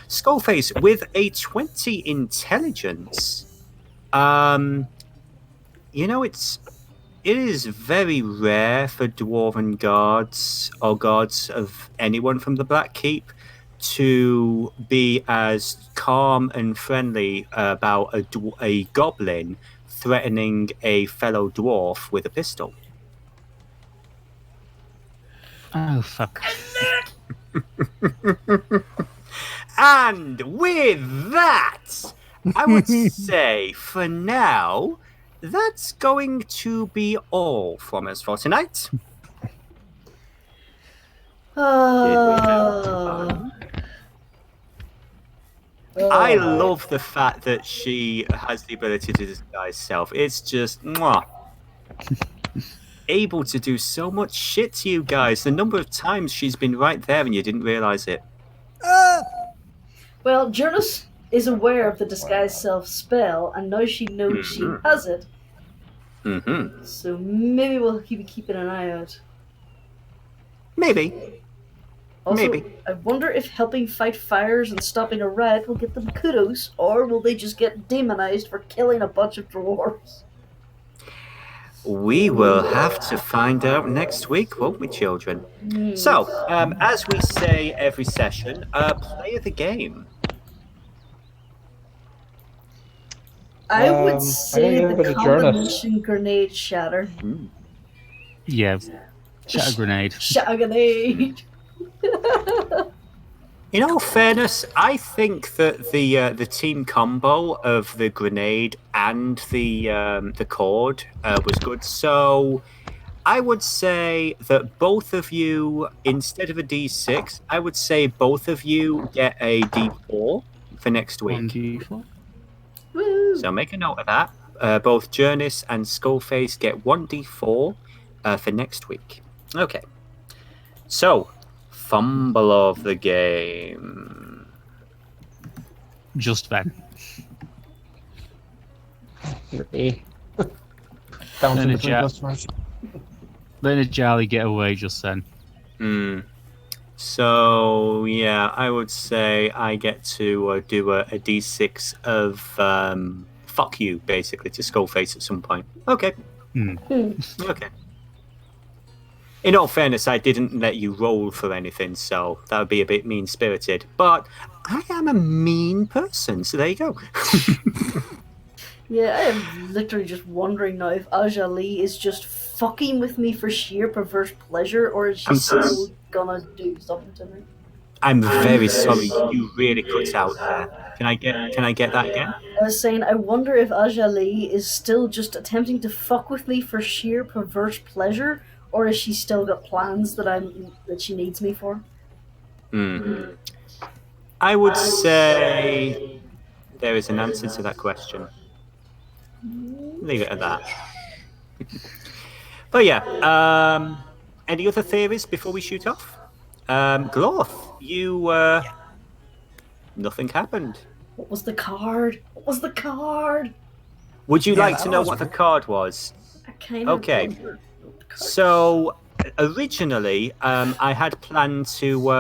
Speaker 6: Skullface, with a 20 intelligence, it's
Speaker 1: it is very rare for dwarven guards or guards of anyone from the Black Keep to be as calm and friendly about a goblin threatening a fellow dwarf with a pistol.
Speaker 3: Oh, fuck.
Speaker 1: And with that, I would say for now, that's going to be all from us for tonight. I love the fact that she has the ability to disguise self. It's just mwah. Able to do so much shit to you guys. The number of times she's been right there and you didn't realize it.
Speaker 2: Well, Jurnis is aware of the disguise self spell, and now she knows she has it.
Speaker 1: Mm-hmm.
Speaker 2: So maybe we'll be keeping an eye out.
Speaker 1: Maybe.
Speaker 2: Also,
Speaker 1: Maybe.
Speaker 2: I wonder if helping fight fires and stopping a riot will get them kudos, or will they just get demonized for killing a bunch of dwarves?
Speaker 1: We will have to find out next week, won't we, children? So, as we say every session, play the game.
Speaker 2: I would say
Speaker 5: give it
Speaker 2: the
Speaker 5: a Jurnis.
Speaker 2: combination grenade shatter.
Speaker 3: Yeah. Shatter grenade.
Speaker 2: Shatter grenade!
Speaker 1: In all fairness, I think that the team combo of the grenade and the cord was good. So I would say that both of you, instead of a D6, I would say both of you get a D4 for next week.
Speaker 3: 1d4.
Speaker 2: Woo!
Speaker 1: So make a note of that. Both Jurnis and Skullface get 1d4 for next week. Okay. So, fumble of the game.
Speaker 3: Just then.
Speaker 5: You're A. Down to
Speaker 3: Then
Speaker 5: the
Speaker 3: a
Speaker 5: three
Speaker 3: jet.
Speaker 5: customers.
Speaker 3: Letting Charlie get away just then.
Speaker 1: So, yeah, I would say I get to do a d6 of fuck you, basically, to Skullface at some point. Okay. Okay. In all fairness, I didn't let you roll for anything, so that would be a bit mean-spirited. But I am a mean person, so there you go.
Speaker 2: Yeah, I am literally just wondering now if Aja Lee is just fucking with me for sheer perverse pleasure, or is she still gonna do something to me?
Speaker 1: I'm very sorry, you really cut out there. Can I get that again?
Speaker 2: I was saying, I wonder if Aja Lee is still just attempting to fuck with me for sheer perverse pleasure, or has she still got plans that she needs me for?
Speaker 1: I would say there is an answer to that question. Leave it at that. But yeah, any other theories before we shoot off? Glorth, you nothing happened.
Speaker 2: What was the card? What was the card?
Speaker 1: Would you
Speaker 7: Yeah,
Speaker 1: like
Speaker 7: that
Speaker 1: to know
Speaker 7: was
Speaker 1: what the card was?
Speaker 2: I kind of
Speaker 1: Okay.
Speaker 2: wonder what the card
Speaker 1: So originally, I had planned to.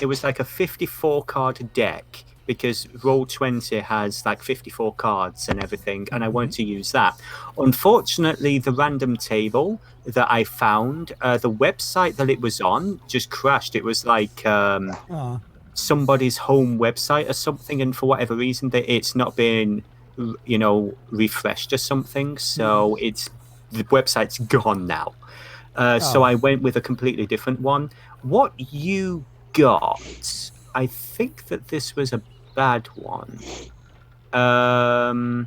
Speaker 1: It was like a 54 card deck because Roll20 has like 54 cards and everything, and I wanted to use that. Unfortunately, the random table that I found, the website that it was on just crashed. It was like somebody's home website or something, and for whatever reason, it's not been, refreshed or something. So the website's gone now. So I went with a completely different one. What you got, I think that this was a bad one. I'm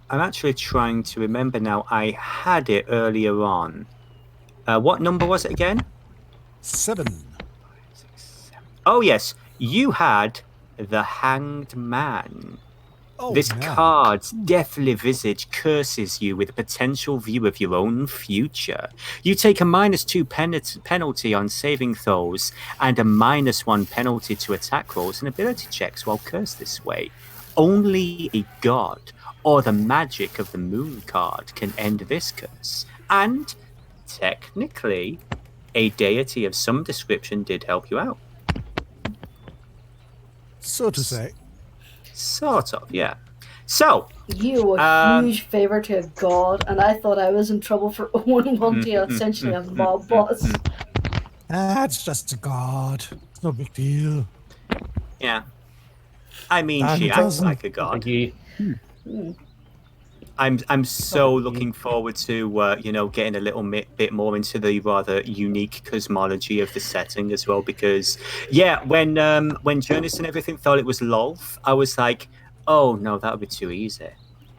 Speaker 1: actually trying to remember now. I had it earlier on. What number was it again?
Speaker 7: 7.
Speaker 1: Oh, yes. You had the Hanged Man.
Speaker 7: Oh,
Speaker 1: This
Speaker 7: man.
Speaker 1: card's deathly visage curses you with a potential view of your own future. You take a -2 penalty on saving throws and a -1 penalty to attack rolls and ability checks while cursed this way. Only a god or the magic of the moon card can end this curse. And, technically, a deity of some description did help you out.
Speaker 7: So to say.
Speaker 1: Sort of, yeah.
Speaker 6: So,
Speaker 2: You a huge favor to a god, and I thought I was in trouble for wanting essentially a mob boss.
Speaker 7: That's just a god. It's no big deal.
Speaker 6: yeah. I mean,
Speaker 7: And
Speaker 6: she
Speaker 7: it
Speaker 6: acts
Speaker 7: doesn't-
Speaker 6: like a god.
Speaker 5: Thank you.
Speaker 6: I'm so looking forward to getting a little bit more into the rather unique cosmology of the setting as well, because when Jurnis and everything thought it was Lolth, I was like, oh no, that would be too easy.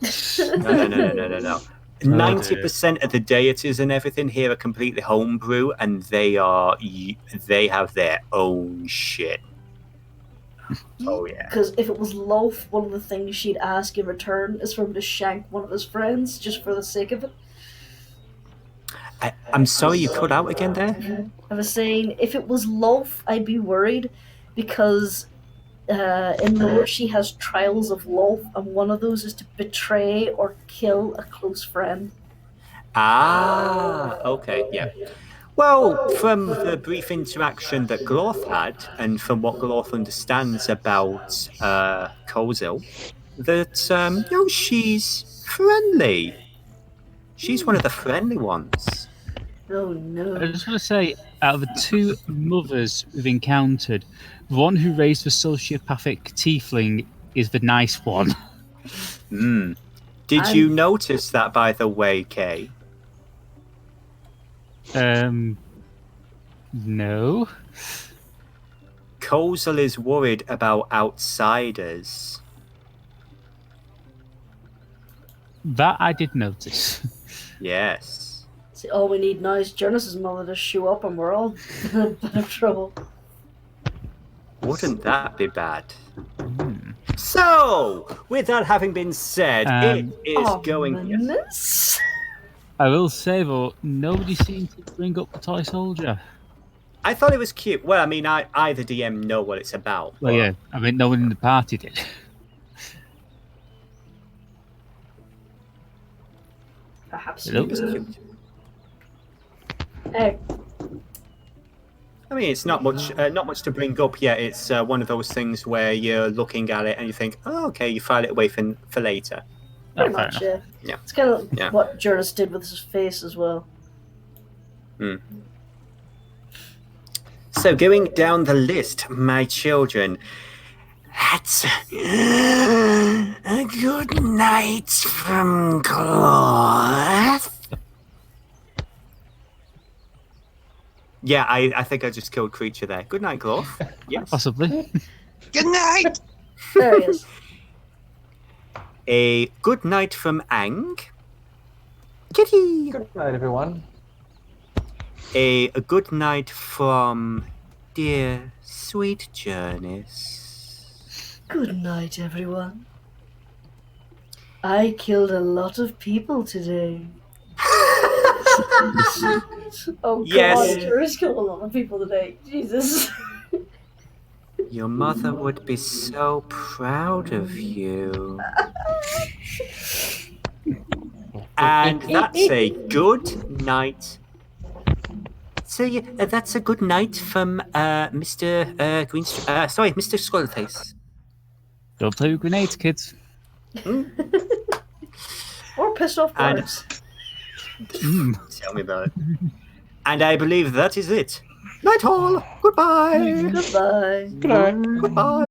Speaker 6: No. 90% of the deities and everything here are completely homebrew, and they have their own shit. Oh yeah.
Speaker 2: Because if it was Loaf, one of the things she'd ask in return is for him to shank one of his friends just for the sake of it.
Speaker 6: I'm sorry, you cut out again there?
Speaker 2: I was saying, if it was Loaf, I'd be worried, because in lore she has trials of Loaf, and one of those is to betray or kill a close friend.
Speaker 6: Ah, okay, yeah. Well, from the brief interaction that Glorth had, and from what Glorth understands about Kozil, that she's friendly. She's one of the friendly ones.
Speaker 2: Oh no.
Speaker 3: I just want to say, out of the two mothers we've encountered, the one who raised the sociopathic tiefling is the nice one.
Speaker 6: Did you notice that, by the way, Kay?
Speaker 3: No.
Speaker 6: Kozil is worried about outsiders.
Speaker 3: That I did notice.
Speaker 6: Yes.
Speaker 2: See, all we need now is Jurnis' mother to show up, and we're all in a bit of trouble.
Speaker 6: Wouldn't that be bad? So, with that having been said, it is going.
Speaker 2: Miss?
Speaker 3: I will say, though, nobody seemed to bring up the toy soldier.
Speaker 6: I thought it was cute. Well, I mean, I the DM, know what it's about.
Speaker 3: Well, yeah, I mean, no one in the party did.
Speaker 2: Perhaps
Speaker 3: Hello?
Speaker 2: you do.
Speaker 6: I mean, it's not much to bring up yet. It's one of those things where you're looking at it and you think, oh, okay, you file it away for later.
Speaker 2: Pretty
Speaker 3: fair
Speaker 2: much,
Speaker 3: enough.
Speaker 6: Yeah.
Speaker 2: It's kind of
Speaker 6: Yeah.
Speaker 2: what Jurnis did with his face as well.
Speaker 6: So, going down the list, my children, that's a good night from Glorth. Yeah, I think I just killed Creature there. Good night, Glorth. Yes.
Speaker 3: Possibly.
Speaker 6: Good night.
Speaker 2: There he is.
Speaker 6: A good night from Ang. Kitty.
Speaker 5: Good night, everyone.
Speaker 6: A good night from dear sweet Jurnis.
Speaker 2: Good night, everyone. I killed a lot of people today. Oh god,
Speaker 6: Yes.
Speaker 2: Jurnis killed a lot of people today. Jesus.
Speaker 6: Your mother would be so proud of you. And that's a good night. So yeah, that's a good night from Mr. Mr. Skullface.
Speaker 3: Don't play with grenades, kids.
Speaker 2: Or pissed off
Speaker 6: And-
Speaker 2: guards.
Speaker 6: Tell me about it. And I believe that is it. Night all. Goodbye.
Speaker 2: Goodbye.
Speaker 5: Good night.
Speaker 6: Goodbye.